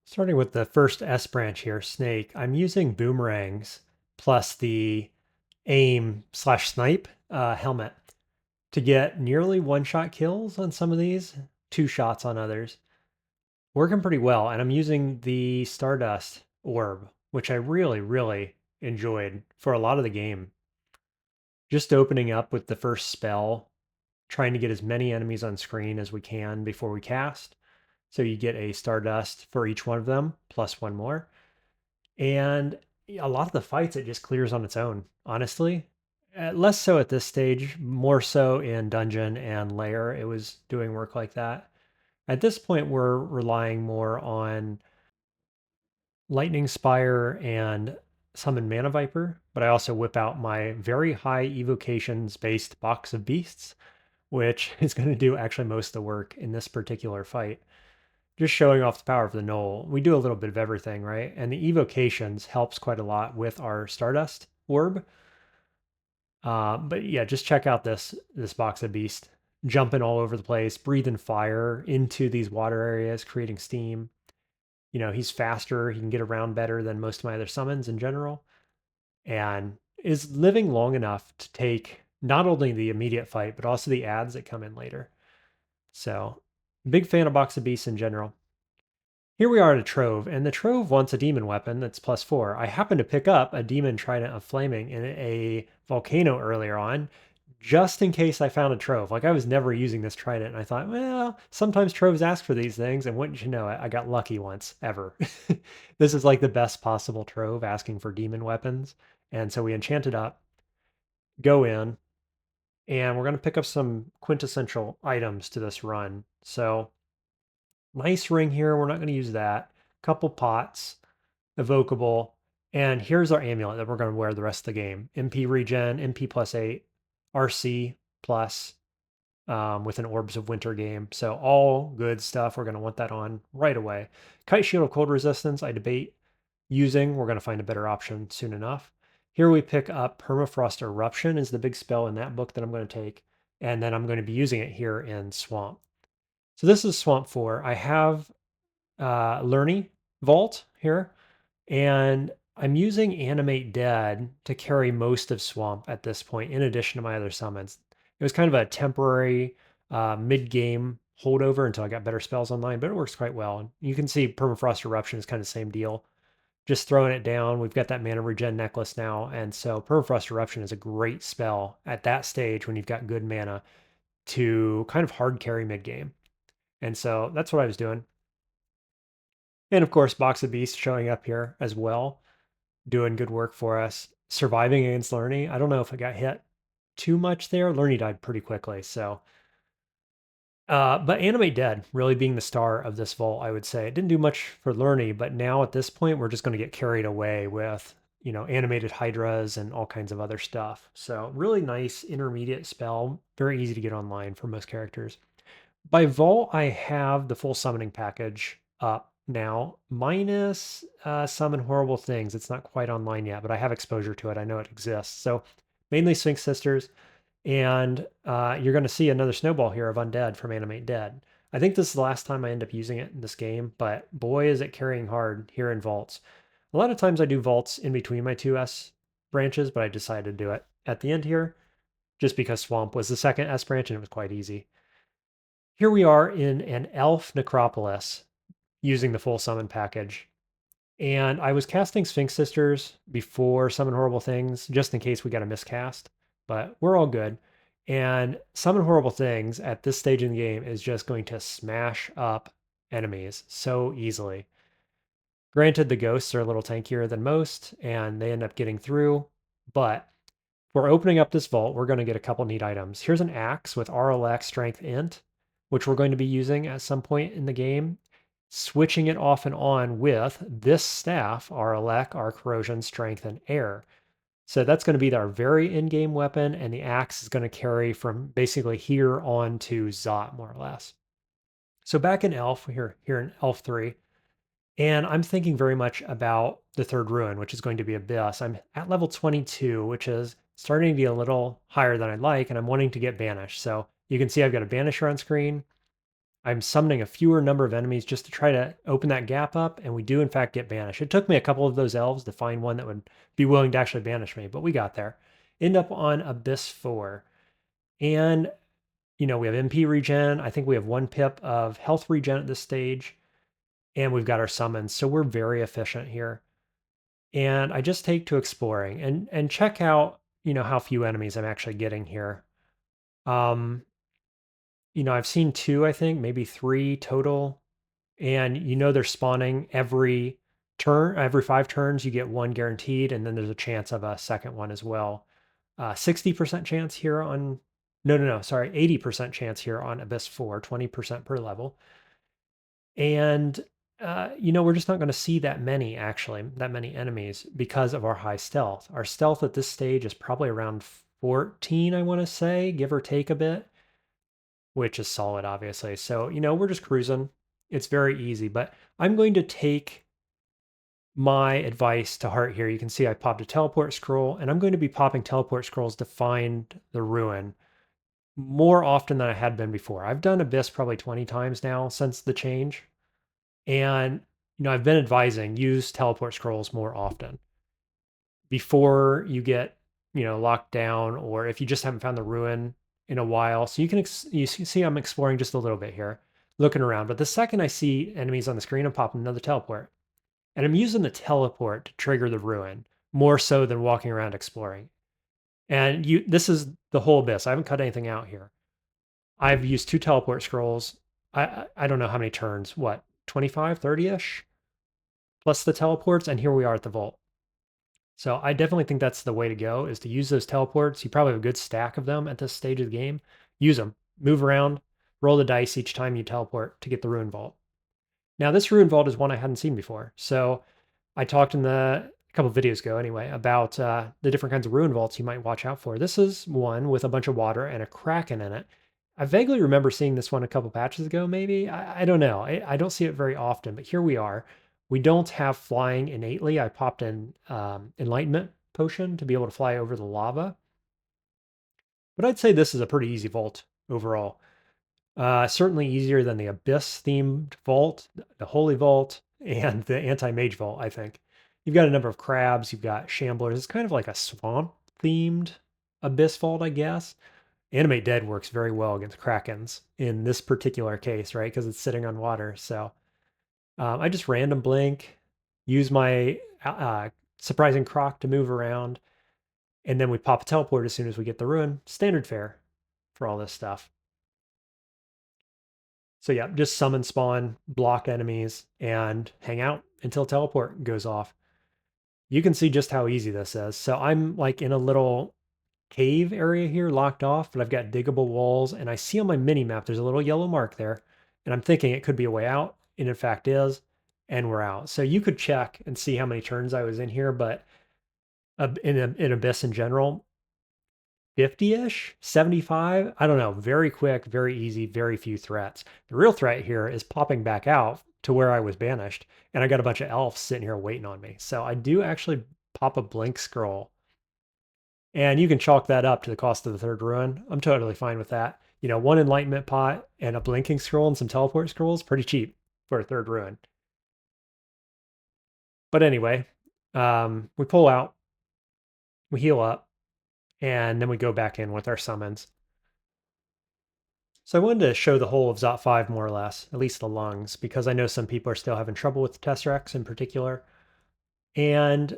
Speaker 1: Starting with the first S branch here, Snake, I'm using boomerangs plus the aim/snipe helmet to get nearly one-shot kills on some of these, 2 shots on others. Working pretty well, and I'm using the Stardust orb, which I really, really enjoyed for a lot of the game. Just opening up with the first spell, trying to get as many enemies on screen as we can before we cast. So you get a Stardust for each one of them, plus 1 more. And a lot of the fights, it just clears on its own, honestly. Less so at this stage, more so in Dungeon and Lair, it was doing work like that. At this point, we're relying more on Lightning Spire and summon Mana Viper, but I also whip out my very high evocations based Box of Beasts, which is going to do actually most of the work in this particular fight. just showing off the power of the Gnoll. We do a little bit of everything, right? And the evocations helps quite a lot with our Stardust orb. But yeah, just check out this box of beast jumping all over the place, breathing fire into these water areas, creating steam. He's faster. He can get around better than most of my other summons in general, and is living long enough to take not only the immediate fight, but also the ads that come in later. So, big fan of Box of Beasts in general. Here we are at a Trove, and the Trove wants a demon weapon that's +4. I happened to pick up a demon trident of flaming in a volcano earlier on, just in case I found a Trove. Like, I was never using this trident, and I thought, well, sometimes Troves ask for these things, and wouldn't you know it, I got lucky once, ever. This is like the best possible Trove asking for demon weapons. And so we enchant it up, go in, and we're going to pick up some quintessential items to this run. So nice ring here. We're not going to use that. Couple pots, evocable, and here's our amulet that we're going to wear the rest of the game. MP regen, MP +8, RC plus with an Orbs of Winter game. So all good stuff. We're going to want that on right away. Kite Shield of Cold Resistance, I debate using. We're going to find a better option soon enough. Here we pick up Permafrost Eruption is the big spell in that book that I'm going to take. And then I'm going to be using it here in Swamp. So this is Swamp 4. I have Lerny Vault here, and I'm using Animate Dead to carry most of Swamp at this point, in addition to my other summons. It was kind of a temporary mid-game holdover until I got better spells online, but it works quite well. And you can see Permafrost Eruption is kind of the same deal. Just throwing it down. We've got that mana regen necklace now, and so Permafrost Eruption is a great spell at that stage when you've got good mana to kind of hard carry mid-game. And so that's what I was doing. And of course, Box of Beasts showing up here as well, doing good work for us. Surviving against Lerny. I don't know if I got hit too much there. Lerny died pretty quickly, so. But Animate Dead really being the star of this vault, I would say. It didn't do much for Lerny, but now at this point, we're just going to get carried away with, animated hydras and all kinds of other stuff. So really nice intermediate spell. Very easy to get online for most characters. By vault, I have the full summoning package up now, minus Summon Horrible Things. It's not quite online yet, but I have exposure to it. I know it exists. So mainly Sphinx Sisters, and you're going to see another snowball here of Undead from Animate Dead. I think this is the last time I end up using it in this game, but boy, is it carrying hard here in vaults. A lot of times I do vaults in between my two S branches, but I decided to do it at the end here just because Swamp was the second S branch and it was quite easy. Here we are in an elf necropolis using the full summon package. And I was casting Sphinx Sisters before Summon Horrible Things, just in case we got a miscast, but we're all good. And Summon Horrible Things at this stage in the game is just going to smash up enemies so easily. Granted, the ghosts are a little tankier than most, and they end up getting through, but we're opening up this vault. We're going to get a couple neat items. Here's an axe with RLX Strength Int, which we're going to be using at some point in the game. Switching it off and on with this staff, RLX, Arc Corrosion, Strength, and Air. So that's going to be our very in-game weapon, and the axe is going to carry from basically here on to Zot, more or less. So back in Elf, here in Elf 3, and I'm thinking very much about the third Rune, which is going to be Abyss. I'm at level 22, which is starting to be a little higher than I'd like, and I'm wanting to get Banished. So you can see I've got a Banisher on screen. I'm summoning a fewer number of enemies just to try to open that gap up, and we do in fact get Banished. It took me a couple of those elves to find one that would be willing to actually banish me, but we got there. End up on Abyss 4. And, we have MP regen. I think we have 1 pip of health regen at this stage. And we've got our summons, so we're very efficient here. And I just take to exploring and check out, how few enemies I'm actually getting here. I've seen 2, I think, maybe 3 total. And they're spawning every turn, every 5 turns, you get 1 guaranteed, and then there's a chance of a second one as well. 60% chance here on, no, sorry, 80% chance here on Abyss 4, 20% per level. And we're just not going to see that many, actually, that many enemies because of our high stealth. Our stealth at this stage is probably around 14, I want to say, give or take a bit, which is solid, obviously. So, we're just cruising. It's very easy, but I'm going to take my advice to heart here. You can see I popped a teleport scroll, and I'm going to be popping teleport scrolls to find the ruin more often than I had been before. I've done Abyss probably 20 times now since the change. And, I've been advising use teleport scrolls more often before you get, locked down, or if you just haven't found the ruin in a while. So you see I'm exploring just a little bit here, looking around. But the second I see enemies on the screen, I'm popping another teleport. And I'm using the teleport to trigger the ruin more so than walking around exploring. And this is the whole Abyss. I haven't cut anything out here. I've used 2 teleport scrolls. I don't know how many turns, what, 25, 30-ish? Plus the teleports, and here we are at the vault. So I definitely think that's the way to go, is to use those teleports. You probably have a good stack of them at this stage of the game. Use them. Move around, roll the dice each time you teleport to get the Rune Vault. Now, this Rune Vault is one I hadn't seen before. So I talked in a couple of videos ago anyway about the different kinds of Rune Vaults you might watch out for. This is one with a bunch of water and a Kraken in it. I vaguely remember seeing this one a couple patches ago, maybe. I don't know. I don't see it very often, but here we are. We don't have flying innately. I popped an Enlightenment potion to be able to fly over the lava. But I'd say this is a pretty easy vault overall. Certainly easier than the Abyss themed vault, the Holy Vault, and the Anti-Mage Vault, I think. You've got a number of crabs, you've got shamblers. It's kind of like a swamp themed Abyss Vault, I guess. Animate Dead works very well against Krakens in this particular case, right? Because it's sitting on water. So I just random blink, use my Surprising Croc to move around, and then we pop a teleport as soon as we get the ruin. Standard fare for all this stuff. So yeah, just summon spawn, block enemies, and hang out until teleport goes off. You can see just how easy this is. So I'm like in a little cave area here locked off, but I've got diggable walls, and I see on my mini map there's a little yellow mark there, and I'm thinking it could be a way out, and in fact is, and we're out. So you could check and see how many turns I was in here, but in Abyss in general, 50-ish, 75, I don't know, very quick, very easy, very few threats. The real threat here is popping back out to where I was banished, and I got a bunch of elves sitting here waiting on me. So I do actually pop a blink scroll, and you can chalk that up to the cost of the third ruin. I'm totally fine with that. One enlightenment pot and a blinking scroll and some teleport scrolls, pretty cheap for a third ruin. But anyway, we pull out, we heal up, and then we go back in with our summons. So I wanted to show the whole of Zot 5 more or less, at least the lungs, because I know some people are still having trouble with Tesseract in particular. And,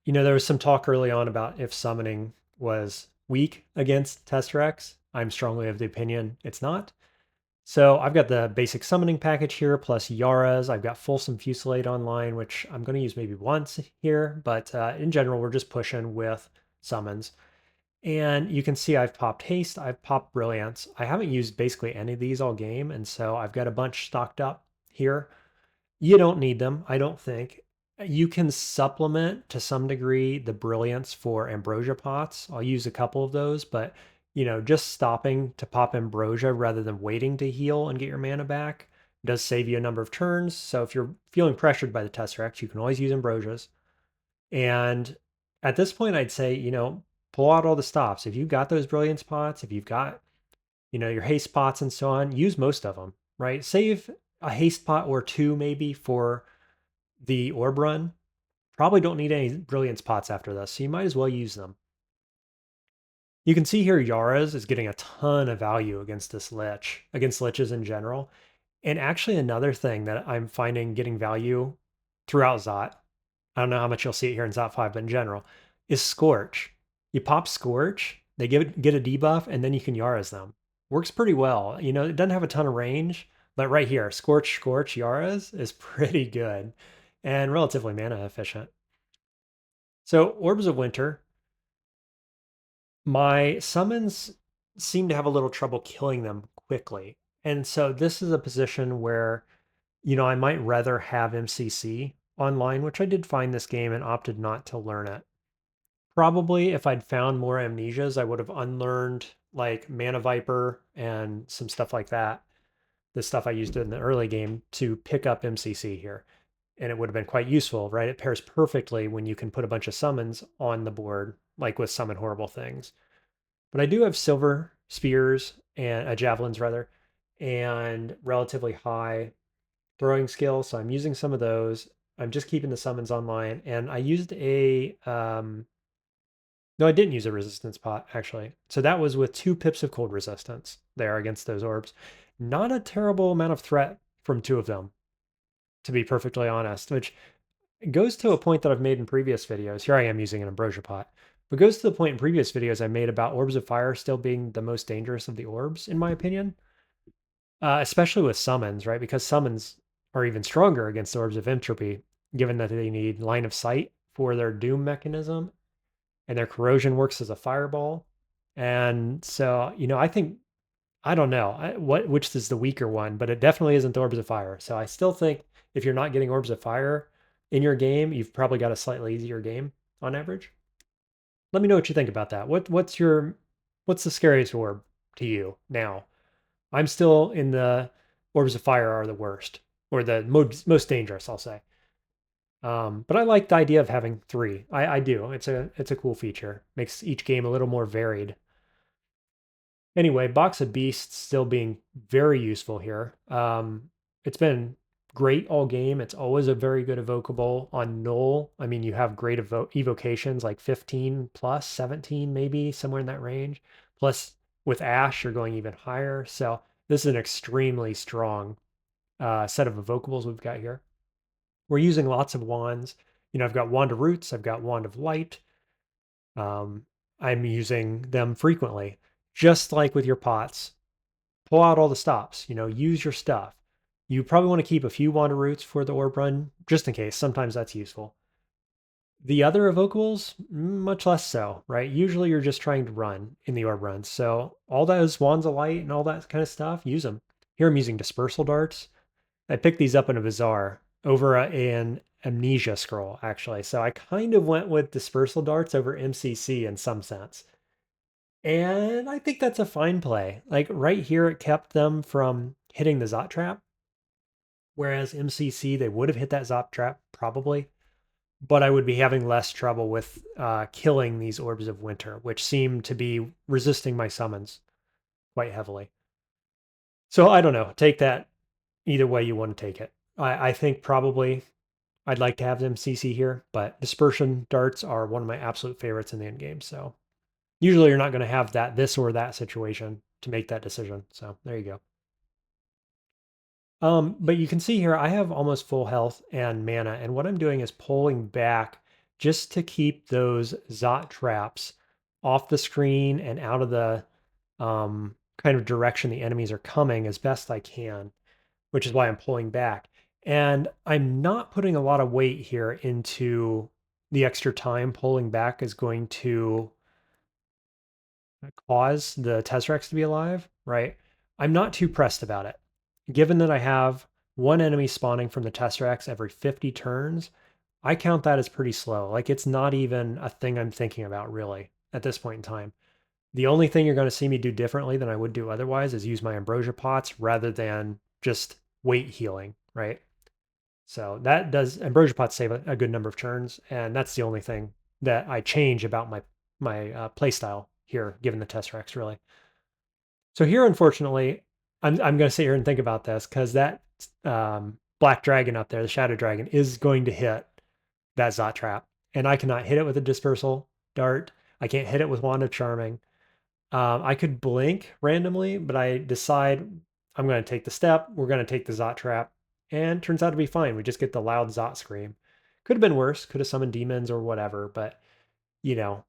Speaker 1: there was some talk early on about if summoning was weak against Tesseracts. I'm strongly of the opinion it's not. So I've got the basic summoning package here, plus Yara's. I've got Fulsome Fusillade online, which I'm going to use maybe once here, but in general, we're just pushing with summons. And you can see I've popped Haste, I've popped Brilliance. I haven't used basically any of these all game, and so I've got a bunch stocked up here. You don't need them, I don't think. You can supplement to some degree the Brilliance for Ambrosia pots. I'll use a couple of those, but just stopping to pop Ambrosia rather than waiting to heal and get your mana back does save you a number of turns. So if you're feeling pressured by the Tesseract, you can always use Ambrosias. And at this point, I'd say, pull out all the stops. If you've got those Brilliance pots, if you've got, your haste pots and so on, use most of them, right? Save a haste pot or two maybe for the orb run. Probably don't need any Brilliance pots after this, so you might as well use them. You can see here Yara's is getting a ton of value against this Lich, against Liches in general. And actually another thing that I'm finding getting value throughout Zot, I don't know how much you'll see it here in Zot 5, but in general, is Scorch. You pop Scorch, they get a debuff, and then you can Yara's them. Works pretty well. It doesn't have a ton of range, but right here, Scorch, Yara's is pretty good and relatively mana efficient. So Orbs of Winter, my summons seem to have a little trouble killing them quickly. And so this is a position where, I might rather have MCC online, which I did find this game and opted not to learn it. Probably if I'd found more amnesias, I would have unlearned like Mana Viper and some stuff like that. the stuff I used in the early game, to pick up MCC here. And it would have been quite useful, right? It pairs perfectly when you can put a bunch of summons on the board, like with Summon Horrible Things. But I do have silver spears and javelins rather, and relatively high throwing skill, so I'm using some of those. I'm just keeping the summons online, and I used a no, I didn't use a resistance pot actually. So that was with 2 pips of cold resistance there against those orbs. Not a terrible amount of threat from 2 of them, to be perfectly honest, which goes to a point that I've made in previous videos. Here I am using an ambrosia pot, but goes to the point in previous videos I made about orbs of fire still being the most dangerous of the orbs, in my opinion. Especially with summons, right? Because summons are even stronger against orbs of entropy, given that they need line of sight for their doom mechanism, and their corrosion works as a fireball. And so, I think I don't know which is the weaker one, but it definitely isn't the orbs of fire. So I still think if you're not getting orbs of fire in your game, you've probably got a slightly easier game on average. Let me know what you think about that. What's the scariest orb to you now? I'm still in the orbs of fire are the worst, or the most dangerous, I'll say. But I like the idea of having 3. I do. It's a cool feature. Makes each game a little more varied. Anyway, Box of Beasts still being very useful here. It's been great all game. It's always a very good evocable on Gnoll. I mean, you have great evocations like 15 plus 17, maybe somewhere in that range. Plus, with Ash, you're going even higher. So this is an extremely strong set of evocables we've got here. We're using lots of wands. I've got Wand of Roots, I've got Wand of Light. I'm using them frequently, just like with your pots. Pull out all the stops, use your stuff. You probably want to keep a few Wand of Roots for the orb run, just in case. Sometimes that's useful. The other evocables, much less so, right? Usually you're just trying to run in the orb runs. So all those Wands of Light and all that kind of stuff, use them. Here I'm using Dispersal Darts. I picked these up in a bazaar over an Amnesia scroll, actually. So I kind of went with Dispersal Darts over MCC in some sense. And I think that's a fine play. Like right here, it kept them from hitting the Zot Trap. Whereas MCC, they would have hit that Zot Trap probably. But I would be having less trouble with killing these Orbs of Winter, which seem to be resisting my summons quite heavily. So I don't know. Take that either way you want to take it. I think probably I'd like to have them CC here, but dispersion darts are one of my absolute favorites in the end game. So usually you're not going to have this or that situation to make that decision. So there you go. But you can see here I have almost full health and mana, and what I'm doing is pulling back just to keep those Zot traps off the screen and out of the kind of direction the enemies are coming as best I can, which is why I'm pulling back. And I'm not putting a lot of weight here into the extra time pulling back is going to cause the Tesseract to be alive, right? I'm not too pressed about it. Given that I have one enemy spawning from the Tesseracts every 50 turns, I count that as pretty slow. Like it's not even a thing I'm thinking about really at this point in time. The only thing you're going to see me do differently than I would do otherwise is use my ambrosia pots rather than just weight healing, right? So that does ambrosia pots save a good number of turns, and that's the only thing that I change about my play style here, given the Tesseracts really. So here, unfortunately, I'm going to sit here and think about this because that black dragon up there, the shadow dragon, is going to hit that Zot trap, and I cannot hit it with a dispersal dart. I can't hit it with Wand of Charming. I could blink randomly, but I decide I'm going to take the step. We're going to take the Zot trap, and turns out to be fine. We just get the loud Zot scream. Could have been worse. Could have summoned demons or whatever, but you know,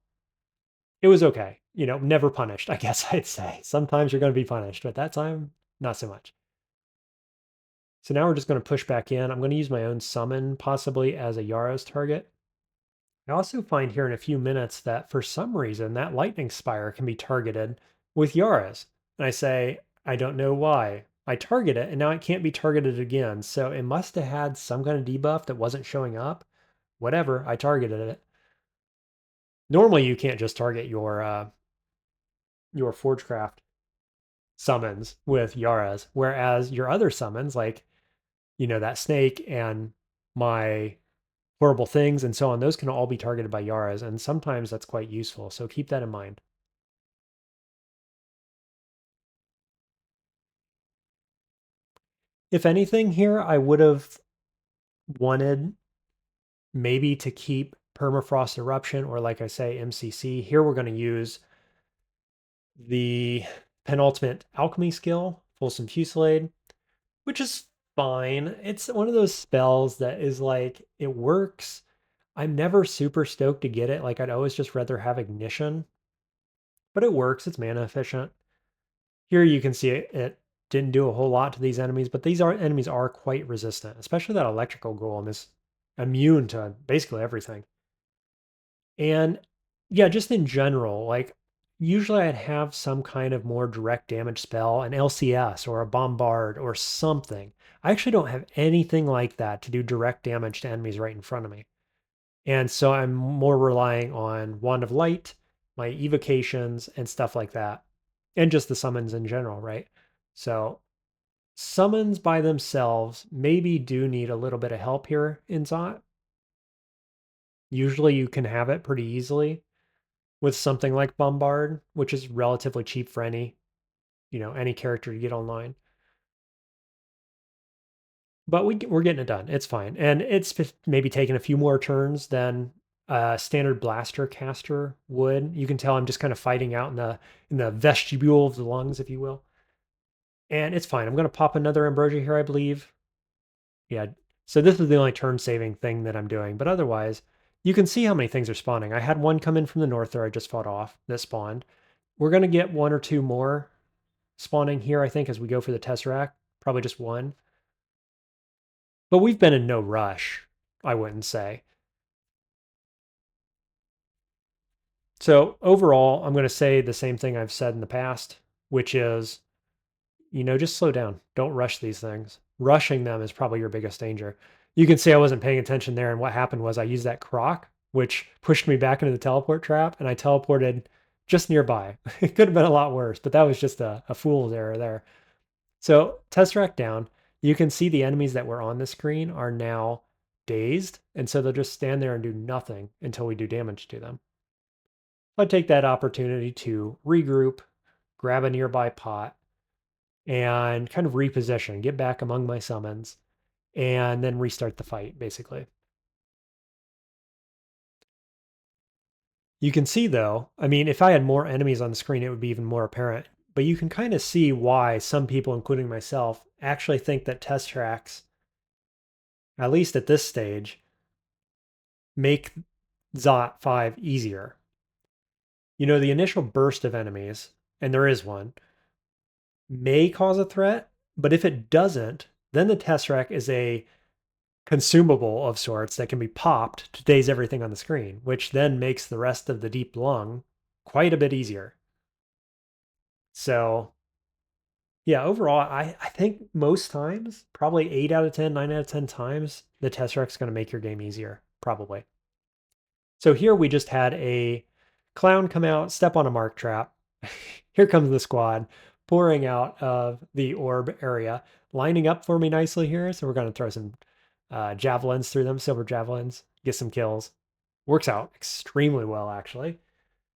Speaker 1: it was okay. Never punished, I guess I'd say. Sometimes you're going to be punished, but that time, not so much. So now we're just going to push back in. I'm going to use my own summon possibly as a Yaros target. I also find here in a few minutes that for some reason that lightning spire can be targeted with Yaros. And I say, I don't know why. I target it and now it can't be targeted again. So it must have had some kind of debuff that wasn't showing up. Whatever, I targeted it. Normally you can't just target your Forgecraft summons with Yaras, whereas your other summons, like, that snake and my horrible things and so on, those can all be targeted by Yaras, and sometimes that's quite useful. So keep that in mind. If anything here, I would have wanted maybe to keep Permafrost Eruption, or like I say, MCC. Here we're going to use the penultimate alchemy skill, Fulsome Fusillade, which is fine. It's one of those spells that is like, it works. I'm never super stoked to get it. Like, I'd always just rather have Ignition, but it works. It's mana efficient. Here you can see it didn't do a whole lot to these enemies, but these enemies are quite resistant, especially that electrical golem is immune to basically everything. And yeah, just in general, like usually I'd have some kind of more direct damage spell, an LCS or a bombard or something. I actually don't have anything like that to do direct damage to enemies right in front of me. And so I'm more relying on Wand of Light, my evocations, and stuff like that. And just the summons in general, right? So summons by themselves maybe do need a little bit of help here in Zot. Usually you can have it pretty easily with something like Bombard, which is relatively cheap for any character to get online. But we're getting it done. It's fine. And it's maybe taken a few more turns than a standard blaster caster would. You can tell I'm just kind of fighting out in the vestibule of the lungs, if you will. And it's fine. I'm going to pop another Ambrosia here, I believe. Yeah. So this is the only turn saving thing that I'm doing. But otherwise, you can see how many things are spawning. I had one come in from the north there I just fought off that spawned. We're going to get one or two more spawning here, I think, as we go for the Tesseract. Probably just one. But we've been in no rush, I wouldn't say. So overall, I'm going to say the same thing I've said in the past, which is, just slow down. Don't rush these things. Rushing them is probably your biggest danger. You can see I wasn't paying attention there, and what happened was I used that croc, which pushed me back into the teleport trap, and I teleported just nearby. It could have been a lot worse, but that was just a fool's error there. So Tesseract down, you can see the enemies that were on the screen are now dazed, and so they'll just stand there and do nothing until we do damage to them. I take that opportunity to regroup, grab a nearby pot, and kind of reposition, get back among my summons, and then restart the fight, basically. You can see, though, I mean, if I had more enemies on the screen, it would be even more apparent. But you can kind of see why some people, including myself, actually think that Tesseracts, at least at this stage, make Zot 5 easier. The initial burst of enemies, and there is one, may cause a threat, but if it doesn't, then the Tesseract is a consumable of sorts that can be popped to daze everything on the screen, which then makes the rest of the deep lung quite a bit easier. So, yeah, overall, I think most times, probably 8 out of 10, 9 out of 10 times, the Tesseract's going to make your game easier, probably. So here we just had a clown come out, step on a mark trap. Here comes the squad pouring out of the orb area, lining up for me nicely here. So we're going to throw some javelins through them, silver javelins, get some kills. Works out extremely well, actually.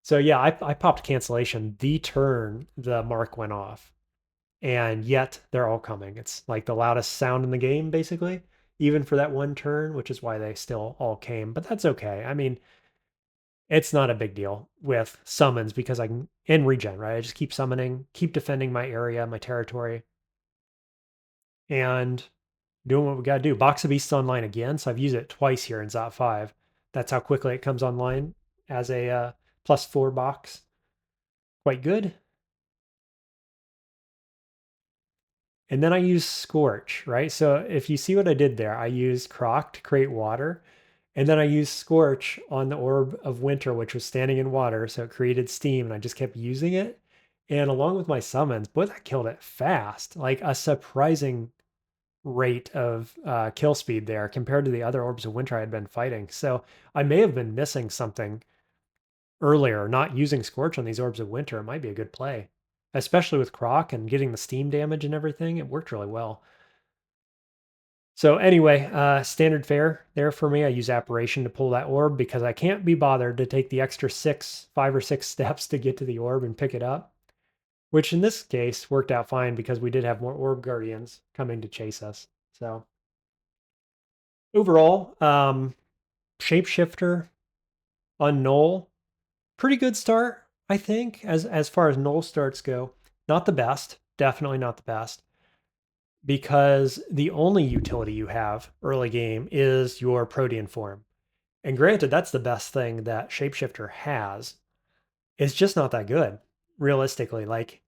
Speaker 1: So yeah, I popped cancellation the turn the mark went off. And yet they're all coming. It's like the loudest sound in the game, basically, even for that one turn, which is why they still all came. But that's okay. I mean, it's not a big deal with summons because I can, in regen, right? I just keep summoning, keep defending my area, my territory, and doing what we got to do. Box of Beasts online again. So I've used it twice here in Zot 5. That's how quickly it comes online as a +4 box. Quite good. And then I use Scorch, right? So if you see what I did there, I used Croc to create water. And then I used Scorch on the Orb of Winter, which was standing in water. So it created steam and I just kept using it. And along with my summons, boy, that killed it fast. Like a surprising rate of kill speed there compared to the other Orbs of Winter I had been fighting. So I may have been missing something earlier, not using Scorch on these Orbs of Winter. It might be a good play. especially with Croc and getting the steam damage and everything. It worked really well. So anyway, standard fare there for me. I use Apparition to pull that orb because I can't be bothered to take the extra 5 or 6 steps to get to the orb and pick it up, which in this case worked out fine because we did have more orb guardians coming to chase us. So overall, Shapeshifter on Gnoll, pretty good start, I think, as far as Gnoll starts go. Not the best, definitely not the best, because the only utility you have early game is your Protean form. And granted, that's the best thing that Shapeshifter has. It's just not that good, realistically. Like,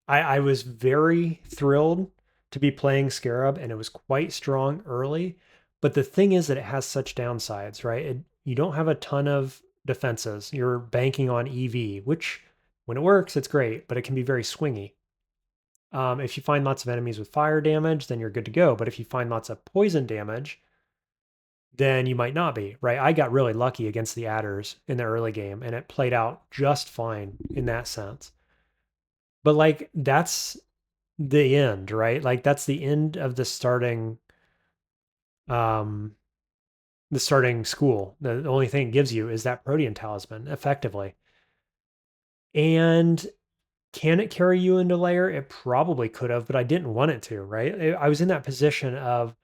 Speaker 1: I was very thrilled to be playing Scarab, and it was quite strong early. But the thing is that it has such downsides, right? You don't have a ton of defenses. You're banking on EV, which when it works, it's great, but it can be very swingy. If you find lots of enemies with fire damage, then you're good to go. But if you find lots of poison damage, then you might not be, right? I got really lucky against the adders in the early game, and it played out just fine in that sense. But like, that's the end, right? Like, that's the end of um the starting school. The only thing it gives you is that Protean Talisman, effectively. And can it carry you into Lair? It probably could have, but I didn't want it to, right? I was in that position of,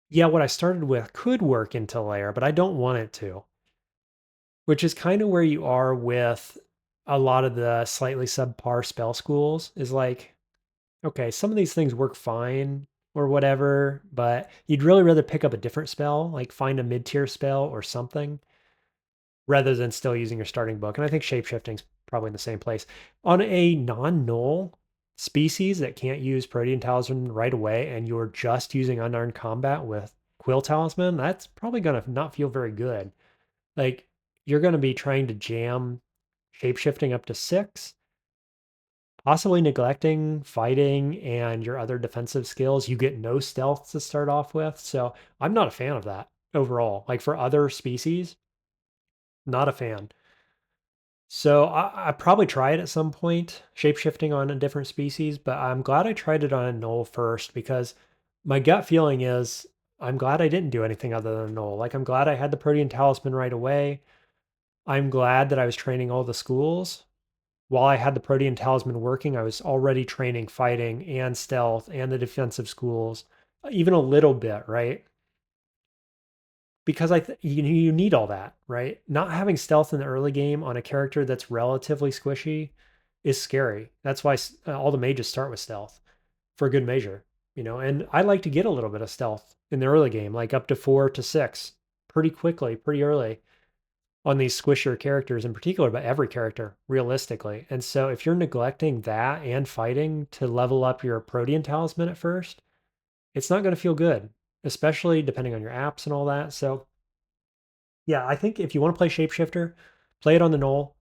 Speaker 1: yeah, what I started with could work into Lair, but I don't want it to. Which is kind of where you are with a lot of the slightly subpar spell schools, is like, okay, some of these things work fine or whatever, but you'd really rather pick up a different spell, like find a mid-tier spell or something, rather than still using your starting book. And I think shapeshifting's probably in the same place. On a non-null species that can't use Protean Talisman right away, and you're just using unarmed combat with Quill Talisman, that's probably going to not feel very good. Like, you're going to be trying to jam shapeshifting up to 6, possibly neglecting fighting and your other defensive skills. You get no stealth to start off with. So I'm not a fan of that overall. Like, for other species, not a fan. So I probably try it at some point, shapeshifting on a different species, but I'm glad I tried it on a Gnoll first, because my gut feeling is I'm glad I didn't do anything other than a Gnoll. Like, I'm glad I had the Protean Talisman right away. I'm glad that I was training all the schools. While I had the Protean Talisman working, I was already training fighting and stealth and the defensive schools, even a little bit, right? Because you need all that, right? Not having stealth in the early game on a character that's relatively squishy is scary. That's why all the mages start with stealth for good measure, And I like to get a little bit of stealth in the early game, like up to 4 to 6, pretty quickly, pretty early on these squishier characters in particular, but every character realistically. And so if you're neglecting that and fighting to level up your Protean Talisman at first, it's not going to feel good, especially depending on your apps and all that. So yeah, I think if you want to play Shapeshifter, play it on the Gnoll.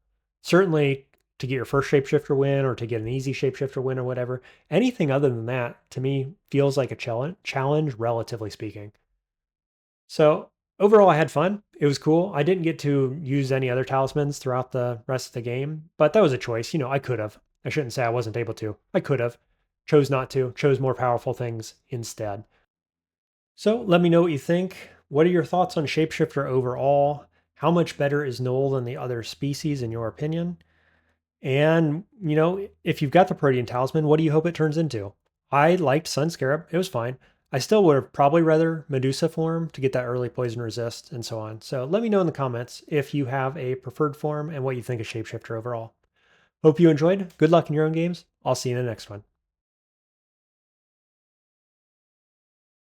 Speaker 1: Certainly to get your first Shapeshifter win or to get an easy Shapeshifter win or whatever. Anything other than that, to me, feels like a challenge, relatively speaking. So overall, I had fun. It was cool. I didn't get to use any other talismans throughout the rest of the game, but that was a choice. I could have. I shouldn't say I wasn't able to. I could have. Chose not to. Chose more powerful things instead. So let me know what you think. What are your thoughts on Shapeshifter overall? How much better is Gnoll than the other species in your opinion? And, if you've got the Protean Talisman, what do you hope it turns into? I liked Sun Scarab. It was fine. I still would have probably rather Medusa form to get that early poison resist and so on. So let me know in the comments if you have a preferred form and what you think of Shapeshifter overall. Hope you enjoyed. Good luck in your own games. I'll see you in the next one.